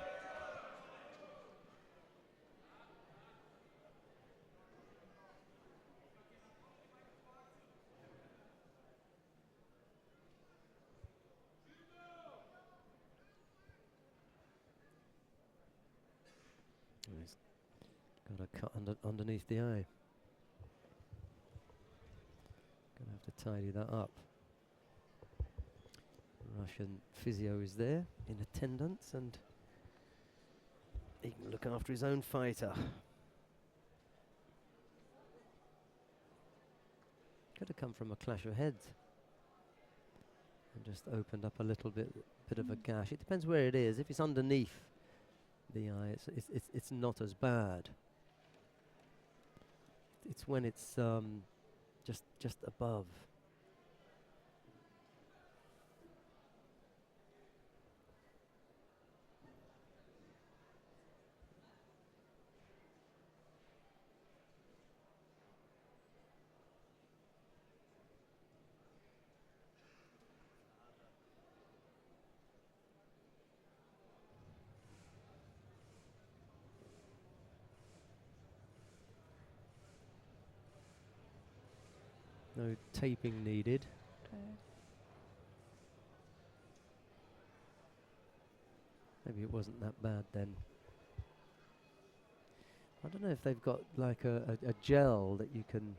He's got a cut underneath the eye. Gonna have to tidy that up. Russian physio is there in attendance, and he can look after his own fighter. Could have come from a clash of heads and just opened up a little bit of a gash. It depends where it is. If it's underneath the eye, it's not as bad. It's when it's just above. No taping needed. Maybe it wasn't that bad then. I don't know if they've got like a gel that you can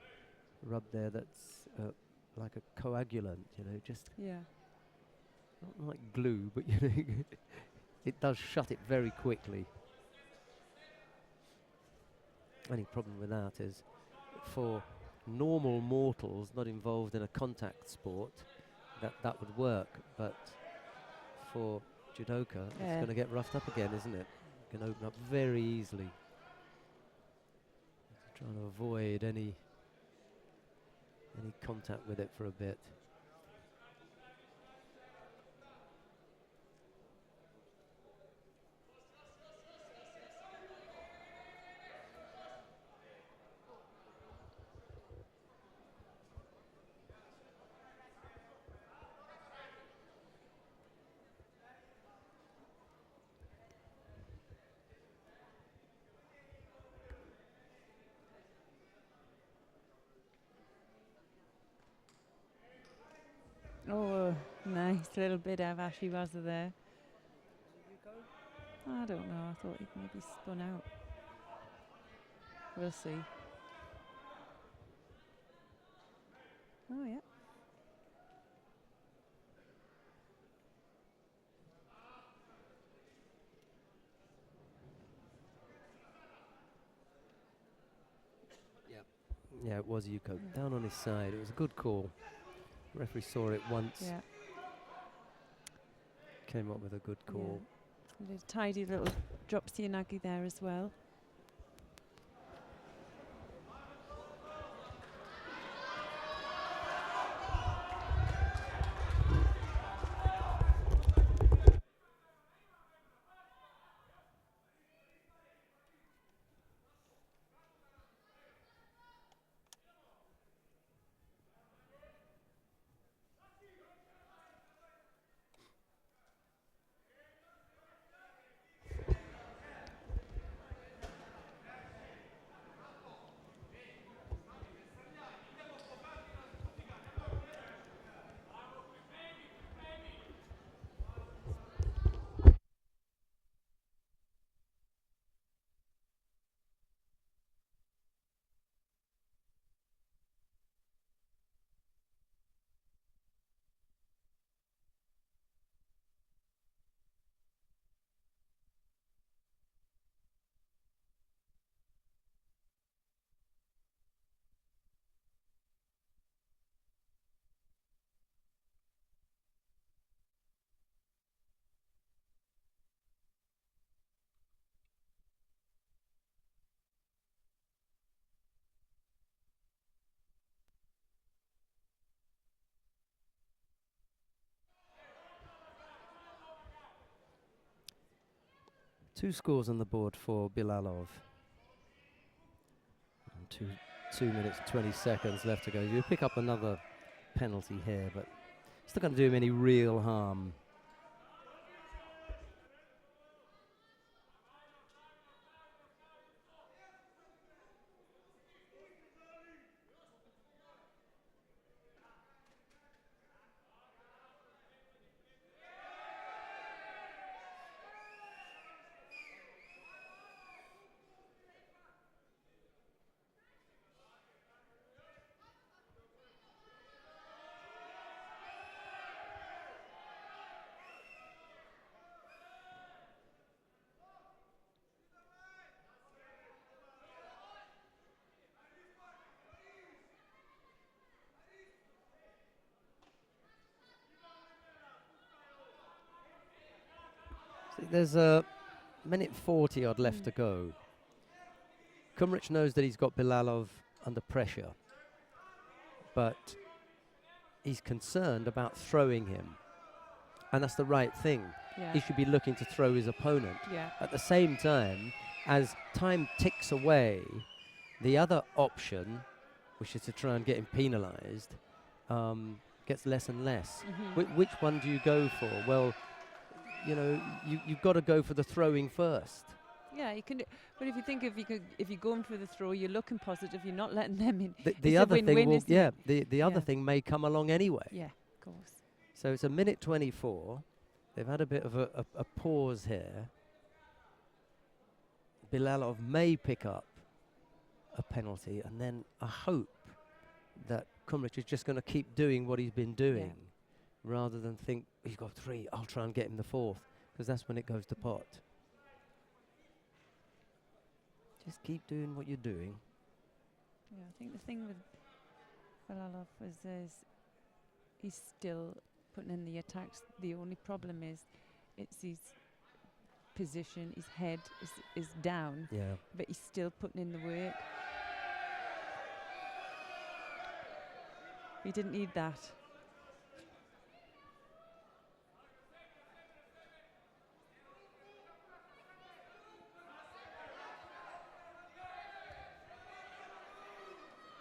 rub there that's like a coagulant, just not like glue, but it does shut it very quickly. Only problem with that is for normal mortals not involved in a contact sport, that would work. But for judoka, it's going to get roughed up again, isn't it? Can open up very easily. Trying to avoid any contact with it for a bit. Oh, nice little bit of Ashiwaza there. I don't know. I thought he'd maybe spun out. We'll see. Oh, yeah. Yeah, it was Yuko. Down on his side. It was a good call. The referee saw it once. Yeah. Came up with a good call. Yeah. A tidy little drop Siyanagi there as well. Two scores on the board for Bilalov. And 2 minutes 20 seconds left to go. You pick up another penalty here, but it's not going to do him any real harm. There's a minute 40 odd left to go. Kumrich knows that he's got Bilalov under pressure, but he's concerned about throwing him. And that's the right thing. Yeah. He should be looking to throw his opponent. Yeah. At the same time, as time ticks away, the other option, which is to try and get him penalised, gets less and less. Which one do you go for? Well, you know, you've got to go for the throwing first. Yeah, you can do, but if you think if you're going for the throw, you're looking positive, you're not letting them in. The other thing will, the other thing may come along anyway. Yeah, of course. So it's a minute 24. They've had a bit of a pause here. Bilalov may pick up a penalty, and then I hope that Kumrich is just going to keep doing what he's been doing, rather than think, he's got 3, I'll try and get him the 4th, because that's when it goes to pot. Just keep doing what you're doing. Yeah, I think the thing with Balalov is he's still putting in the attacks. The only problem is it's his position, his head is down, Yeah. but he's still putting in the work. He didn't need that.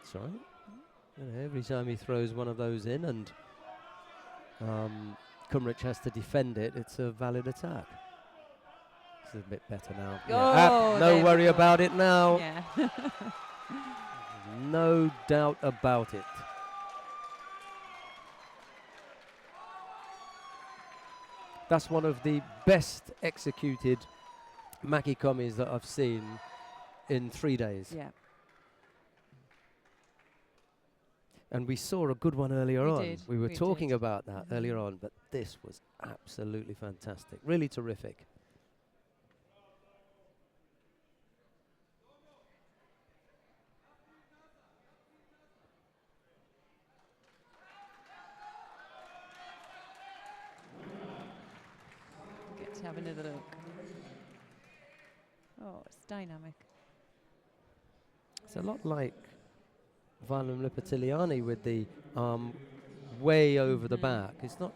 That's right. You know, every time he throws one of those in and Kumrich has to defend it, it's a valid attack. It's a bit better now. Oh, no worry about it now. Yeah. No doubt about it. That's one of the best executed makikomis that I've seen in 3 days. Yeah. And we saw a good one earlier We on. did, We were we talking did. about that earlier on, but this was absolutely fantastic. Really terrific. Get to have another look. Oh, it's dynamic. It's a lot like Valum Lipatiliani with the arm way over the back. It's not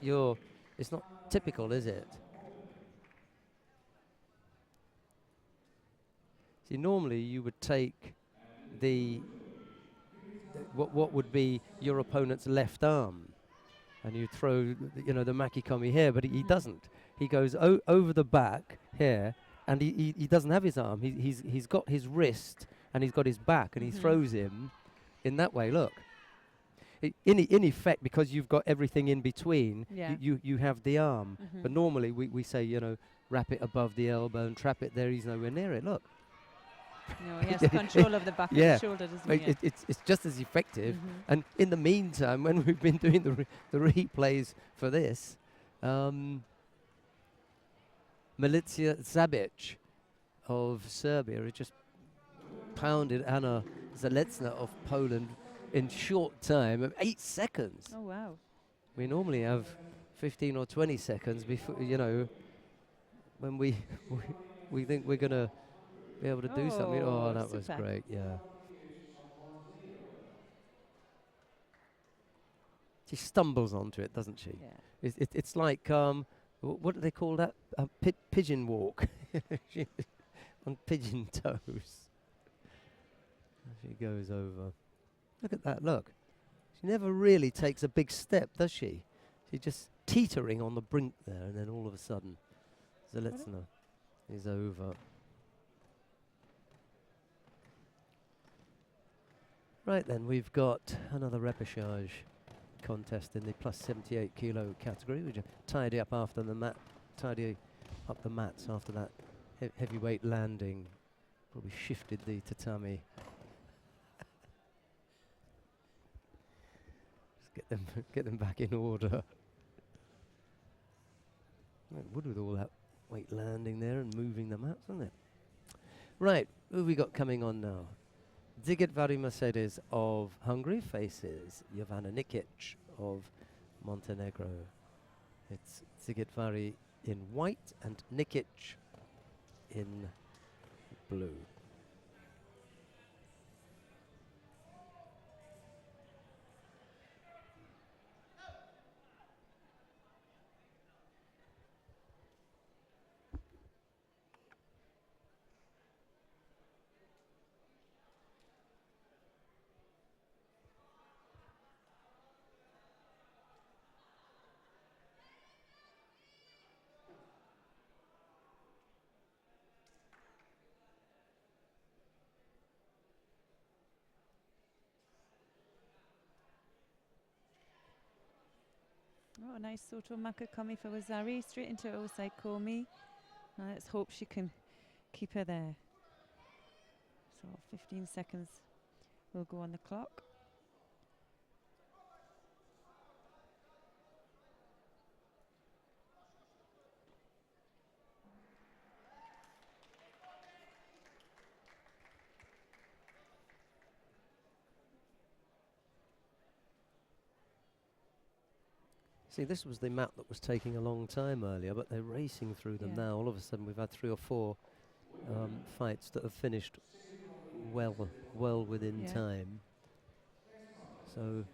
typical, is it? See, normally you would take what would be your opponent's left arm, and you throw the makikomi here, but he doesn't. He goes over the back here, and he doesn't have his arm. He's got his wrist and he's got his back, and he throws him in that way. Look, in effect, because you've got everything in between, Yeah. you have the arm. But normally we say wrap it above the elbow and trap it there. He's nowhere near it. Look. No, he has control of the back of the shoulder, doesn't he? It's just as effective. And in the meantime, when we've been doing the replays for this, Milica Zabic of Serbia has just pounded Anna Zaleczna of Poland in short time of 8 seconds. Oh, wow. We normally have 15 or 20 seconds before, when we think we're going to be able to do something. Oh, that was super. great, yeah. She stumbles onto it, doesn't she? Yeah. It's like, what do they call that? Pigeon walk. On pigeon toes. She goes over. Look at that, look. She never really takes a big step, does she? She's just teetering on the brink there, and then all of a sudden, Zaleczna is over. Right then, we've got another repechage contest in the plus 78 kilo category, which are tidy up after the tidy up the mats after that heavyweight landing. Probably shifted the tatami. Just get them back in order. It would with all that weight landing there and moving the mats, wouldn't it? Right, who have we got coming on now? Zigitvari Mercedes of Hungary faces Jovana Nikic of Montenegro. It's Zigitvari in white and Nikic in blue. Oh, a nice Soto Makikomi for Wazari, straight into Osai Komi. Let's hope she can keep her there. So 15 seconds will go on the clock. See, this was the map that was taking a long time earlier, but they're racing through them now. All of a sudden, we've had 3 or 4 fights that have finished well within time. So,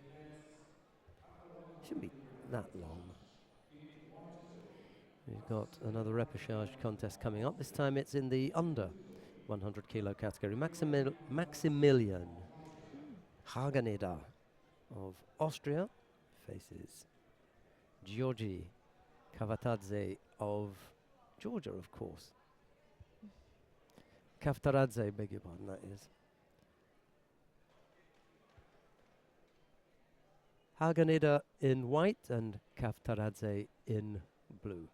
shouldn't be that long. We've got another repechage contest coming up. This time it's in the under 100 kilo category. Maximilian Hageneder of Austria faces Georgi Kavatadze of Georgia, of course. Kavtaradze, beg your pardon, that is. Hageneder in white and Kavtaradze in blue.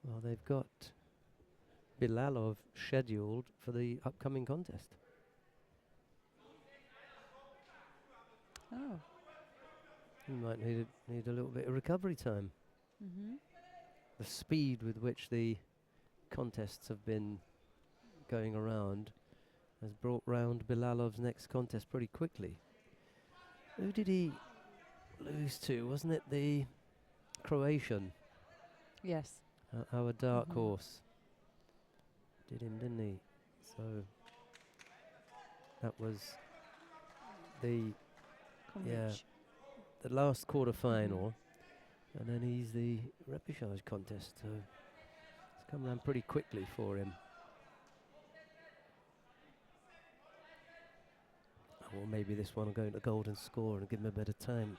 Well, they've got Bilalov scheduled for the upcoming contest. Oh. He might need a little bit of recovery time. The speed with which the contests have been going around has brought round Bilalov's next contest pretty quickly. Who did he lose to? Wasn't it the Croatian? Yes. Our dark horse. Did him, didn't he? So that was the the last quarter final, and then he's the repechage contest. So it's come around pretty quickly for him. Or maybe this one will go into golden score and give him a bit of time.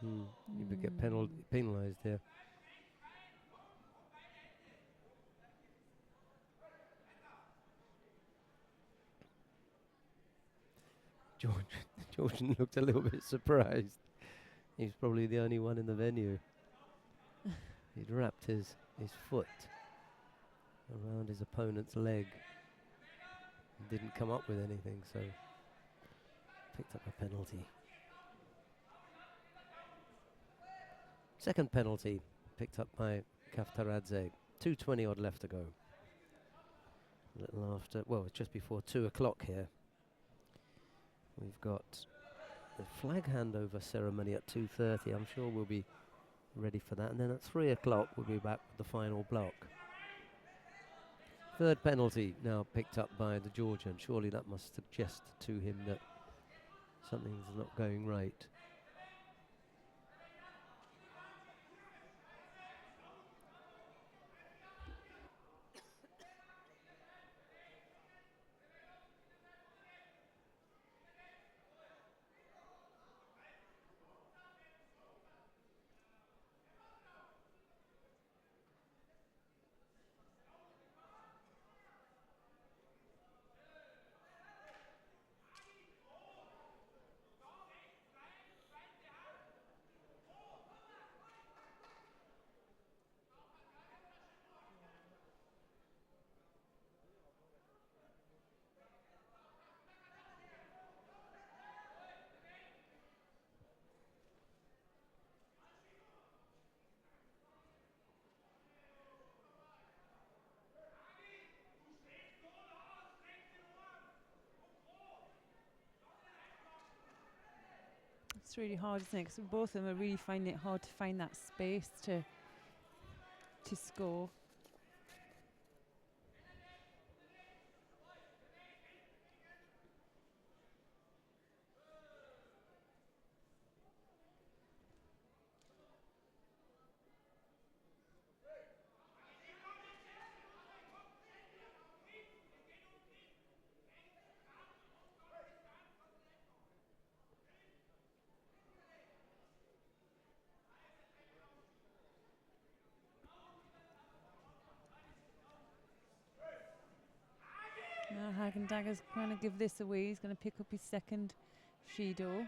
You would get penalised here. Georgian looked a little bit surprised. He's probably the only one in the venue. He'd wrapped his foot around his opponent's leg. He didn't come up with anything, so picked up a penalty. Second penalty picked up by Kavtaradze. 2:20 odd left to go. A little after, well, it's just before 2 o'clock here. We've got the flag handover ceremony at 2:30. I'm sure we'll be ready for that. And then at 3 o'clock, we'll be back with the final block. Third penalty now picked up by the Georgian. Surely that must suggest to him that something's not going right. It's really hard, isn't it? Because both of them are really finding it hard to find that space to score. Now Hagen-Dagger's going to give this away. He's going to pick up his second Judo.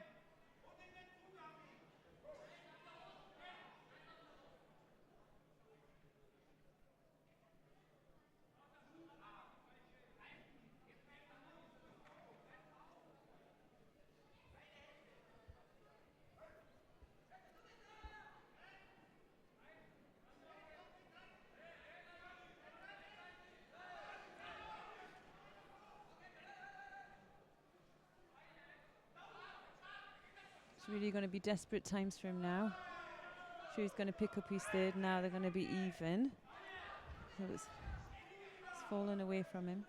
It's really going to be desperate times for him now. Sure, he's going to pick up his third. Now they're going to be even. So it's fallen away from him.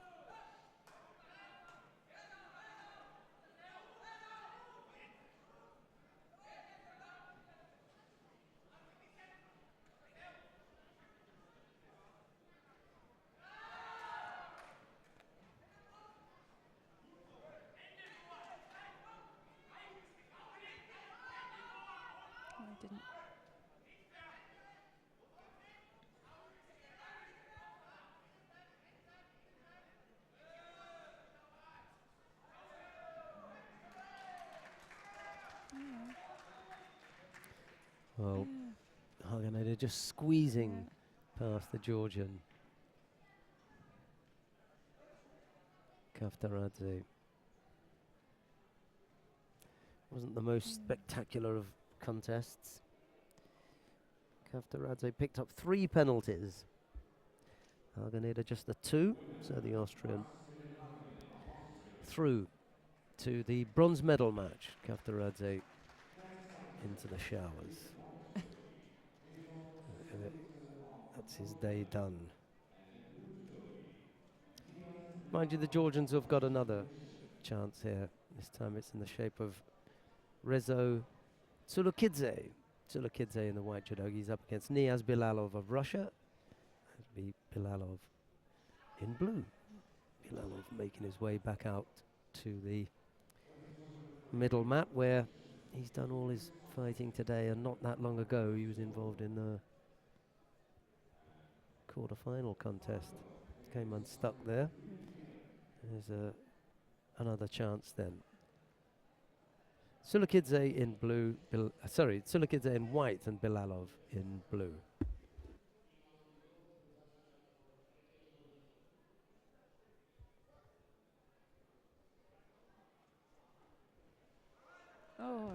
Oh, I didn't. Well, Hageneder just squeezing past the Georgian. Kaftaradze. Wasn't the most spectacular of contests. Kaftaradze picked up 3 penalties. Hageneder just the 2, so the Austrian through to the bronze medal match. Kaftaradze into the showers. That's his day done. Mind you, the Georgians have got another chance here. This time it's in the shape of Rezo Tsulukidze. Tsulukidze in the white judo. He's up against Niaz Bilalov of Russia. That'd be Bilalov in blue. Bilalov making his way back out to the middle mat where he's done all his fighting today, and not that long ago he was involved in the quarter-final contest. Came unstuck there. There's another chance then. Tsulukidze in blue, Tsulukidze in white and Bilalov in blue. Oh,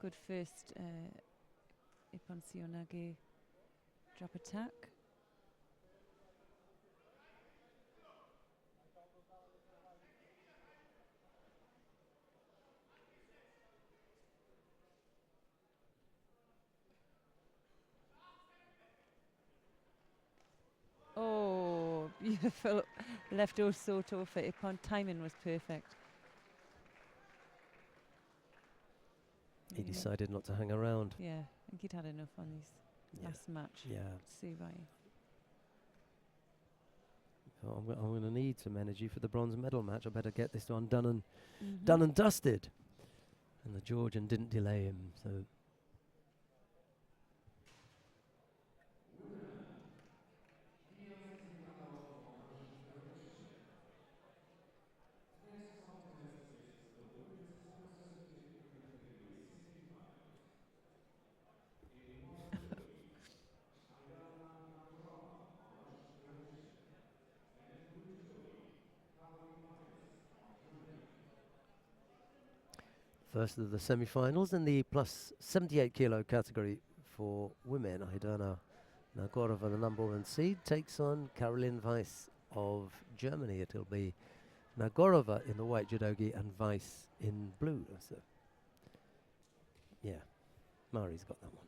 good first Ippon Seoinage drop attack. Oh, beautiful left Osoto for Ippon. Timing was perfect. He decided not to hang around. Yeah, I think he'd had enough on his last match. Yeah. See why. Oh, I'm going to need some energy for the bronze medal match. I better get this one done and dusted. And the Georgian didn't delay him, so. First of the semi-finals in the plus 78 kilo category for women. Aidana Nagorova, the number 1 seed, takes on Caroline Weiss of Germany. It'll be Nagorova in the white judogi and Weiss in blue. So Yeah, Mari's got that one.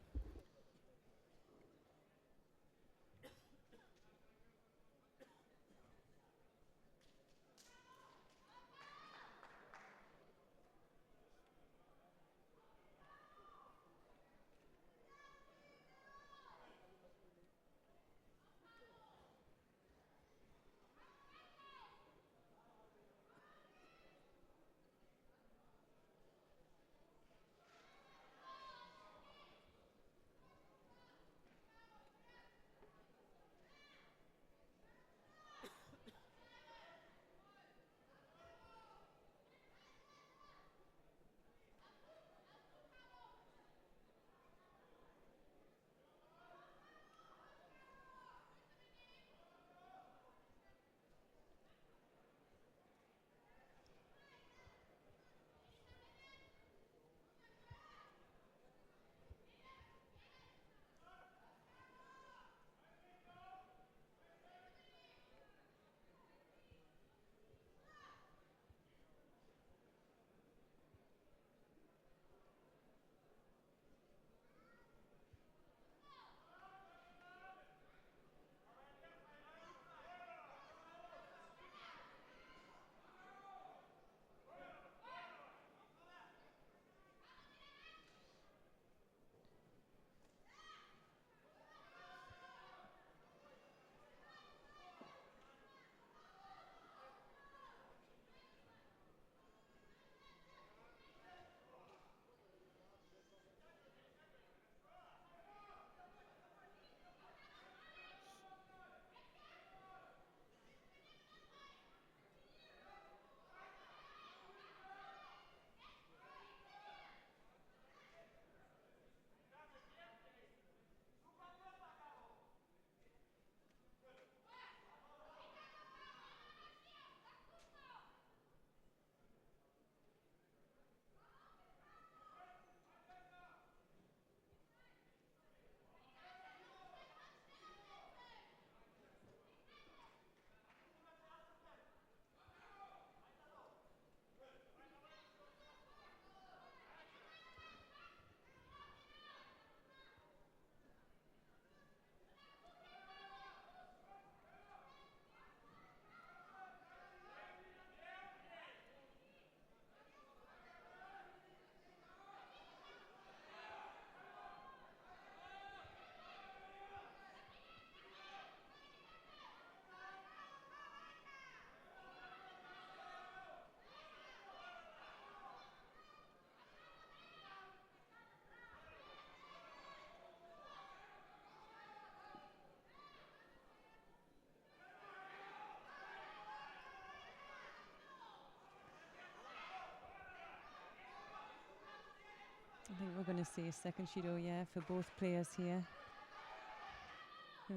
I think we're going to see a second Judo, yeah, for both players here.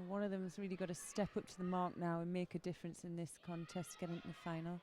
One of them's really got to step up to the mark now and make a difference in this contest, get into the final.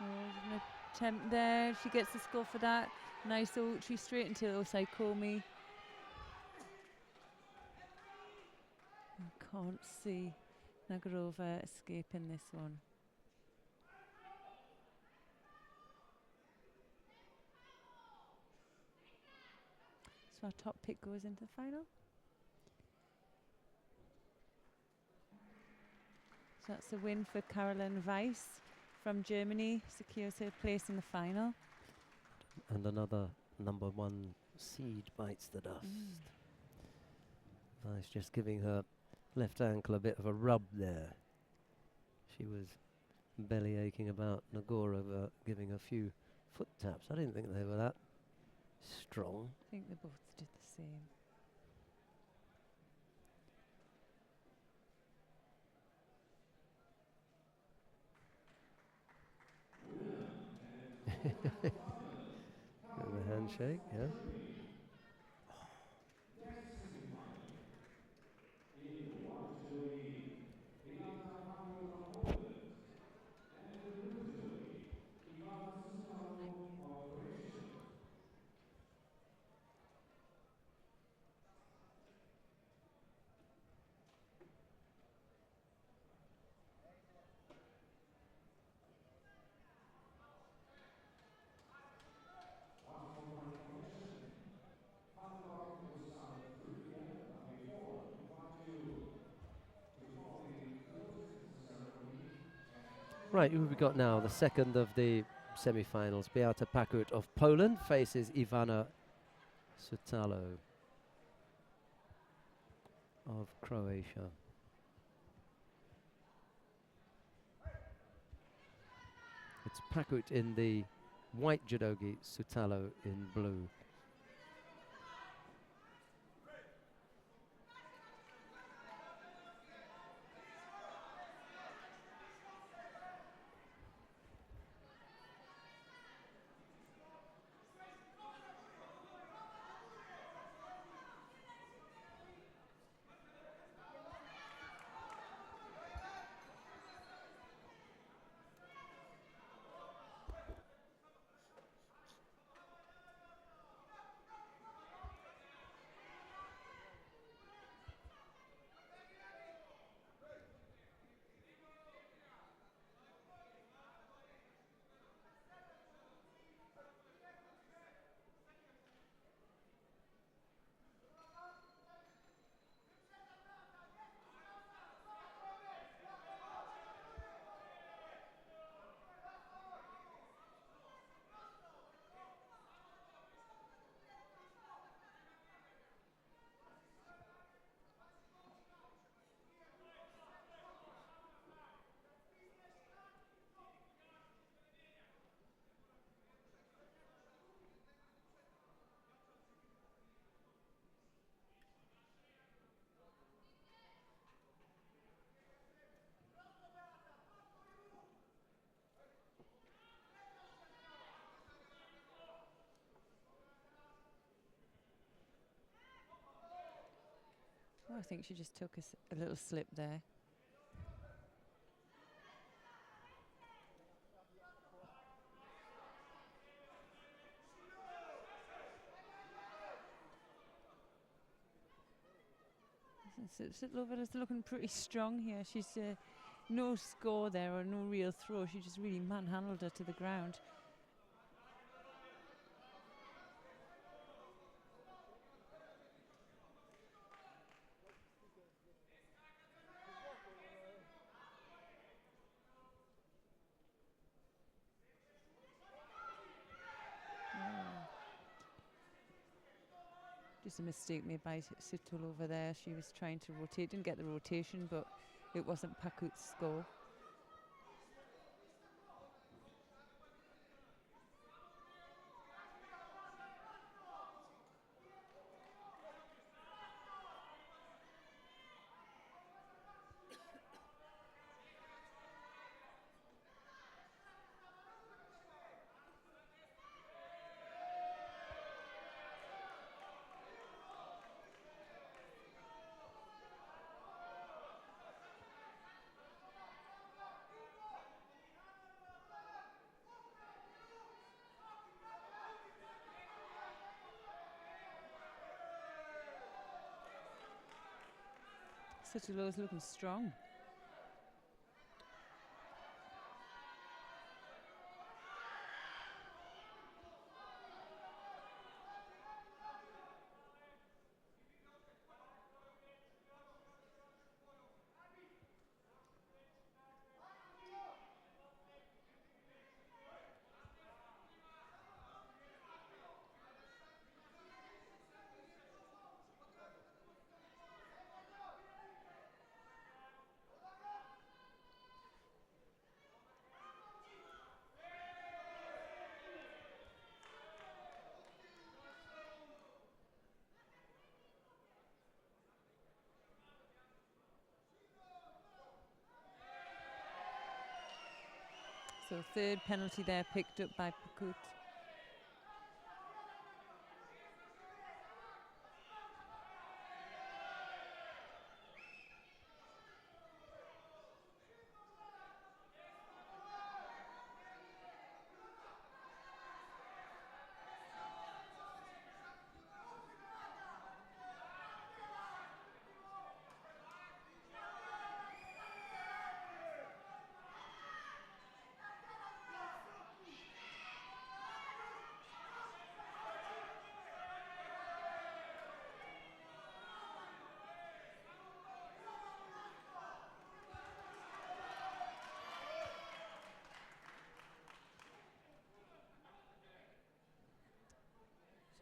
Oh, there's an attempt there. She gets the score for that. Nice ultra straight into Osaikomi. I can't see Nagarova escaping this one. So our top pick goes into the final. So that's a win for Caroline Weiss from Germany, secures her place in the final. And another #1 seed bites the dust. Nice, just giving her left ankle a bit of a rub there. She was belly aching about Nagorova, giving a few foot taps. I didn't think they were that strong. I think they both did the same. And the hand handshake, yeah. Right, who have we got now? The second of the semi-finals. Beata Pakut of Poland faces Ivana Sutalo of Croatia. It's Pakut in the white judogi, Sutalo in blue. Oh, I think she just took a little slip there. Sitlover is looking pretty strong here. She's no score there or no real throw. She just really manhandled her to the ground. Just a mistake made by Sitlover there. She was trying to rotate, didn't get the rotation, but it wasn't Pakut's score. Sitlover's looking strong. So third penalty there picked up by Pakut.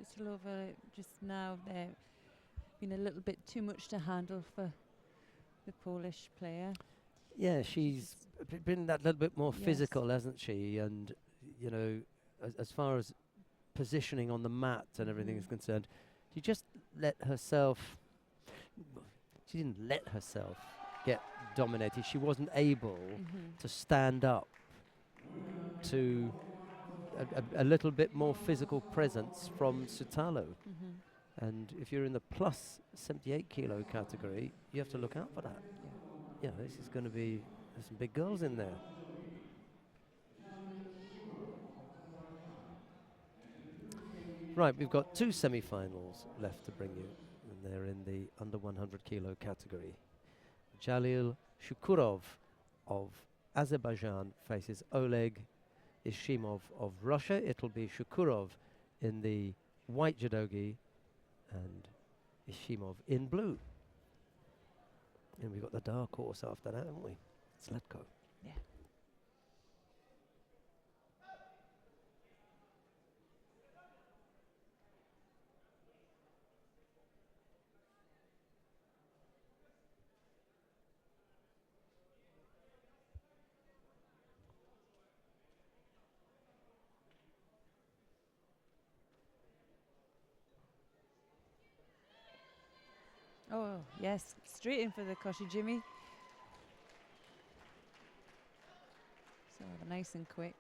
Kristolova just now there been a little bit too much to handle for the Polish player. Yeah, she's been that little bit more Yes. physical, hasn't she? And, you know, as far as positioning on the mat and everything is concerned, she just let herself, she didn't let herself get dominated. She wasn't able to stand up to a little bit more physical presence from Sutalo. And if you're in the plus 78 kilo category, you have to look out for that. Yeah, this is going to be, there's some big girls in there. Right, we've got 2 semi-finals left to bring you, and they're in the under 100 kilo category. Jalil Shukurov of Azerbaijan faces Oleg Ishimov of Russia. It'll be Shukurov in the white judogi and Ishimov in blue. And we've got the dark horse after that, haven't we? Zlatko. Yeah. Oh, yes, straight in for the Koshi Jimmy. So nice and quick.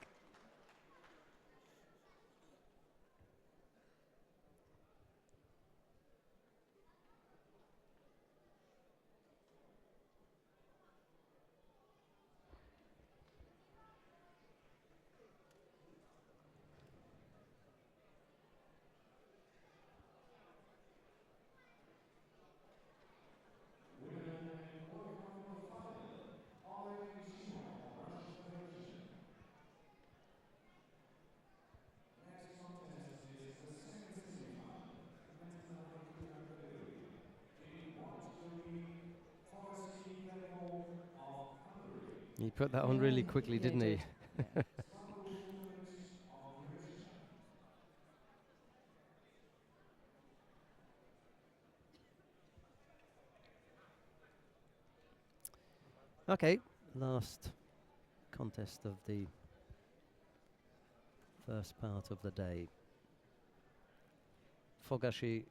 He put that on really quickly, didn't he? Yeah. Okay, last contest of the first part of the day. Fogashi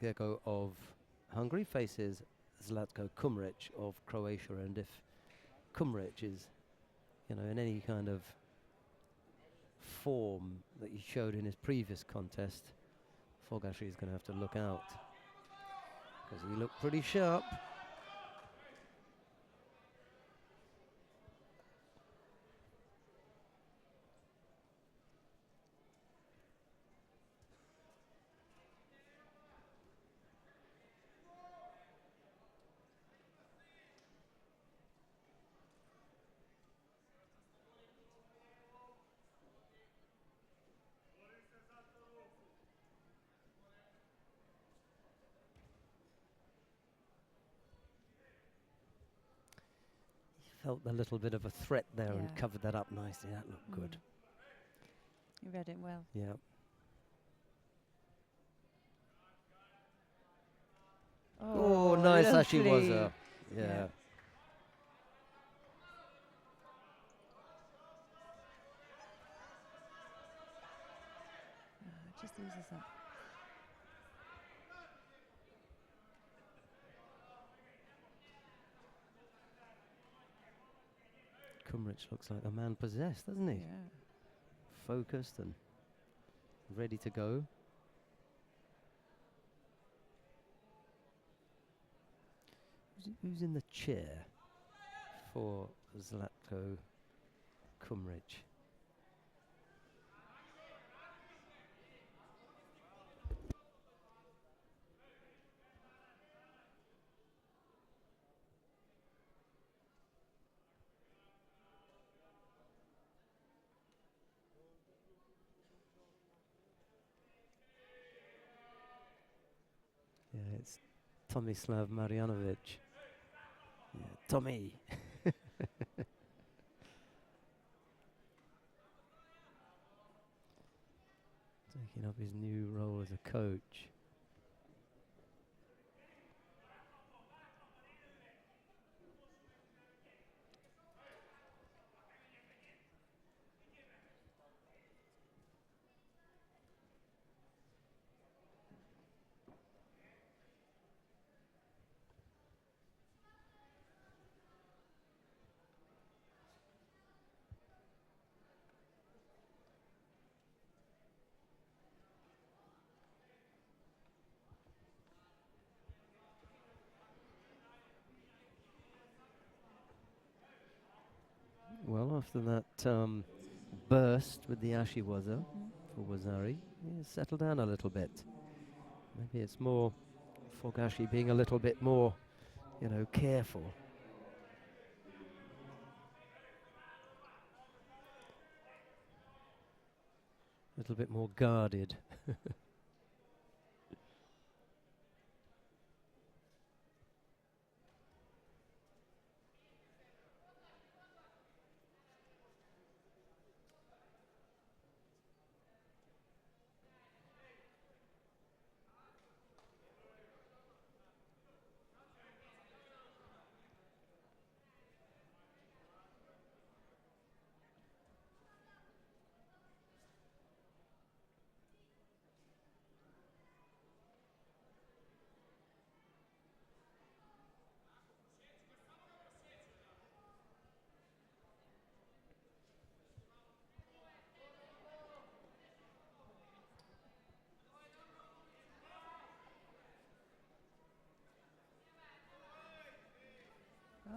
Geko of Hungary faces Zlatko Kumric of Croatia, and if Kumric is, you know, in any kind of form that he showed in his previous contest, Fogashi is going to have to look out, because he looked pretty sharp. Felt a little bit of a threat there and Yeah. covered that up nicely. That looked good. You read it well. Yeah. Oh, nice lovely. Ashiwaza. Yeah. Yeah. Just uses that. Kumric looks like a man possessed, doesn't he? Yeah. Focused and ready to go. Who's in the chair for Zlatko Kumric? Yeah, it's Tomislav Marjanovic. Yeah, Tommy. So taking up his new role as a coach. Well, after that burst with the Ashiwaza for Wazari, he's settled down a little bit. Maybe it's more Fogashi being a little bit more, you know, careful. A little bit more guarded. Oh.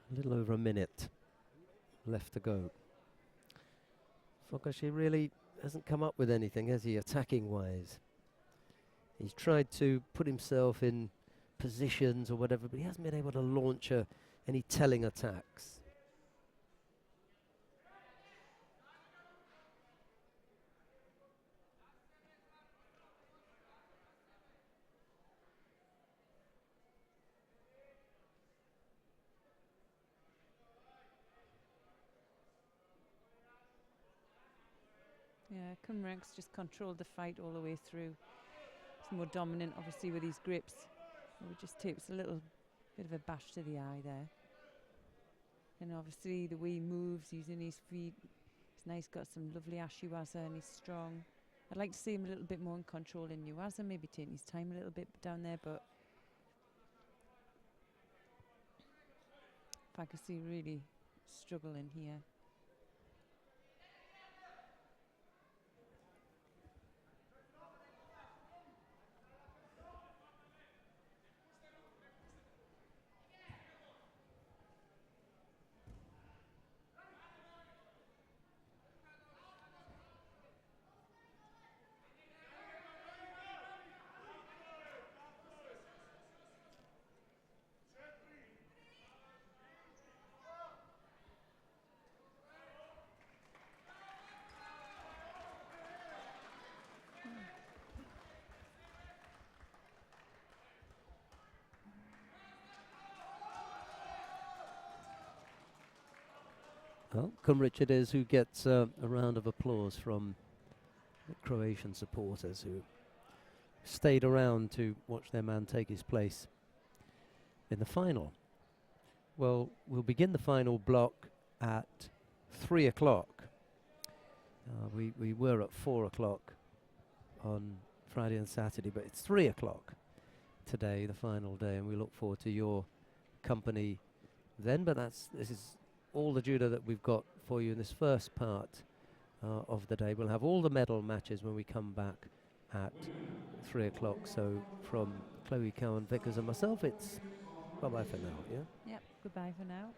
A little over a minute left to go. Fogashi really hasn't come up with anything, has he, attacking-wise? He's tried to put himself in positions or whatever, but he hasn't been able to launch any telling attacks. Yeah, Kumrek's just controlled the fight all the way through. He's more dominant, obviously, with his grips. It just takes a little bit of a bash to the eye there. And obviously, the way he moves, using his feet, it's nice. Got some lovely Ashiwaza, and he's strong. I'd like to see him a little bit more in control in Nuwaza, maybe taking his time a little bit down there, but Fogashi really struggling here. Well, Kumric it is who gets a round of applause from the Croatian supporters who stayed around to watch their man take his place in the final. Well, we'll begin the final block at 3 o'clock. We were at 4 o'clock on Friday and Saturday, but it's 3 o'clock today, the final day, and we look forward to your company then. But this is all the judo that we've got for you in this first part of the day. We'll have all the medal matches when we come back at 3 o'clock. So from Chloe Cowan Vickers and myself, it's bye-bye for now, yeah? Yep, goodbye for now.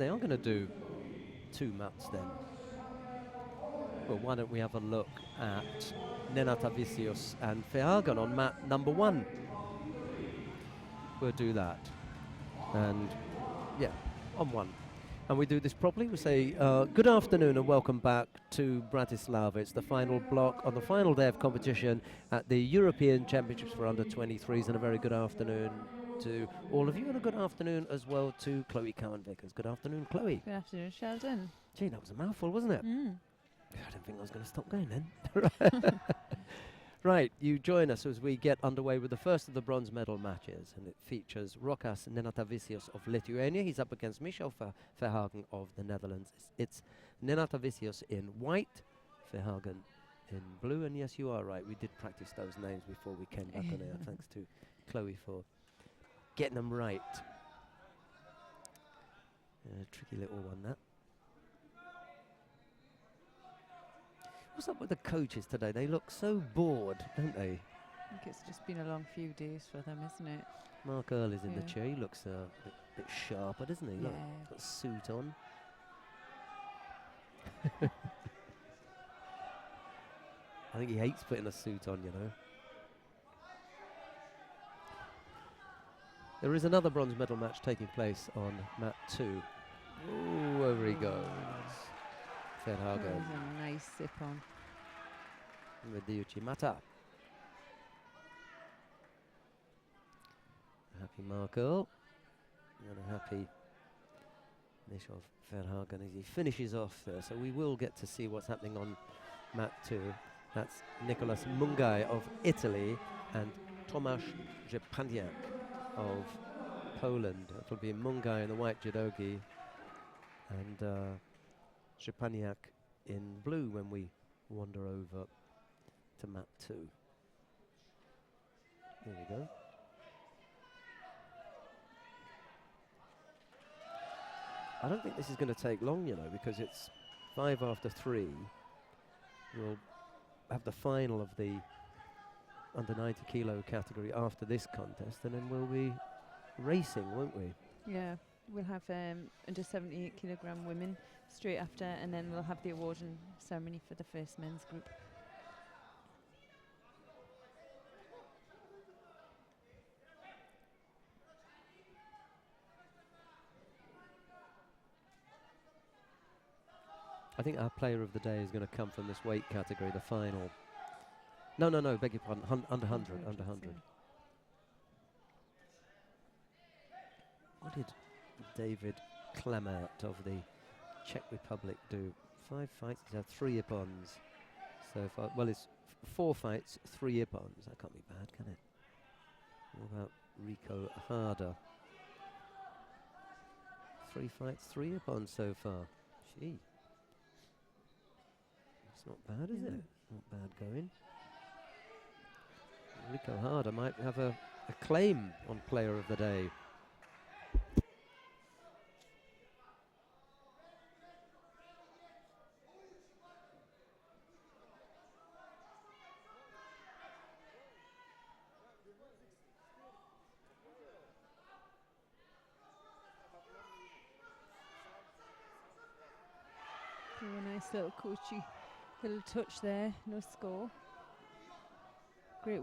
they are going to do 2 mats then. Well, why don't we have a look at Nenatavicius and Verhagen on mat number 1. We'll do that. And yeah, on 1. And we do this properly. We say, good afternoon and welcome back to Bratislava. It's the final block on the final day of competition at the European Championships for under 23s. And a very good afternoon to all of you, and a good afternoon as well to Chloe Cowan-Vickers. Good afternoon, Chloe. Good afternoon, Sheldon. Gee, that was a mouthful, wasn't it? Mm. I didn't think I was going to stop going then. Right, you join us as we get underway with the first of the bronze medal matches, and it features Rokas Nenatavicius of Lithuania. He's up against Michel Verhagen of the Netherlands. It's Nenatavicius in white, Verhagen in blue, and yes, you are right, we did practice those names before we came back on air. Thanks to Chloe for getting them right. Tricky little one, that. What's up with the coaches today? They look so bored, don't they? I think it's just been a long few days for them, isn't it? Mark Earl is in the Yeah. chair. He looks a bit sharper, doesn't he? Look, Yeah. he's got a suit on. I think he hates putting a suit on, you know. There is another bronze medal match taking place on mat 2. Ooh, over he goes. That Verhagen was a nice sip on. with the Uchimata. Happy Mark Earl. And a happy Michel Verhagen as he finishes off there. So we will get to see what's happening on mat 2. That's Nicolas Mungai of Italy and Tomasz Jepaniak of Poland. It'll be Mungai in the white judogi and Jepaniak in blue when we wander over to mat 2. There we go. I don't think this is going to take long, you know, because it's 5 after 3. We'll have the final of the under 90 kilo category after this contest, and then we'll be racing, won't we? Yeah, we'll have under 78 kilogram women straight after, and then we'll have the awarding ceremony for the first men's group. I think our player of the day is going to come from this weight category, the final. No, beg your pardon, under 100, under 100. What did David Klemert of the Czech Republic do? 5 fights, he's had 3 ippons so far. Well, it's 4 fights, 3 ippons. That can't be bad, can it? What about Rico Harder? 3 fights, 3 ippons so far. Gee. It's not bad, is it? Not bad going. Rico Harder might have a claim on player of the day. A nice little coachy little touch there, no score. Great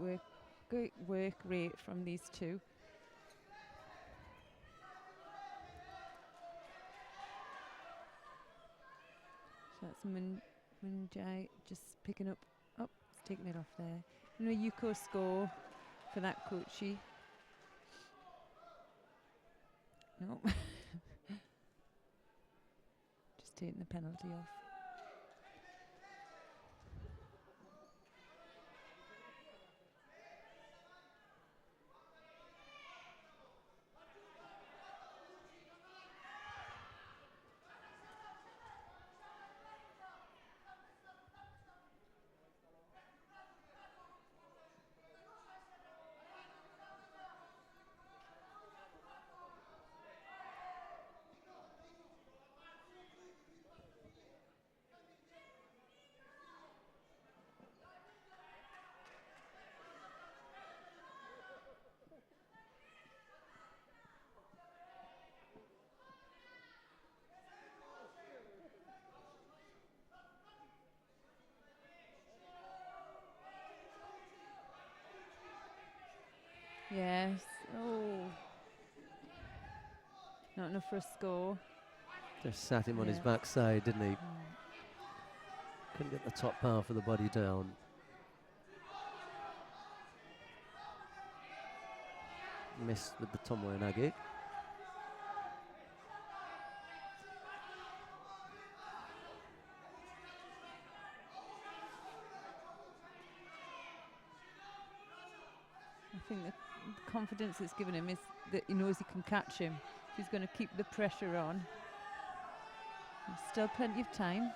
work rate from these two. So that's Munjai just picking up. Oh, it's taking it off there. No Yuko score for that coachy. No. Just taking the penalty off. Yes. Oh. Not enough for a score. Just sat him on his Yeah. backside, didn't he? Couldn't get the top half of the body down. Missed with the tomoe-nage. I think the confidence it's given him is that he knows he can catch him. He's going to keep the pressure on. There's still plenty of time.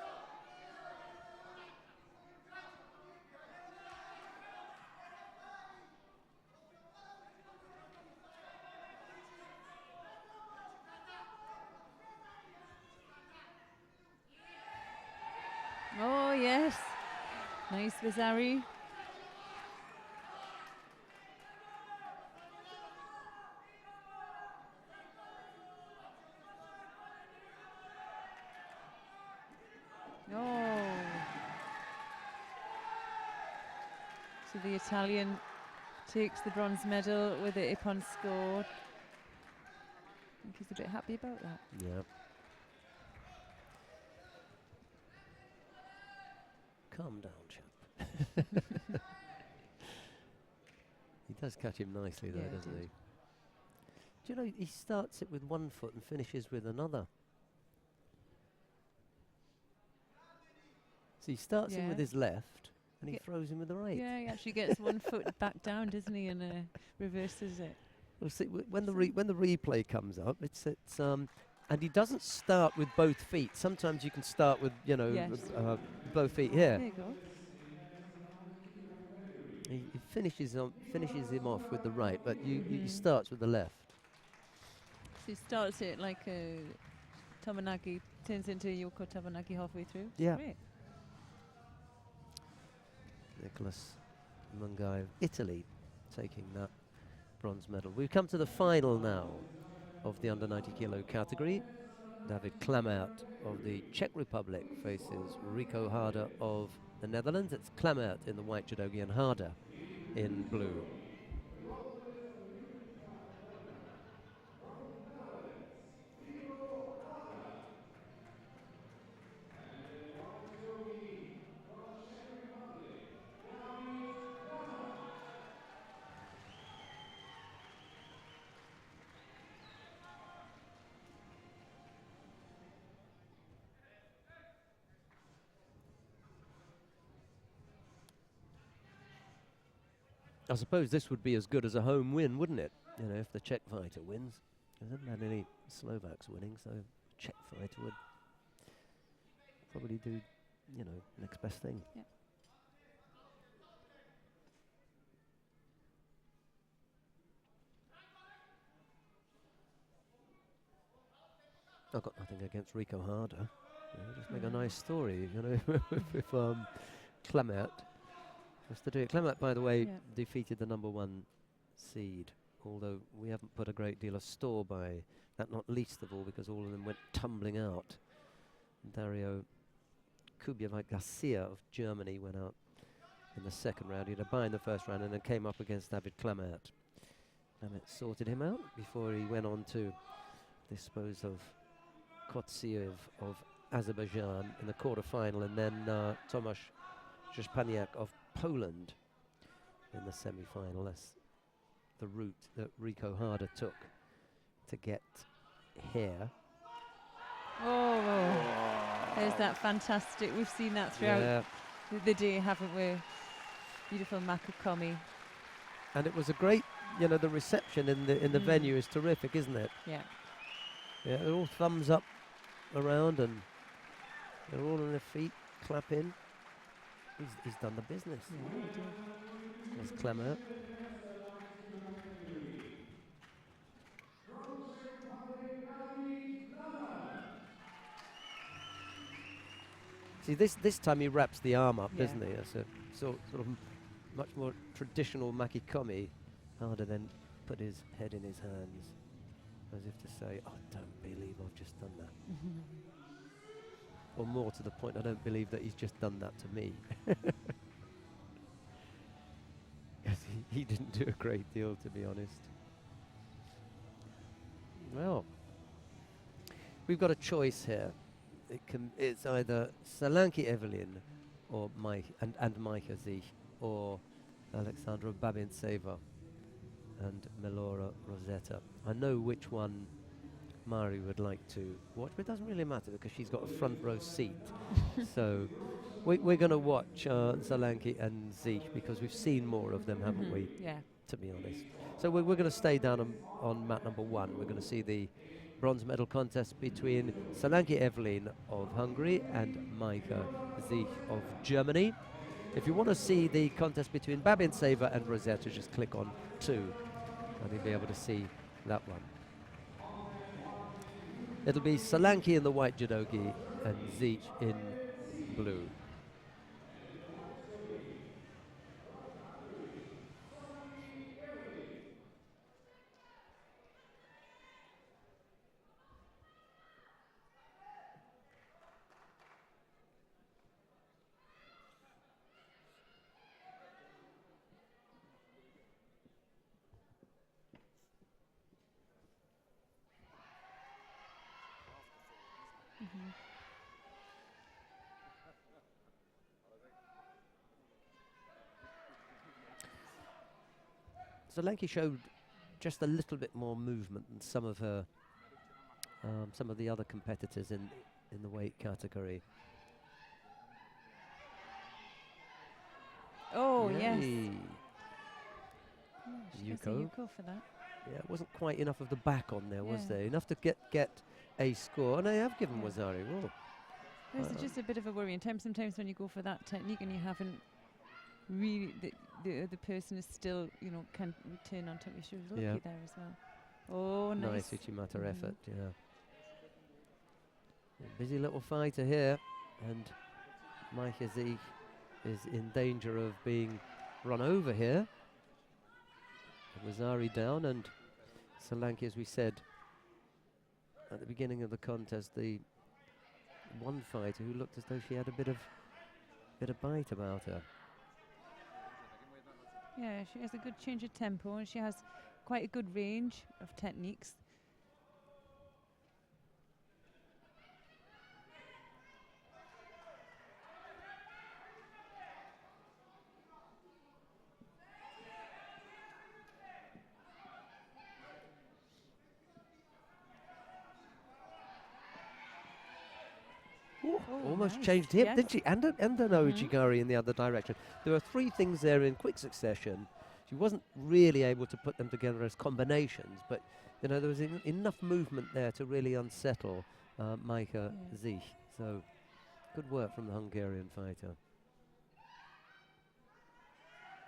Oh, yes. Nice, Vazari. Oh. So the Italian takes the bronze medal with it upon scored. I think he's a bit happy about that. Yeah. Calm down, chap. He does catch him nicely, though, Yeah, he doesn't did. he? Do you know he starts it with one foot and finishes with another? So he starts him with Yeah. his left, and he Yeah. throws him with the right. Yeah, he actually gets one foot back down, doesn't he, and reverses it. Well, see, when the replay comes up, it's and he doesn't start with both feet. Sometimes you can start with Yes. both feet There here. you go. He finishes him off with the right, but he Mhm. starts with the left. So he starts it like a Tomonagi, turns into Yoko Tomonagi halfway through. Yeah. Great. Nicholas Mungai of Italy taking that bronze medal. We've come to the final now of the under 90 kilo category. David Klamert of the Czech Republic faces Rico Harder of the Netherlands. It's Klamert in the white judogi and Harder in blue. I suppose this would be as good as a home win, wouldn't it? You know, if the Czech fighter wins. There haven't had any Slovaks winning, so Czech fighter would probably do, next best thing. Yep. I've got nothing against Rico Harder. Just make a nice story, with Klamert. Just to do it. Klamert, by the way, defeated the #1 seed, although we haven't put a great deal of store by that, not least of all because all of them went tumbling out. Dario Kubievich Garcia of Germany went out in the second round. He had a bye in the first round and then came up against David Klamert. Klamert sorted him out before he went on to dispose of Kotsiev of Azerbaijan in the quarter-final, and then Tomasz Rzeszpaniak of Poland in the semi-final. That's the route that Rico Harder took to get here. Oh, there's that fantastic. We've seen that throughout the day, haven't we? Beautiful Makukomi. And it was a great, the reception in the venue is terrific, isn't it? Yeah. Yeah, they're all thumbs up around and they're all on their feet, clapping. He's done the business. Yeah, he did. There's Klamert. See, this time he wraps the arm up, doesn't he? That's a sort of much more traditional makikomi. Harder than put his head in his hands, as if to say, "I don't believe I've just done that." Or more to the point, I don't believe that he's just done that to me. he didn't do a great deal, to be honest. Well, we've got a choice here. It's either Solanki Evelyn or and Maika Zich, or Alexandra Babintseva and Melora Rosetta. I know which one Mari would like to watch, but it doesn't really matter because she's got a front row seat. So we're going to watch Solanki and Zich because we've seen more of them, haven't we? Yeah. To be honest. So we're going to stay down on mat number 1. We're going to see the bronze medal contest between Solanki Evelyn of Hungary and Maika Zich of Germany. If you want to see the contest between Babintseva and Rosetta, just click on 2 and you'll be able to see that one. It'll be Solanki in the white judogi and Zich in blue. Solanki showed just a little bit more movement than some of her, some of the other competitors in the weight category. Oh, Yay. yes. She gets a Yuko. Yuko for that. Yeah, it wasn't quite enough of the back on there, was Yeah. there? Enough to get a score. And I have given Yeah. Wazari. Well, There's just a bit of a worry in terms. Sometimes when you go for that technique and you haven't really, the other person is still, you know, can turn on top. She was lucky Yeah. there as well. Oh, nice. Uchimata effort, yeah. A busy little fighter here, and Maika Zich is in danger of being run over here. Wazari down, and Solanki, as we said at the beginning of the contest, the one fighter who looked as though she had a bit of bite about her. Yeah, she has a good change of tempo and she has quite a good range of techniques. Almost nice. changed hip, Yes. didn't she? And an Ouchigari in the other direction. There were 3 things there in quick succession. She wasn't really able to put them together as combinations, but you know there was enough movement there to really unsettle Maika Zich. So good work from the Hungarian fighter.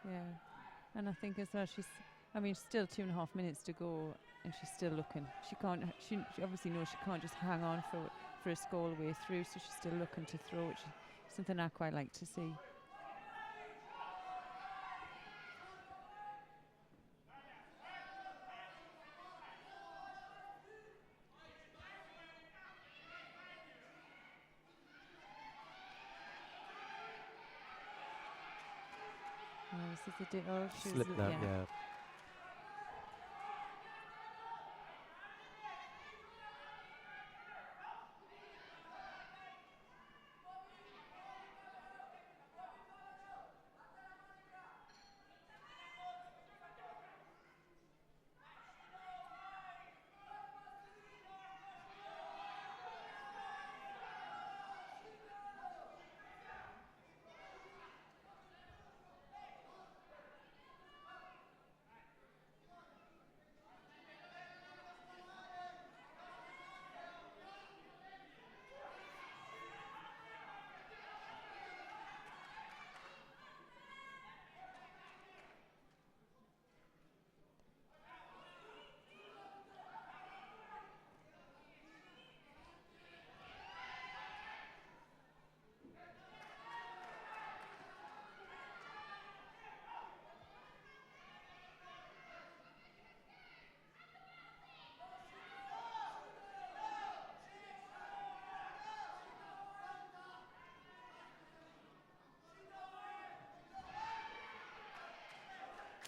Yeah, and I think as well I mean, still 2.5 minutes to go, and she's still looking. She can't. She obviously knows she can't just hang on for a score all the way through. So she's still looking to throw, which is something I quite like to see. This is the she was Slipped that, yeah.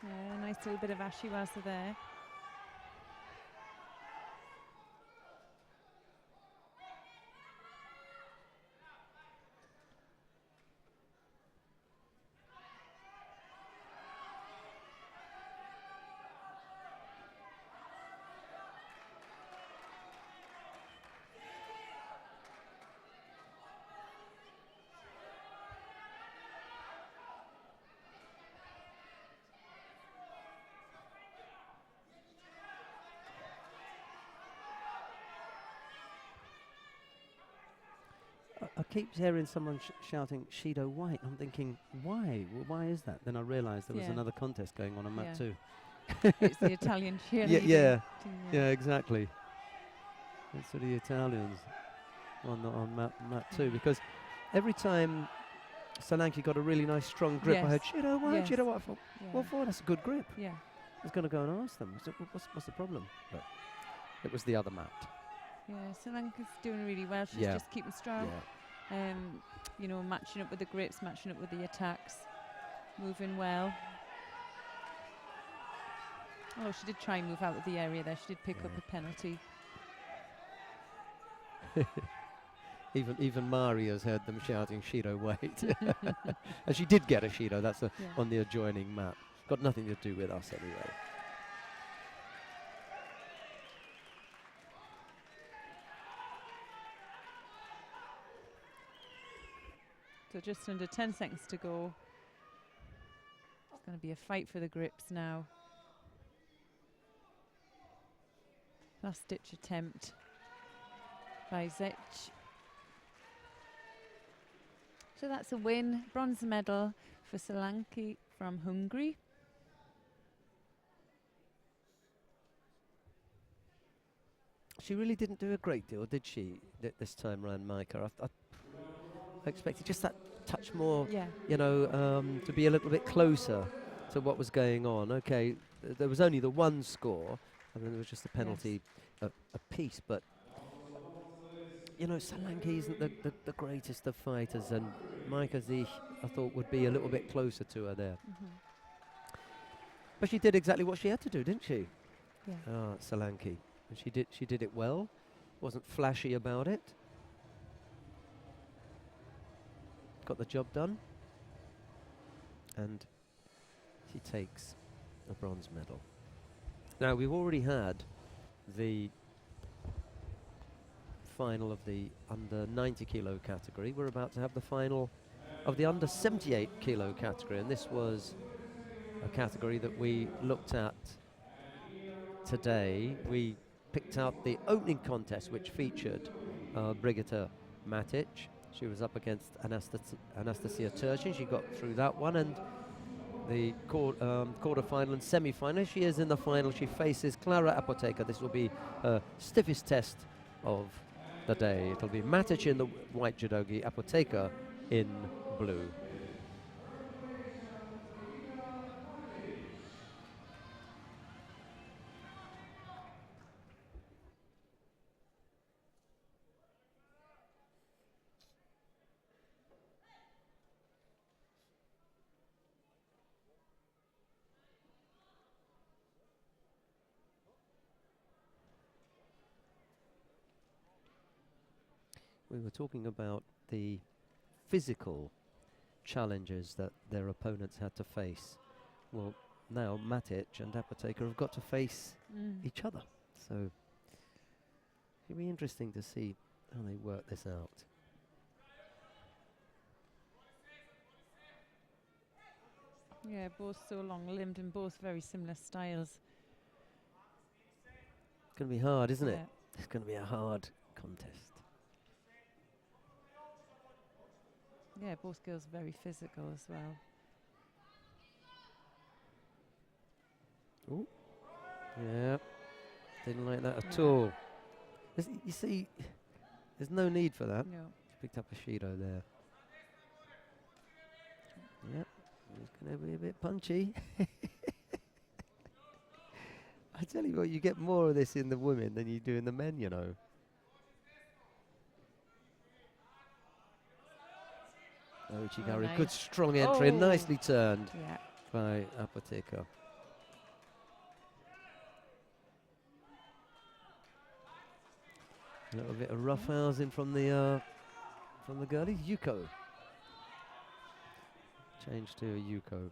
Yeah, nice little bit of ashiwaza there. I keep hearing someone shouting Shido White. I'm thinking, why? Why is that? Then I realised there was another contest going on mat 2. It's the Italian cheerleading team, Yeah, exactly. That's for the Italians on mat 2, because every time Solanke got a really nice strong grip, I heard Shido White, Shido White. I thought, what for? That's a good grip. Yeah. I was going to go and ask them, what's the problem? But it was the other mat. Yeah, Solanke's doing really well. She's just keeping strong. Yeah. You know, matching up with the grips, matching up with the attacks, moving well. Oh, she did try and move out of the area there. She did pick up a penalty. Even Maria's heard them shouting Shido White. And she did get a Shido. That's on the adjoining mat. Got nothing to do with us anyway. So just under 10 seconds to go. It's going to be a fight for the grips now. Last ditch attempt by Zech. So that's a win. Bronze medal for Solanke from Hungary. She really didn't do a great deal, did she, this time round, Micah? I expected just that touch more, you know, to be a little bit closer to what was going on. Okay, there was only the one score, and then there was just a penalty a piece, but, you know, Solanke isn't the greatest of fighters, and Micah Zich, I thought, would be a little bit closer to her there. But she did exactly what she had to do, didn't she? Yeah. Solanke. And she did it well. Wasn't flashy about it. Got the job done. And she takes a bronze medal. Now, we've already had the final of the under 90 kilo category. We're about to have the final of the under 78 kilo category, and this was a category that we looked at today. We picked out the opening contest, which featured Brigitte Matic. She was up against Anastasia Turchin. She got through that one, and the quarter-final and semi-final. She is in the final. She faces Klara Apoteker. This will be her stiffest test of the day. It'll be Matic in the white judogi, Apoteker in blue. We were talking about the physical challenges that their opponents had to face. Well, now Matic and Apoteker have got to face each other. So it'll be interesting to see how they work this out. Yeah, both so long-limbed and both very similar styles. It's going to be hard, isn't it? It's going to be a hard contest. Yeah, both girls very physical as well. Ooh. Yeah, didn't like that at all. You see, there's no need for that. No. She picked up a Shido there. Yep, it's going to be a bit punchy. I tell you what, you get more of this in the women than you do in the men, you know. Oh, Ichigari, nice. good strong entry, nicely turned Yeah. by Apoteker. A little bit of roughhousing from the girlies. Yuko. Change to a Yuko.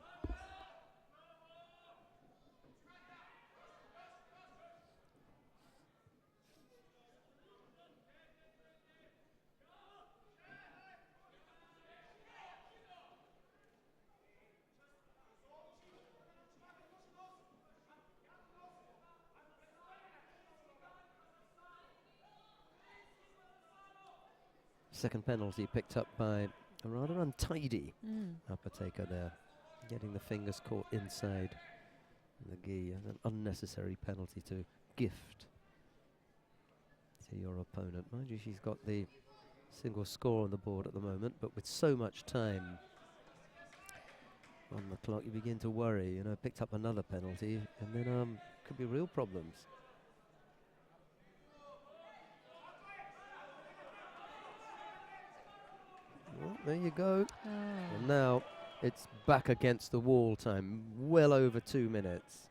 Second penalty picked up by a rather untidy upper taker there, getting the fingers caught inside the gi. An unnecessary penalty to gift to your opponent. Mind you, she's got the single score on the board at the moment, but with so much time on the clock, you begin to worry. You know, picked up another penalty, and then could be real problems. Well, there you go. Oh. And now it's back against the wall time, well over 2 minutes.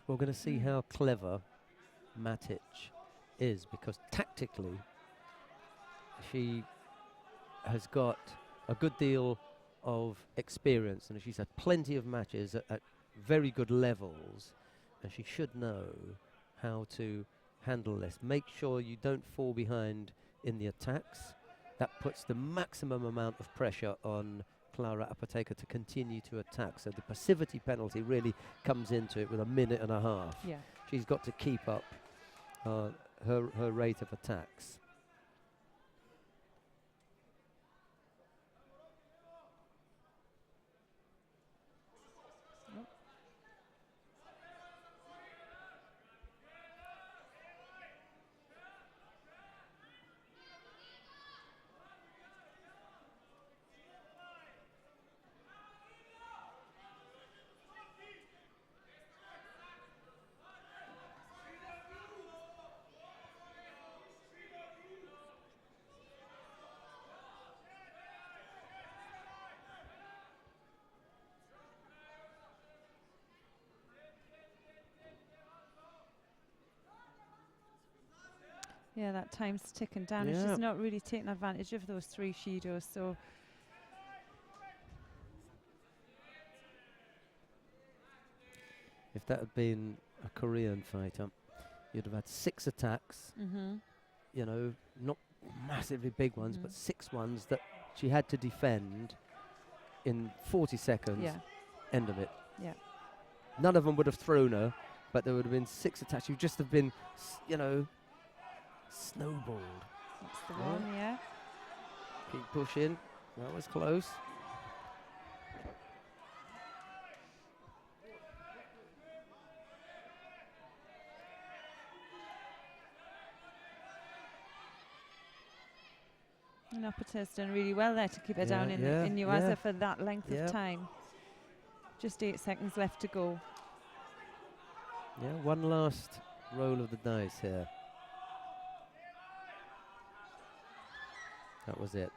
We're going to see how clever Matic is, because tactically she has got a good deal of experience, and she's had plenty of matches at very good levels, and she should know how to handle this. Make sure you don't fall behind in the attacks. That puts the maximum amount of pressure on Clara Apoteca to continue to attack. So the passivity penalty really comes into it with a minute and a half. Yeah. She's got to keep up her rate of attacks. Yeah, that time's ticking down. Yeah. And she's not really taking advantage of those 3 Shidos. So If that had been a Korean fighter, you'd have had 6 attacks, you know, not massively big ones, but 6 ones that she had to defend in 40 seconds. yeah, End of it. yeah. None of them would have thrown her, but there would have been 6 attacks. You'd just have been, you know, snowballed. That's the Yeah. one, yeah. Keep pushing. That was close. And Opeta's done really well there to keep her down in yeah, Yuasa yeah. for that length Yeah. of time. Just 8 seconds left to go. Yeah, one last roll of the dice here. That was it.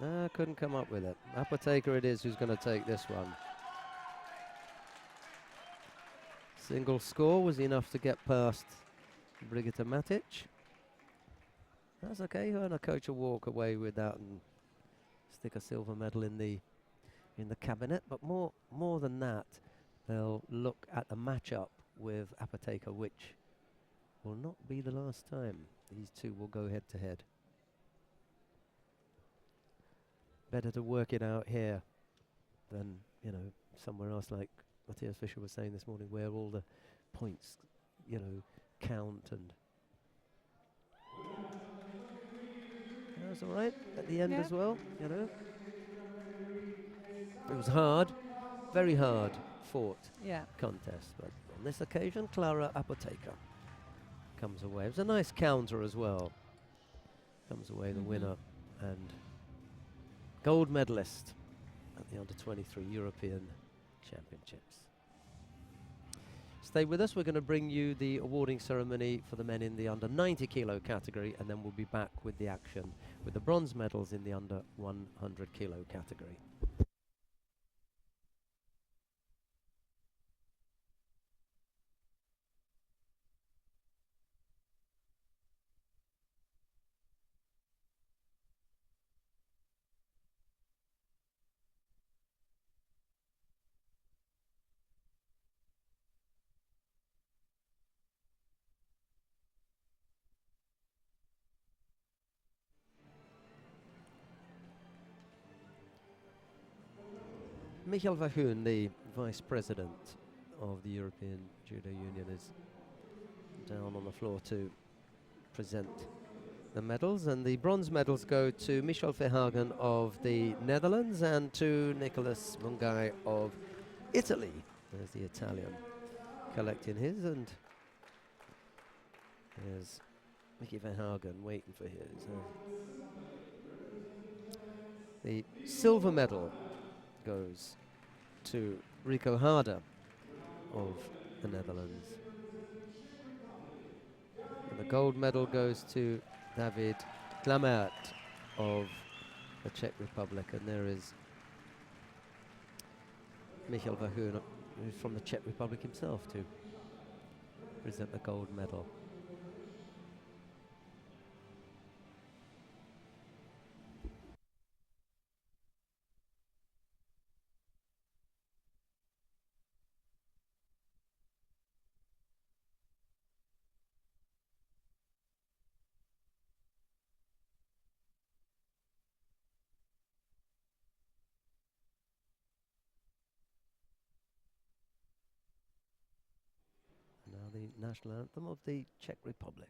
No, couldn't come up with it. Apoteca it is who's going to take this one. Single score was enough to get past Brigitte Matic. That's okay. Her and her coach will walk away with that and stick a silver medal in the cabinet. But more than that, they'll look at the matchup with Apoteca, which will not be the last time these two will go head to head. Better to work it out here than, you know, somewhere else, like Matthias Fischer was saying this morning, where all the points, you know, count. And that was all right at the end as well, you know. It was hard, very hard fought contest, but on this occasion, Clara Apoteca comes away. It was a nice counter as well. Comes away the winner and gold medalist at the Under-23 European Championships. Stay with us. We're going to bring you the awarding ceremony for the men in the under 90 kilo category, and then we'll be back with the action with the bronze medals in the under 100 kilo category. Michael Verhoeven, the Vice President of the European Judo Union, is down on the floor to present the medals, and the bronze medals go to Michel Verhagen of the Netherlands and to Nicolas Mungai of Italy. There's the Italian collecting his, and there's Mickey Verhagen waiting for his. The silver medal goes to Rico Harder of the Netherlands. And the gold medal goes to David Klamert of the Czech Republic. And there is Michal Verhoeven, who's from the Czech Republic himself, to present the gold medal. Now the national anthem of the Czech Republic.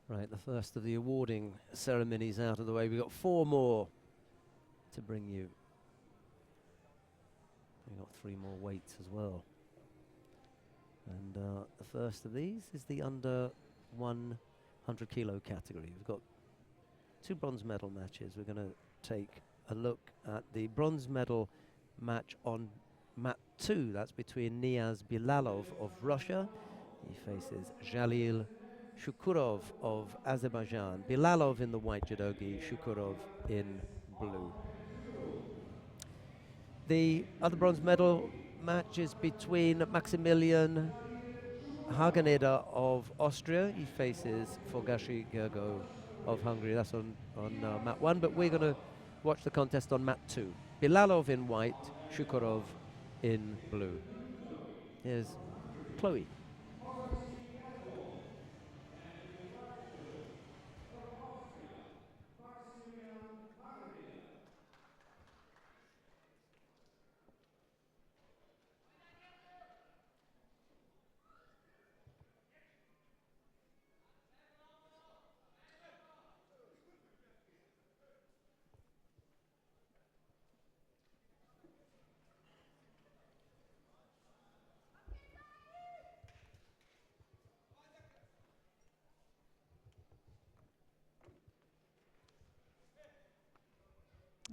Right, the first of the awarding ceremonies out of the way. We've got 4 more to bring you. We've got 3 more weights as well. And the first of these is the under 100 kilo category. We've got 2 bronze medal matches. We're going to take a look at the bronze medal match on mat 2. That's between Niaz Bilalov of Russia. He faces Jalil Shukurov of Azerbaijan. Bilalov in the white judogi, Shukurov in blue. The other bronze medal match is between Maximilian Hageneder of Austria. He faces Forgashi Gergo of Hungary. That's on mat 1, but we're going to watch the contest on mat 2. Bilalov in white, Shukurov in blue. Here's Chloe.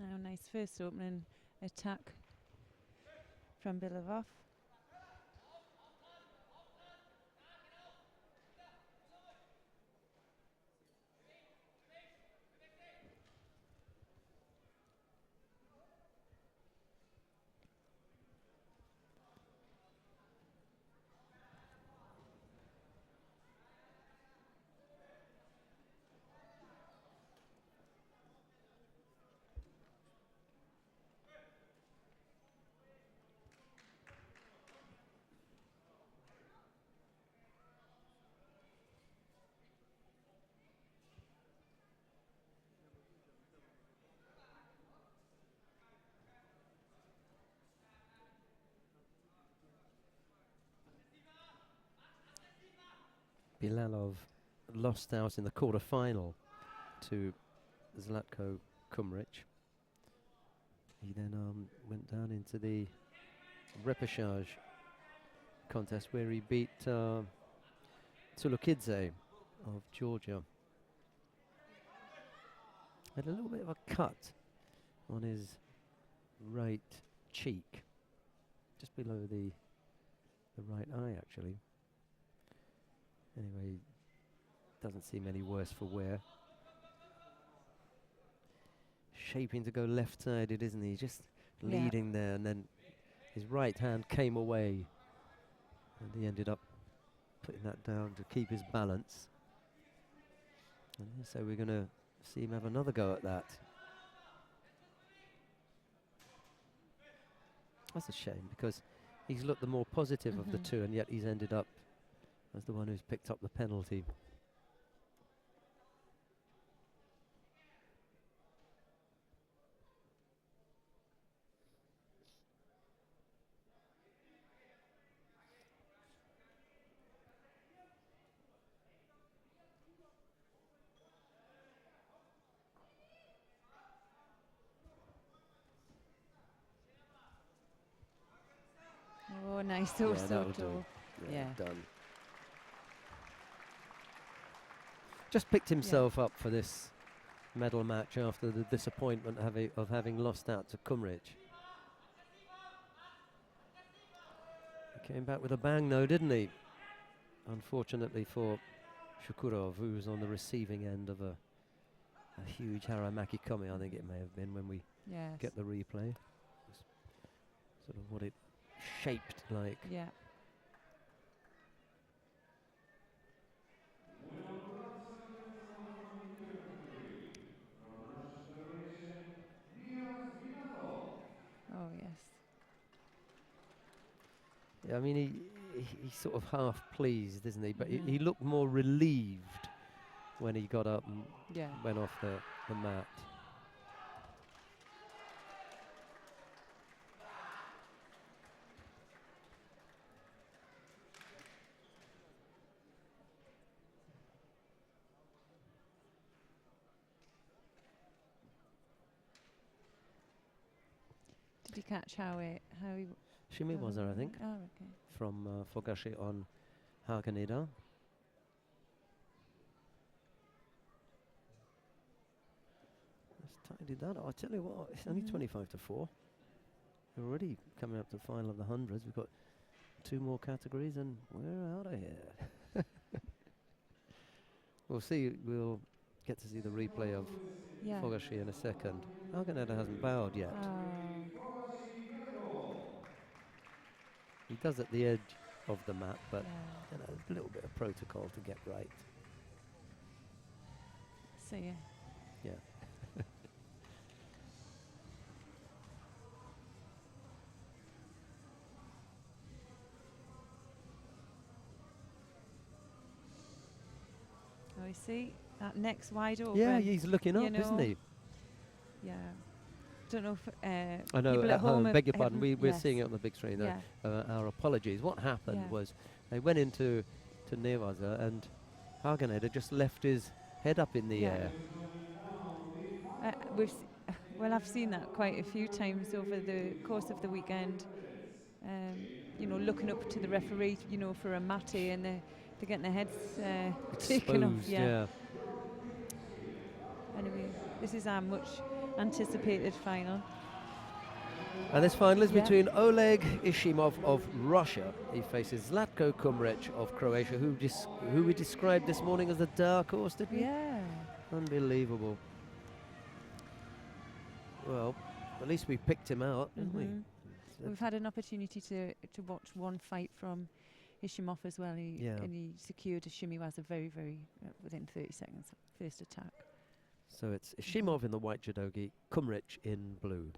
Oh, nice first opening attack from Bilalov. Bilalov lost out in the quarter-final to Zlatko Kumric. He then went down into the repechage contest where he beat Tulukidze of Georgia. Had a little bit of a cut on his right cheek, just below the right eye actually. Anyway, doesn't seem any worse for wear. Shaping to go left-sided, isn't he? Just leading there, and then his right hand came away, and he ended up putting that down to keep his balance. And so we're going to see him have another go at that. That's a shame, because he's looked the more positive of the two, and yet he's ended up as the one who's picked up the penalty. Oh, nice. Yeah, that'll do. Yeah. Done. Just picked himself up for this medal match after the disappointment of having lost out to Kumric. He came back with a bang though, didn't he? Unfortunately for Shukurov, who was on the receiving end of a huge Haramaki Kami, I think it may have been when we get the replay. Sort of what it shaped like. Yeah. Oh, yes. Yeah, I mean, he's sort of half pleased, isn't he? But he looked more relieved when he got up and went off the mat. Did you catch how he? Shimi was there, I think. Oh, okay. From Fogashi on Hakaneda. Let's tidy that. I'll tell you what, it's only 25-4. We're already coming up to the final of the hundreds. We've got 2 more categories and we're out of here. We'll see. We'll get to see the replay of Fogashi in a second. Hakaneda hasn't bowed yet. He does at the edge of the mat, but you know, a little bit of protocol to get right. So Yeah. Oh, you see that neck's wide open. Yeah, he's looking up, isn't he? Yeah. Don't know if I know, people at home beg your pardon, we're seeing it on the big screen. Our apologies. What happened was they went into Nevaza and Haganeda just left his head up in the air. I've seen that quite a few times over the course of the weekend. You know, looking up to the referee, you know, for a mate, and they're getting their heads taken off. Yeah. Anyway, this is our much anticipated final. And this final is between Oleg Ishimov of Russia. He faces Zlatko Kumric of Croatia, who we described this morning as a dark horse, didn't we? Yeah. Unbelievable. Well, at least we picked him out, didn't we? We've had an opportunity to watch one fight from Ishimov as well. And he secured a shimiwaza very, very within 30 seconds, first attack. So it's Ishimov in the white judogi, Kumric in blue.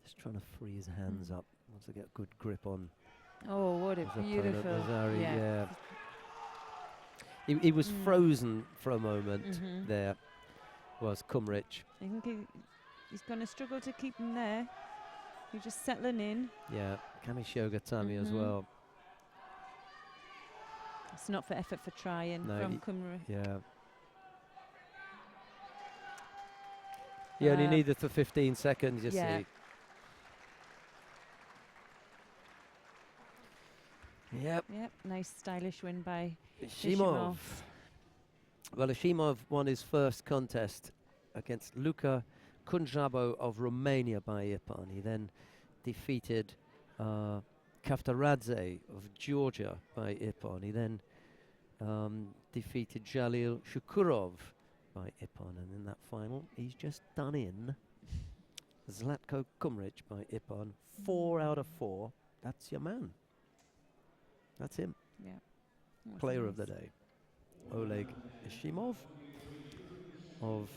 Just trying to free his hands up. Wants to get a good grip on Oh, what a his opponent, beautiful. Azari, Yeah. He was frozen for a moment Mhm. there, was Kumrich. I think he's going to struggle to keep him there. He's just settling in. Yeah, Kamishoga Tami as well. It's not for effort for trying No, from Kumru. Yeah. He only needed for 15 seconds, you see. Yep. Yep, nice stylish win by Ishimov. Well, Ishimov won his first contest against Luca Kunjabo of Romania by Ippon. He then defeated Kaftaradze of Georgia by Ippon. He then defeated Jalil Shukurov by Ippon. And in that final, he's just done in Zlatko Kumrich by Ippon. 4 out of 4. That's your man. That's him. Yeah. Player of the day. Oleg Ishimov of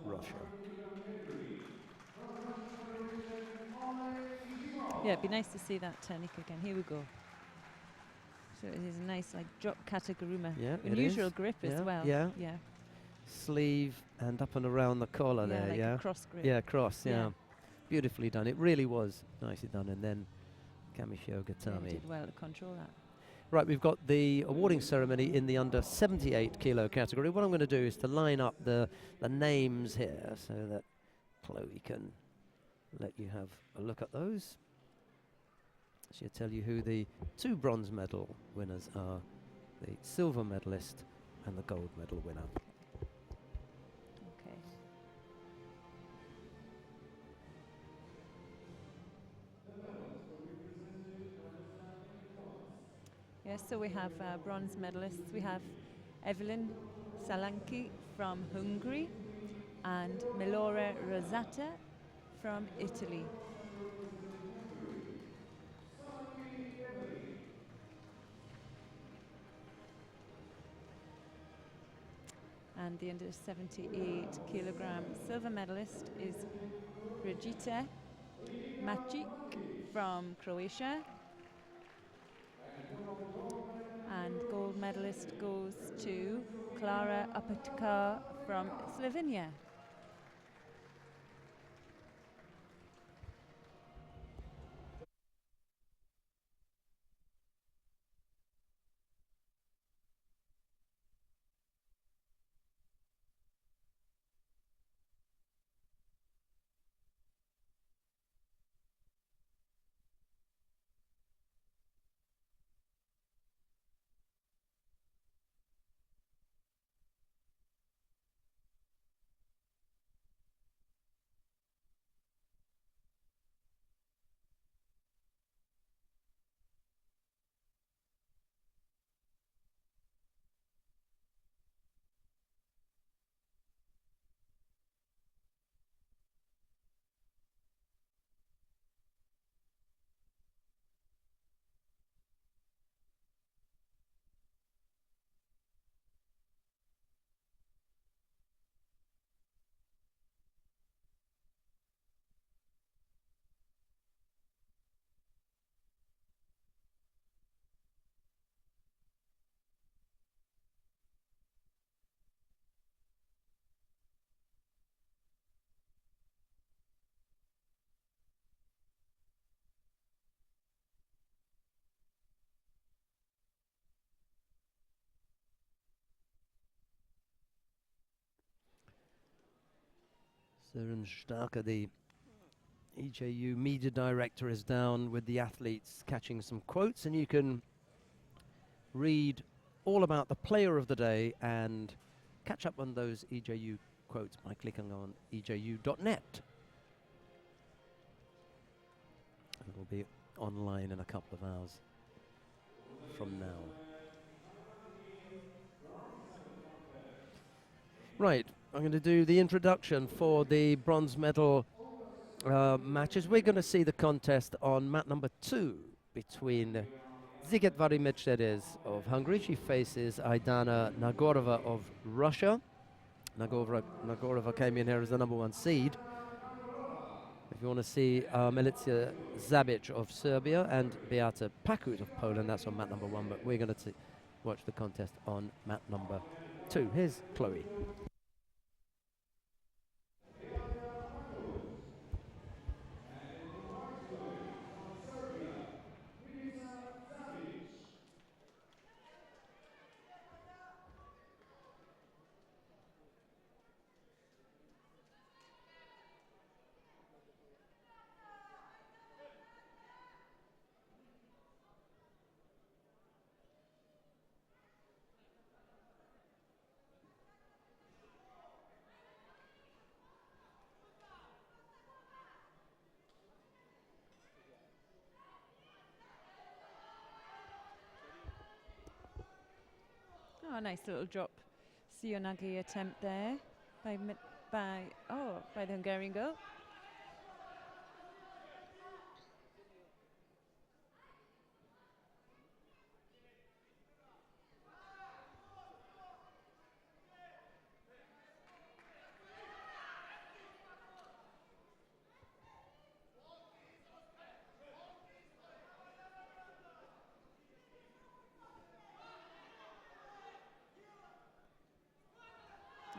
Russia. Yeah, it'd be nice to see that technique again. Here we go. So it is a nice, like, drop kataguruma. Yeah, unusual grip as well. Yeah. Yeah. Sleeve and up and around the collar there, like yeah? a cross grip. Yeah, cross, yeah. Yeah. Beautifully done. It really was nicely done. And then Kamishoga Yeah, Tami. did well to control that. Right, we've got the awarding ceremony in the under 78 kilo category. What I'm going to do is to line up the names here so that Chloe can let you have a look at those. She'll tell you who the 2 bronze medal winners are, the silver medalist and the gold medal winner. Okay. Yes, so we have bronze medalists. We have Evelyn Salanki from Hungary and Milora Rosata from Italy. And the under 78 kilogram silver medalist is Brigita Macic from Croatia. And gold medalist goes to Klara Apatka from Slovenia. Søren Starker, the EJU media director, is down with the athletes catching some quotes, and you can read all about the player of the day and catch up on those EJU quotes by clicking on eju.net. It will be online in a couple of hours from now. Right, I'm going to do the introduction for the bronze medal matches. We're going to see the contest on mat number 2 between Zigetvari Mercedes of Hungary. She faces Aidana Nagorova of Russia. Nagorova came in here as the number 1 seed. If you want to see Milica Zabic of Serbia and Beata Pakut of Poland, that's on mat number 1, but we're going to watch the contest on mat number 2. Here's Chloe. Oh, nice little drop. Sionagi attempt there by the Hungarian girl.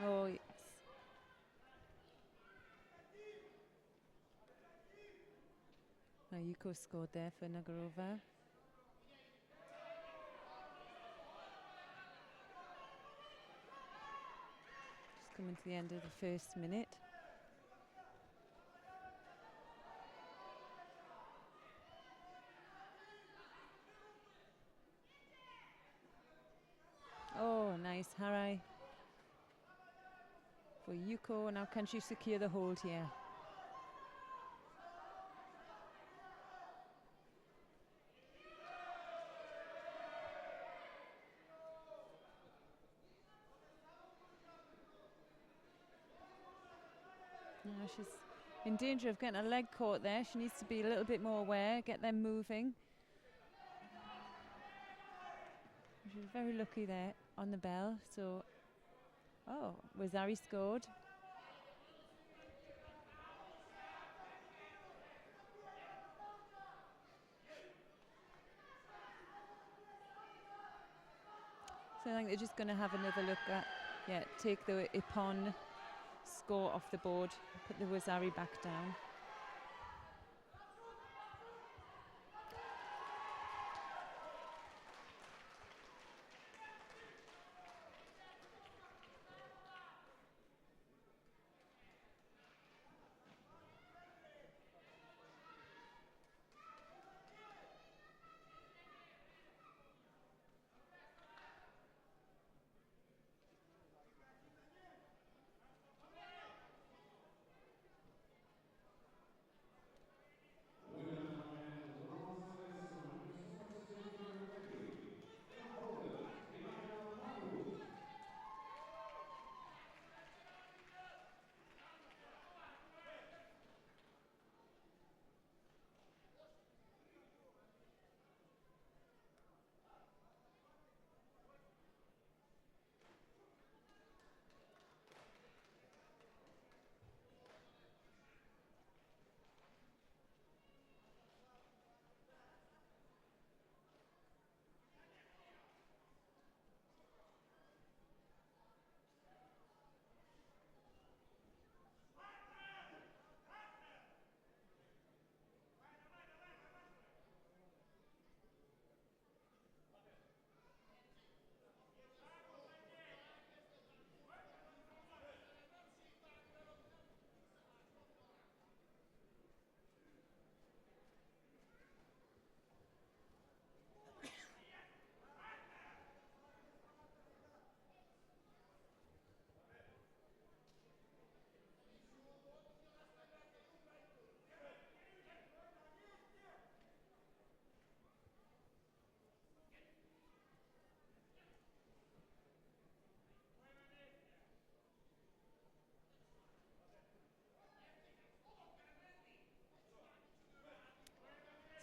Oh, yes. Yuko scored there for Nagarova. Just coming to the end of the first minute. Oh, nice Harai for Yuko. Now can she secure the hold here? She's in danger of getting a leg caught there. She needs to be a little bit more aware, get them moving. She was very lucky there on the bell. So, Wazari scored. So I think they're just going to have another look at, take the Ippon score off the board, put the Wazari back down.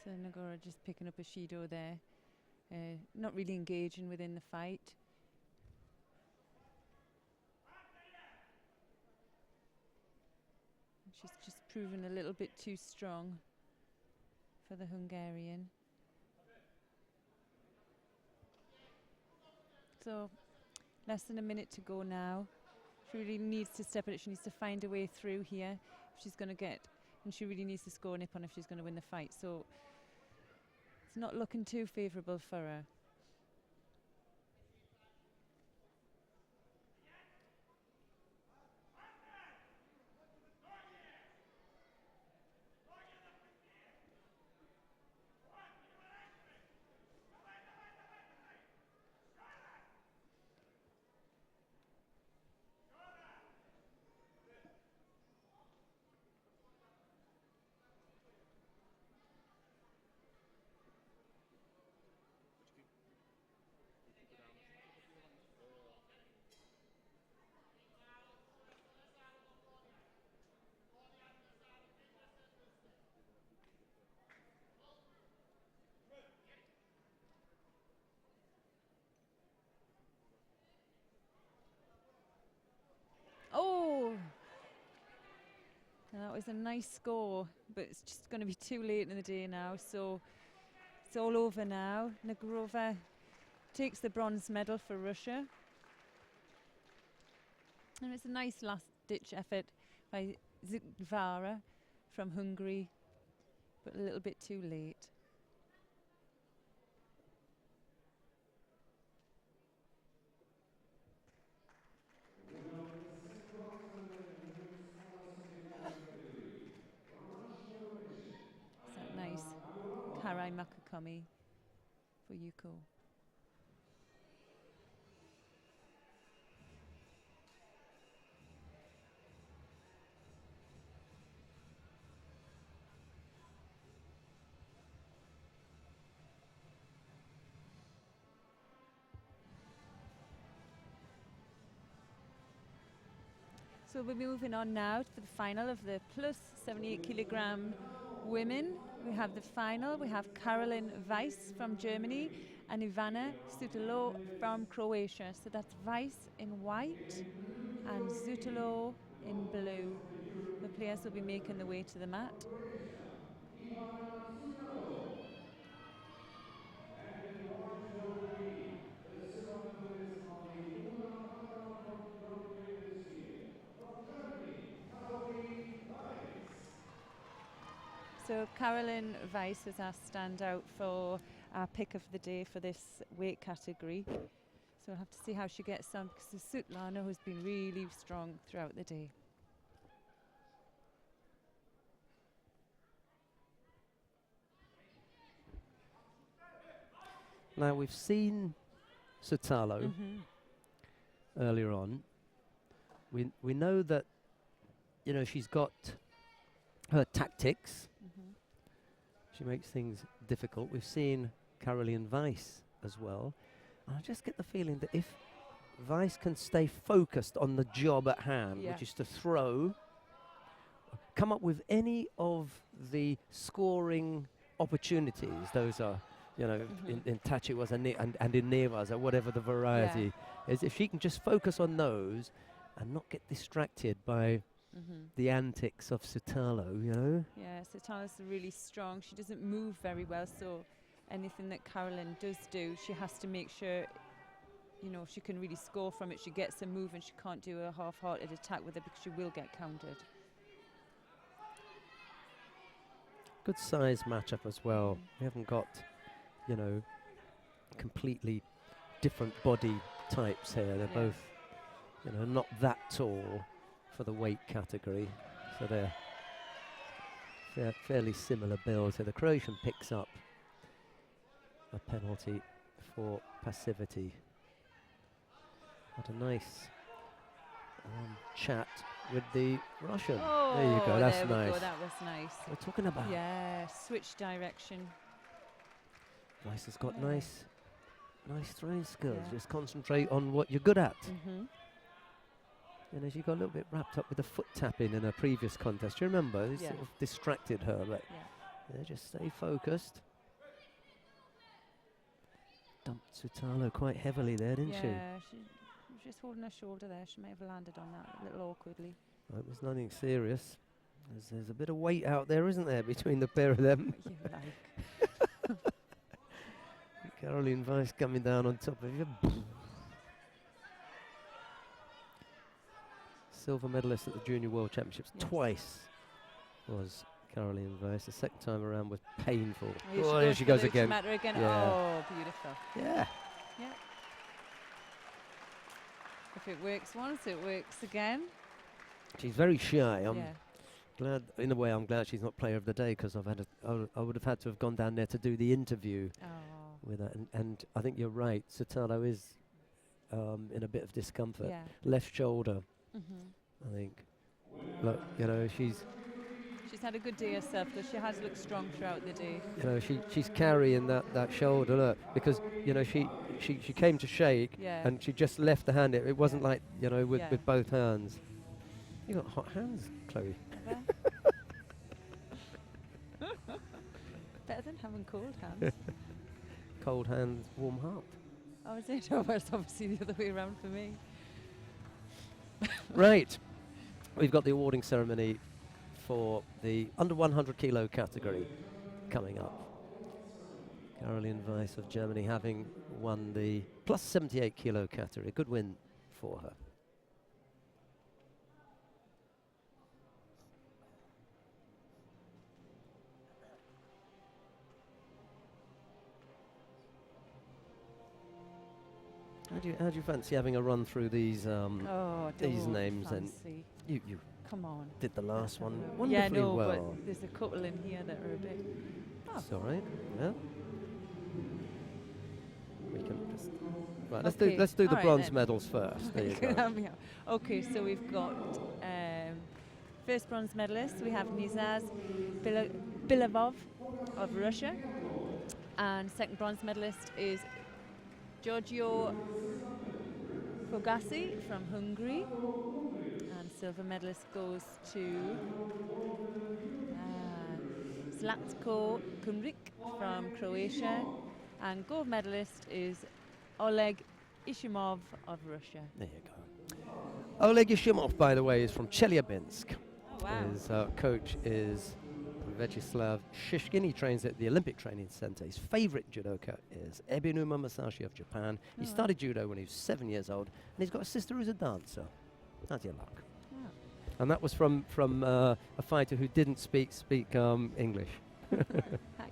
So Nagora just picking up a Shido there, not really engaging within the fight. She's just proven a little bit too strong for the Hungarian. So less than a minute to go now. She really needs to step it. She needs to find a way through here if she's going to get, and she really needs to score Nippon if she's going to win the fight. So it's not looking too favourable for her. Oh! And that was a nice score, but it's just going to be too late in the day now, so it's all over now. Negrova takes the bronze medal for Russia. And it's a nice last-ditch effort by Zikvara from Hungary, but a little bit too late. Is that nice? Karai Makakami for Yuko. So we're moving on now for the final of the plus 78 kilogram women. We have the final. We have Caroline Weiss from Germany and Ivana Sutulo from Croatia. So that's Weiss in white and Zutulo in blue. The players will be making the way to the mat. So Caroline Weiss was our standout for our pick of the day for this weight category. So we'll have to see how she gets on, because Sutlana has been really strong throughout the day. Now we've seen Sutalo earlier on. We know that, you know, she's got her tactics. She makes things difficult. We've seen Caroline Weiss as well. And I just get the feeling that if Weiss can stay focused on the job at hand, which is to throw, come up with any of the scoring opportunities, those are, you know, in Tachiwas and in Nevas or whatever the variety is, if she can just focus on those and not get distracted by the antics of Sutalo, you know? Yeah, Sutalo's really strong. She doesn't move very well, so anything that Caroline does do, she has to make sure, you know, she can really score from it. She gets a move and she can't do a half-hearted attack with it because she will get countered. Good size matchup as well. We haven't got, you know, completely different body types here. They're both, you know, not that tall for the weight category, so they're fairly similar builds. So the Croatian picks up a penalty for passivity. What a nice chat with the Russian. Oh, there you go, that's there we nice. go, that was nice. We're talking about. Yeah, switch direction. Weiss has got nice throwing skills. Just concentrate on what you're good at. And as she got a little bit wrapped up with the foot tapping in her previous contest, do you remember? It sort of distracted her, but just stay focused. Dumped Sutalo quite heavily there, didn't she? Yeah, she was just holding her shoulder there. She may have landed on that a little awkwardly. Well, it was nothing serious. There's a bit of weight out there, isn't there, between the pair of them? You like. Caroline Weiss coming down on top of you. Silver medalist at the Junior World Championships twice was Caroline Weiss. The second time around was painful. Oh, here she goes again. Yeah. Oh, beautiful. Yeah. Yeah. If it works once, it works again. She's very shy. I'm Yeah. glad, in a way, I'm glad she's not player of the day, because I would have had to have gone down there to do the interview Oh. with her. And I think you're right. Sotalo is in a bit of discomfort. Yeah. Left shoulder, Mhm. I think. Look, you know, she's She's had a good day herself, though. She has looked strong throughout the day. you know, she's carrying that shoulder, look, because, you know, she came to shake, Yeah. and she just left the hand. It wasn't like, you know, with both hands. You got hot hands, Chloe. Better than having cold hands. Cold hands, warm heart. Oh, is it? Oh, well, it's obviously the other way around for me. Right, we've got the awarding ceremony for the under 100 kilo category coming up. Caroline Weiss of Germany having won the plus 78 kilo category. A good win for her. How do you fancy having a run through these these names? And you come on, did the last one yeah, wonderfully no, well. but there's a couple in here that are a bit. Oh. It's all right. Yeah. We can just right. Okay. Let's do All the right bronze then. medals first. There you go. Okay, so we've got first bronze medalist. We have Nizaz Bilavov of Russia, and second bronze medalist is Giorgio Fogassi from Hungary, and silver medalist goes to Zlatko Kumrik from Croatia, and gold medalist is Oleg Ishimov of Russia. There you go. Oleg Ishimov, by the way, is from Chelyabinsk. Oh, wow. His coach is Vyacheslav Shishkin. He trains at the Olympic Training Center. His favorite judoka is Ebinuma Masashi of Japan. He started judo when he was 7 years old, and he's got a sister who's a dancer. How's your luck? Wow. And that was from a fighter who didn't speak English. Hi.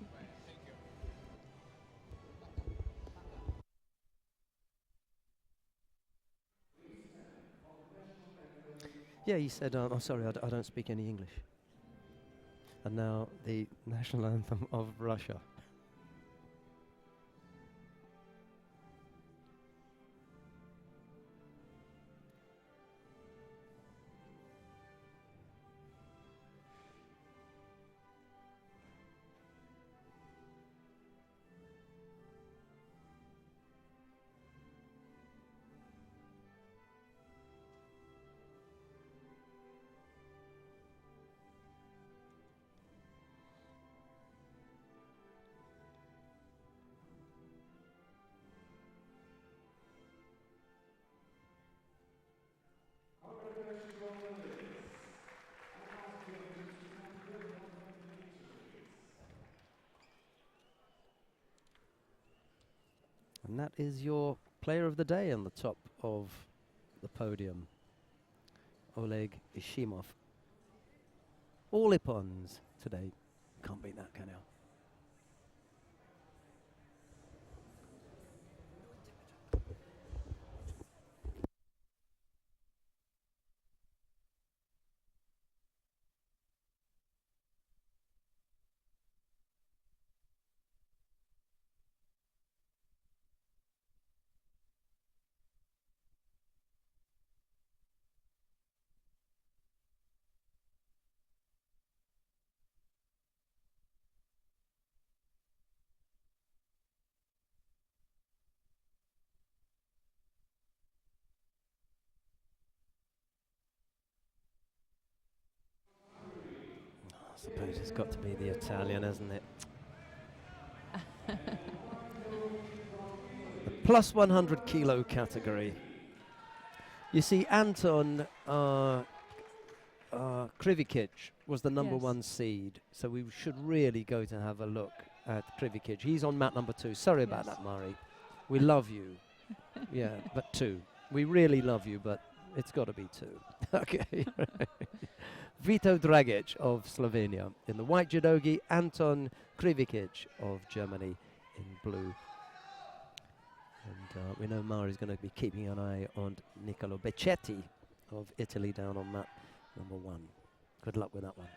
Yeah, he said, "I'm sorry, I don't speak any English." And now the national anthem of Russia. And that is your player of the day on the top of the podium, Oleg Ishimov. All Ippons today. Can't beat that, can you? I suppose it's got to be the Italian, hasn't it? The plus 100 kilo category. You see, Anton Krivikic was the number Yes. 1 seed, so we should really go to have a look at Krivikic. He's on mat number 2. Sorry about Yes. that, Mari. We love you. Yeah, but 2. We really love you, but it's got to be 2. Okay. Vito Dragic of Slovenia in the white judogi, Anton Krivikic of Germany in blue. And we know Mari's going to be keeping an eye on Niccolo Beccetti of Italy down on mat number 1. Good luck with that one.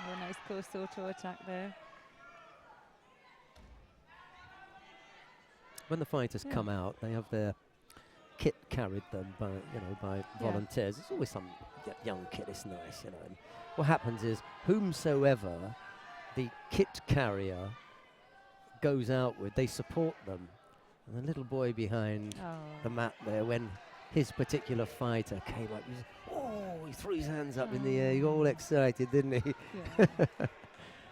Oh, nice close auto attack there. When the fighters Yeah. come out, they have their kit carried them by volunteers. It's always some young kid. It's nice, And what happens is, whomsoever the kit carrier goes out with, they support them. And the little boy behind the mat there, when his particular fighter came up, he threw his hands up in the air. He got all excited, didn't he? Yeah.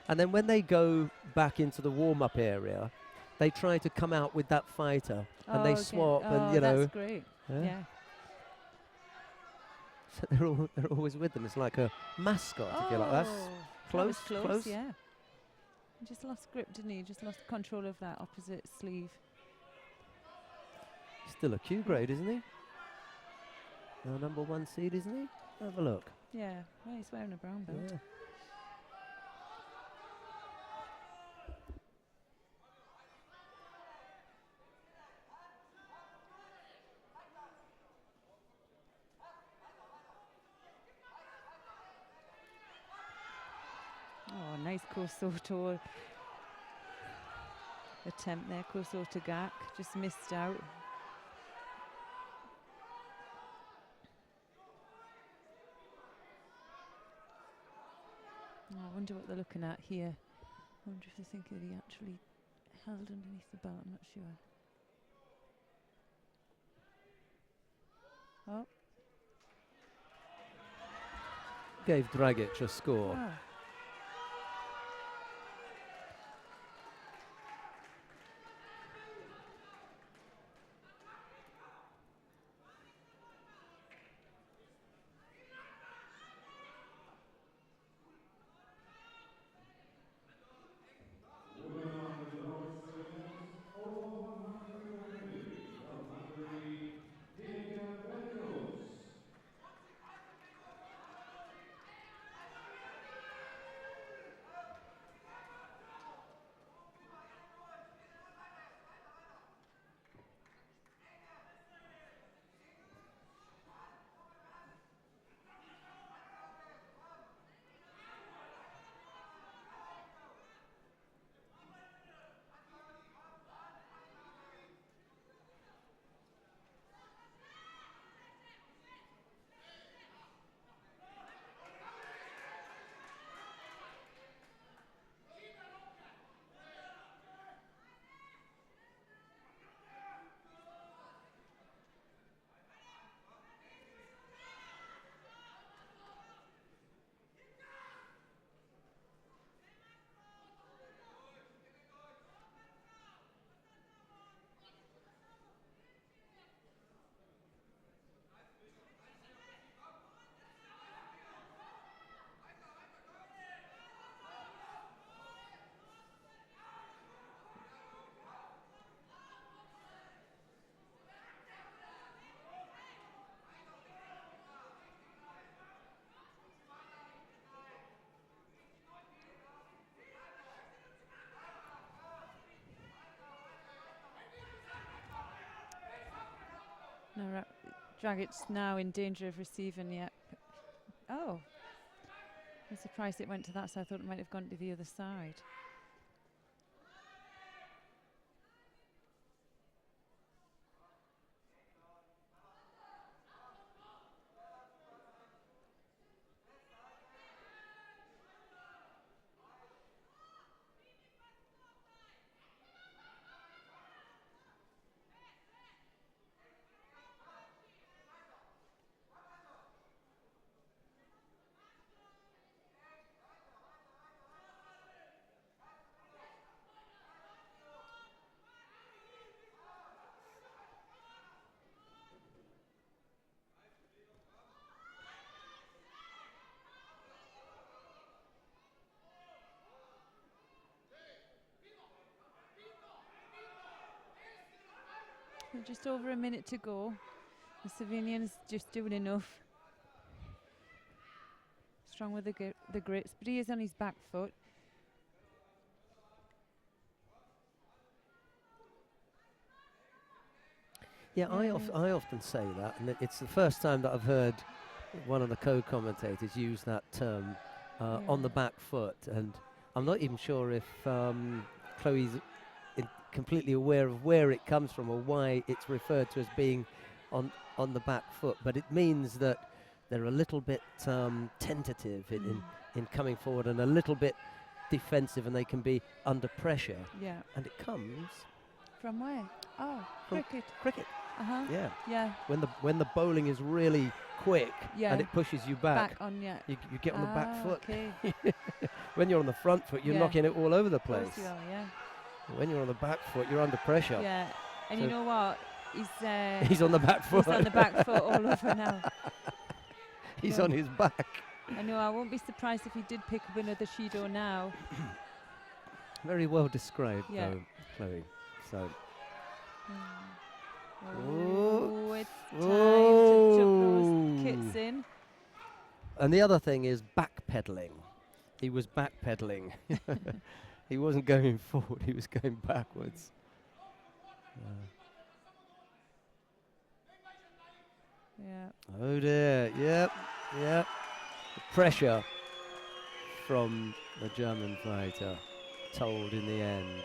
And then when they go back into the warm-up area, they try to come out with that fighter, and they okay. swap, Oh, and that's great. Yeah. Yeah. So they're always with them. It's like a mascot, if you like. That's that was close, close. Yeah. He just lost grip, didn't he? Just lost control of that opposite sleeve. Still a Q grade, isn't he? No, number 1 seed, isn't he? Have a look. Yeah. Well, he's wearing a brown belt. Yeah. Oh, nice Kosoto attempt there. Kosoto Gak just missed out. Oh, I wonder what they're looking at here. I wonder if they're thinking that he actually held underneath the belt. I'm not sure. Oh. Gave Dragic a score. Oh. No, Dragic's now in danger of receiving. Yep. Oh, I'm surprised it went to that side. I thought it might have gone to the other side. Just over a minute to go. The Slovenian's just doing enough. Strong with the grips, but he is on his back foot. Yeah, I often say that, and it's the first time that I've heard one of the co-commentators use that term, on the back foot, and I'm not even sure if Chloe's completely aware of where it comes from or why it's referred to as being on the back foot, but it means that they're a little bit tentative in coming forward and a little bit defensive, and they can be under pressure. Yeah. And it comes From where? Oh, from cricket. Uh-huh. Yeah. Yeah. When the bowling is really quick and it pushes you back on, yeah. you get on the back foot. Okay. When you're on the front foot, you're knocking it all over the place. Of course you are, yeah. When you're on the back foot, you're under pressure. Yeah. And you know what? He's on the back foot. He's on the back foot all over now. He's on his back. I know, I won't be surprised if he did pick up another Judo now. Very well described, though, Chloe. So. Oh, it's time to chuck those kits in. And the other thing is backpedaling. He was backpedaling. He wasn't going forward, he was going backwards. Yeah. Oh dear, yep. Pressure from the German fighter, told in the end.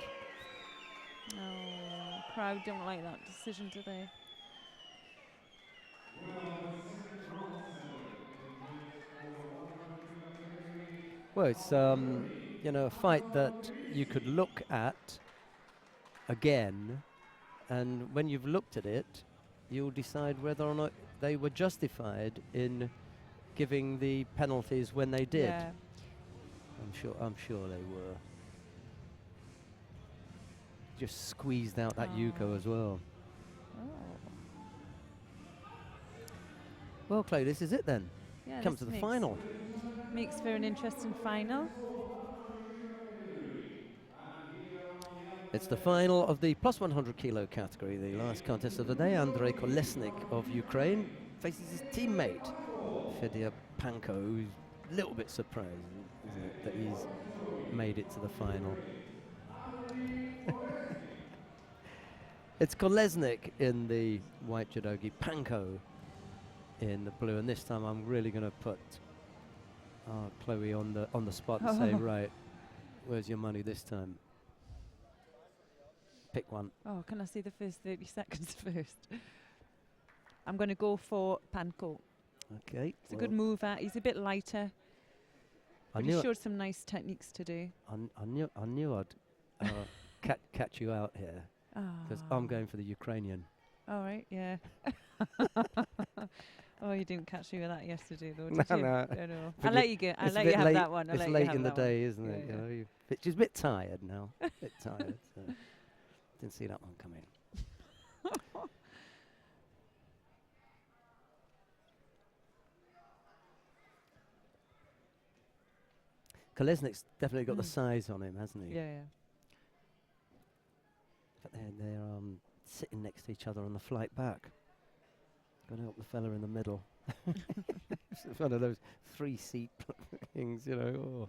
Oh, crowd don't like that decision today. Well, it's a fight that you could look at again, and when you've looked at it, you'll decide whether or not they were justified in giving the penalties when they did. Yeah. I'm sure they were. Just squeezed out that Yuko as well. Oh. Well, Chloe, this is it then. Yeah, Come to the final. Makes for an interesting final. It's the final of the plus 100 kilo category, the last contest of the day. Andrei Kolesnik of Ukraine faces his teammate, Fedor Panko, who's a little bit surprised, isn't it, that he's made it to the final. It's Kolesnik in the white judogi, Panko in the blue, and this time I'm really going to put Chloe on the spot and say, right, where's your money this time? Pick one. Oh, can I see the first 30 seconds first? I'm going to go for Panko. Okay. It's a good mover. He's a bit lighter. But he showed some nice techniques to do. I knew I'd catch you out here, because I'm going for the Ukrainian. All right, yeah. Oh, you didn't catch me with that yesterday, though, did you? No. No. I'll let you go. I'll let you have that one. It's late in the day, isn't it? You know, she's a bit tired now. A bit tired. So didn't see that one coming. Kolesnik's definitely got the size on him, hasn't he? Yeah. But they're sitting next to each other on the flight back. Going to help the fella in the middle. It's one of those 3-seat things, you know. Oh.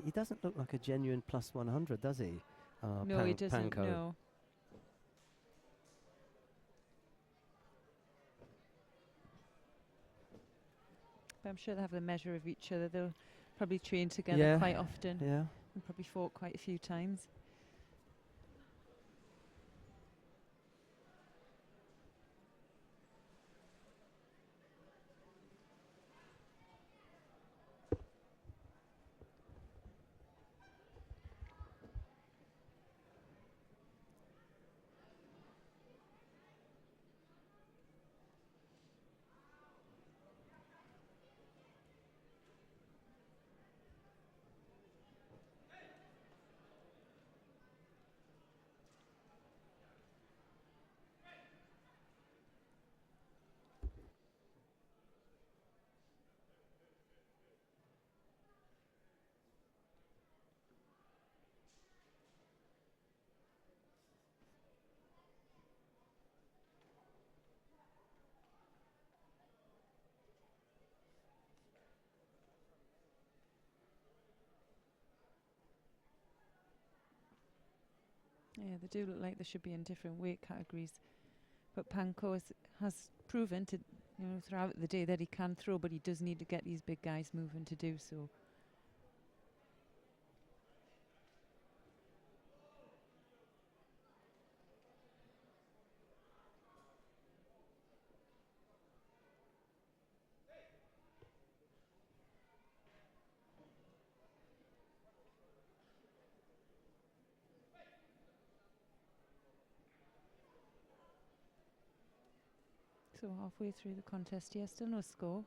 He doesn't look like a genuine plus 100, does he? No, he doesn't. Panko. No. But I'm sure they have a measure of each other. They'll probably train together quite often. Yeah. And probably fought quite a few times. Yeah, they do look like they should be in different weight categories. But Panko has proven to, throughout the day that he can throw, but he does need to get these big guys moving to do so. So halfway through the contest here, still no score.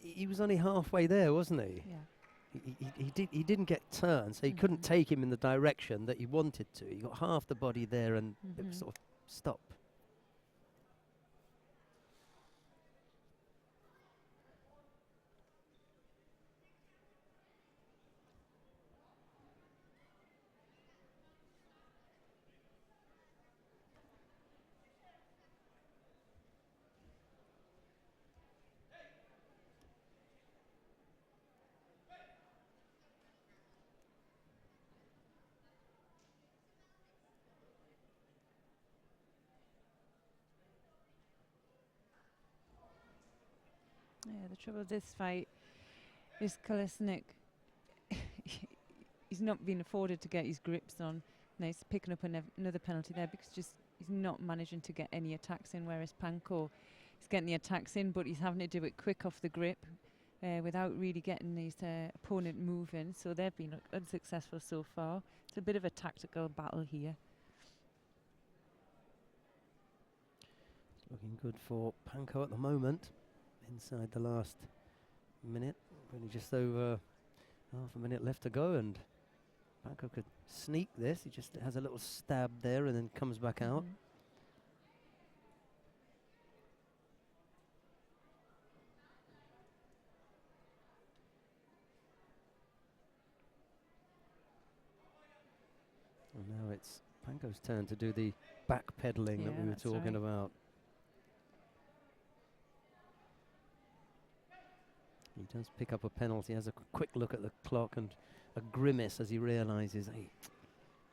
He was only halfway there, wasn't he? Yeah. He didn't get turned, so he couldn't take him in the direction that he wanted to. He got half the body there, and it was sort of stop. Yeah, the trouble with this fight is Kolesnik. He's not been afforded to get his grips on. Now he's picking up another penalty there because he's not managing to get any attacks in, whereas Panko is getting the attacks in, but he's having to do it quick off the grip without really getting his opponent moving. So they've been unsuccessful so far. It's a bit of a tactical battle here. Looking good for Panko at the moment. Inside the last minute, only just over half a minute left to go, and Panko could sneak this. He just has a little stab there and then comes back out. And now it's Panko's turn to do the backpedaling that we were talking about. He does pick up a penalty, has a quick look at the clock and a grimace as he realises, hey,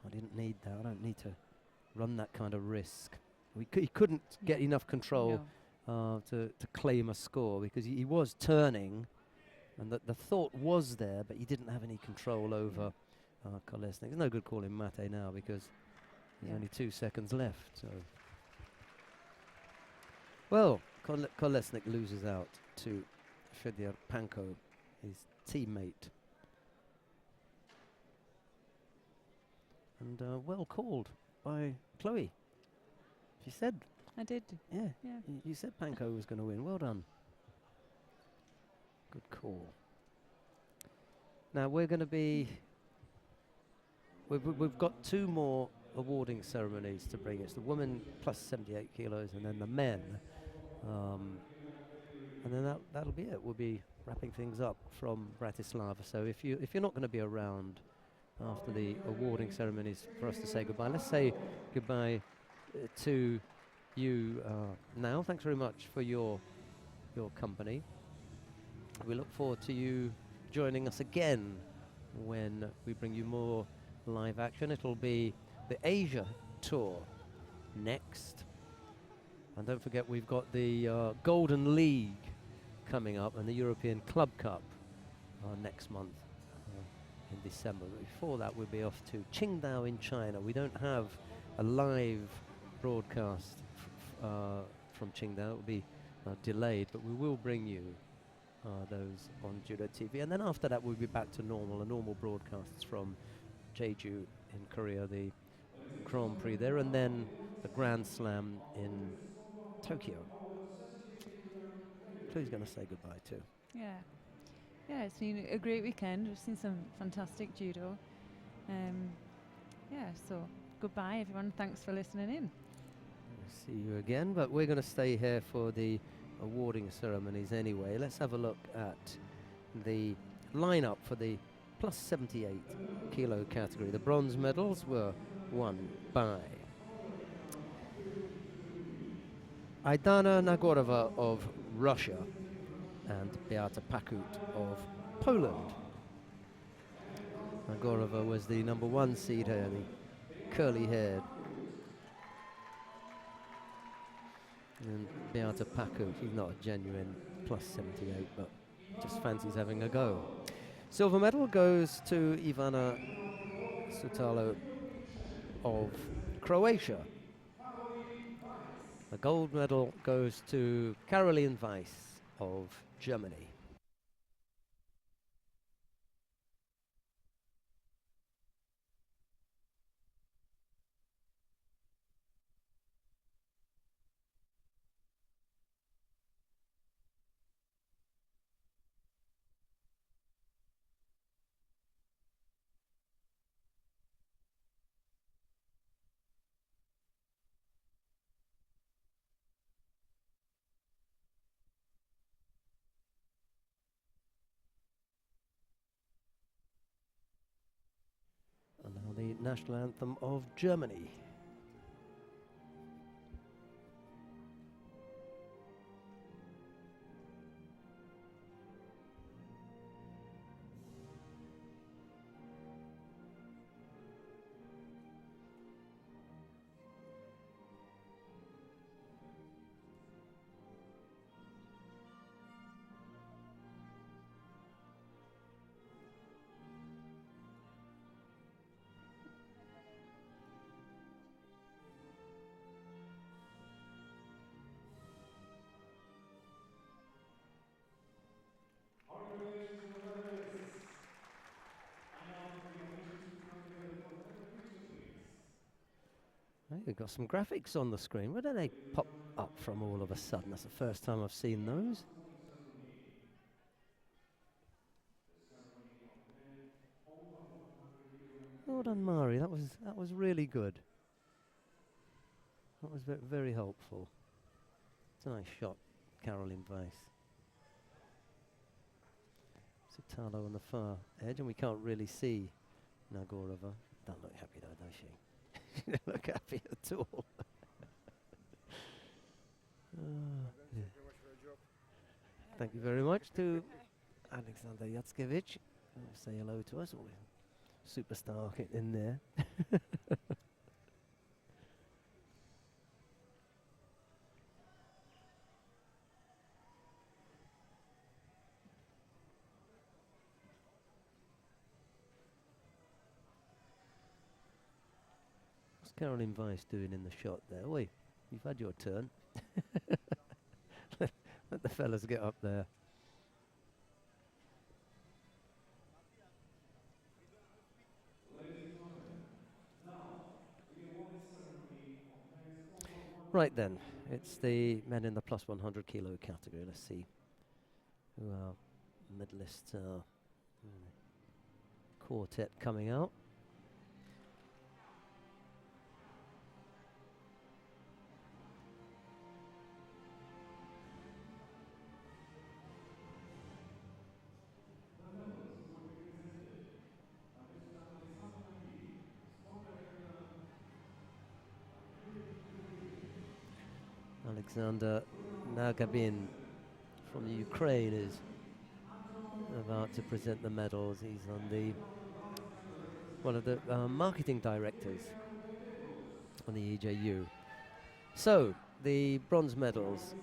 I didn't need that. I don't need to run that kind of risk. He couldn't get enough control to claim a score because he was turning, and the thought was there, but he didn't have any control over Kolesnik. There's no good calling Mate now because there's only 2 seconds left. So, well, Kolesnik loses out to Fedor Panko, his teammate. And well called by Chloe. She said. I did. Yeah. You said Panko was going to win. Well done. Good call. Now we're going to be. We've got 2 more awarding ceremonies to bring. It's the women plus 78 kilos, and then the men. And then that'll be it. We'll be wrapping things up from Bratislava. So if you're not going to be around after the awarding ceremonies for us to say goodbye, let's say goodbye to you now. Thanks very much for your company. We look forward to you joining us again when we bring you more live action. It'll be the Asia Tour next. And don't forget, we've got the Golden League coming up and the European Club Cup next month in December. But before that, we'll be off to Qingdao in China. We don't have a live broadcast from Qingdao. It will be delayed, but we will bring you those on Judo TV. And then after that, we'll be back to normal broadcasts from Jeju in Korea, the Grand Prix there, and then the Grand Slam in Tokyo. Chloe's going to say goodbye too. Yeah. Yeah, it's been a great weekend. We've seen some fantastic judo. Yeah, so goodbye everyone. Thanks for listening in. We'll see you again, but we're going to stay here for the awarding ceremonies anyway. Let's have a look at the lineup for the plus 78 kilo category. The bronze medals were won by Aidana Nagorova of Russia and Beata Pakut of Poland. Nagorova was the number 1 seed here, the curly-haired. And Beata Pakut, she's not a genuine plus 78, but just fancies having a go. Silver medal goes to Ivana Sutalo of Croatia. The gold medal goes to Caroline Weiss of Germany. And now the national anthem of Germany. Hey, we've got some graphics on the screen. Where do they pop up from all of a sudden? That's the first time I've seen those. Well done, Mari. That was really good. That was very helpful. It's a nice shot, Caroline Weiss. Sutalo on the far edge, and we can't really see Nagorova. Don't look happy though, does she? She doesn't look happy at all. Yeah. Thank you very much to Alexander Yatskevich. Say hello to us. Superstar in there. What's Caroline Weiss doing in the shot there? Oi, you've had your turn. Let the fellas get up there. Right then, it's the men in the plus 100 kilo category. Let's see who our medalists are. Quartet coming out. Alexander Nagabin from the Ukraine is about to present the medals. He's on the one of the marketing directors on the EJU. So the bronze medals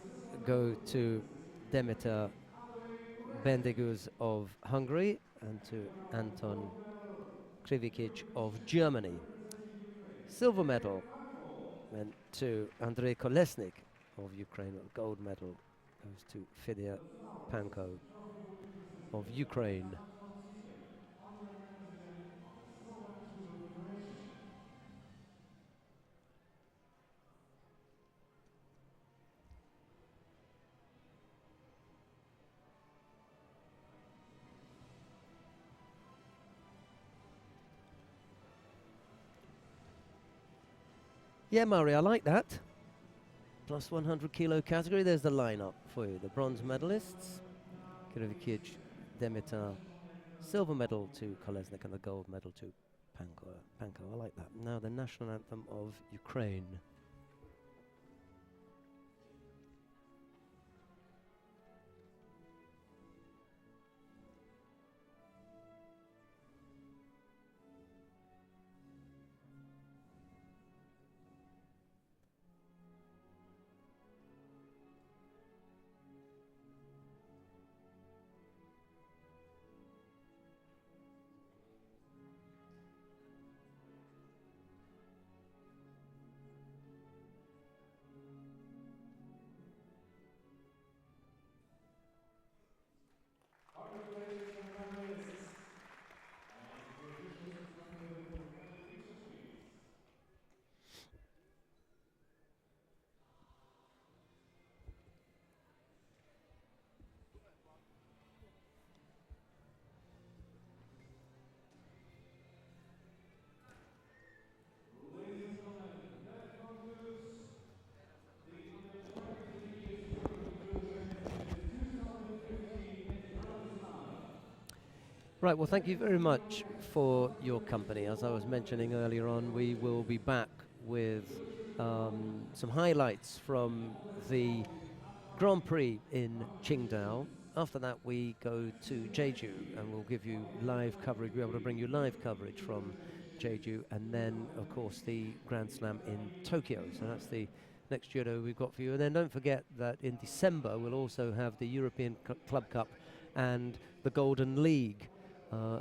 go to Demeter Bendiguz of Hungary and to Anton Krivikic of Germany. Silver medal went to Andrei Kolesnik of Ukraine. Gold medal goes to Fidia Panko of Ukraine. Yeah, Murray, I like that. Plus 100 kilo category, there's the lineup for you. The bronze medalists, Kirovikic, Demitar, silver medal to Kolesnik, and the gold medal to Panko. I like that. Now the national anthem of Ukraine. Right, well, thank you very much for your company. As I was mentioning earlier on, we will be back with some highlights from the Grand Prix in Qingdao. After that, we go to Jeju, and we'll give you live coverage. We'll be able to bring you live coverage from Jeju, and then, of course, the Grand Slam in Tokyo. So that's the next judo we've got for you. And then don't forget that in December, we'll also have the European Club Cup and the Golden League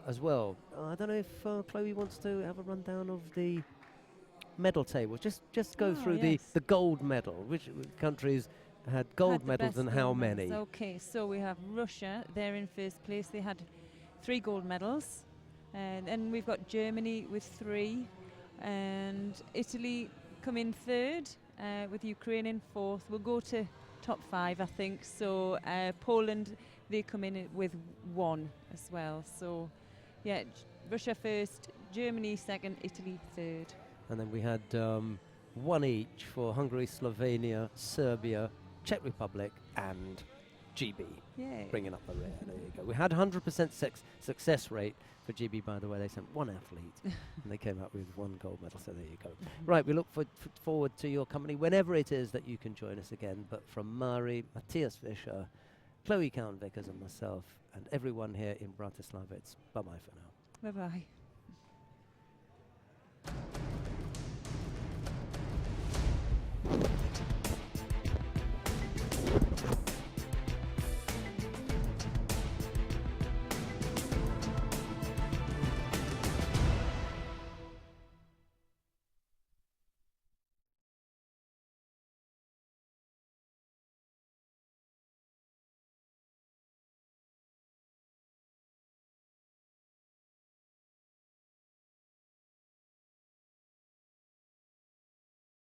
as well. I don't know if Chloe wants to have a rundown of the medal table. Just go through the gold medal. Which countries had gold medals and how many? Okay, so we have Russia. They're in first place. They had 3 gold medals. And then we've got Germany with 3. And Italy come in 3rd, with Ukraine in 4th. We'll go to top 5, I think. So Poland, they come in with 1 as well. So, yeah, Russia 1st, Germany 2nd, Italy 3rd. And then we had 1 each for Hungary, Slovenia, Serbia, Czech Republic, and GB. Yay. Bringing up the rear. There you go. We had 100% success rate for GB, by the way. They sent 1 athlete, and they came out with 1 gold medal. So there you go. Right, we look forward to your company whenever it is that you can join us again. But from Mari, Matthias Fischer, Chloe Cowan-Vickers, and myself, and everyone here in Bratislava, it's bye-bye for now. Bye-bye.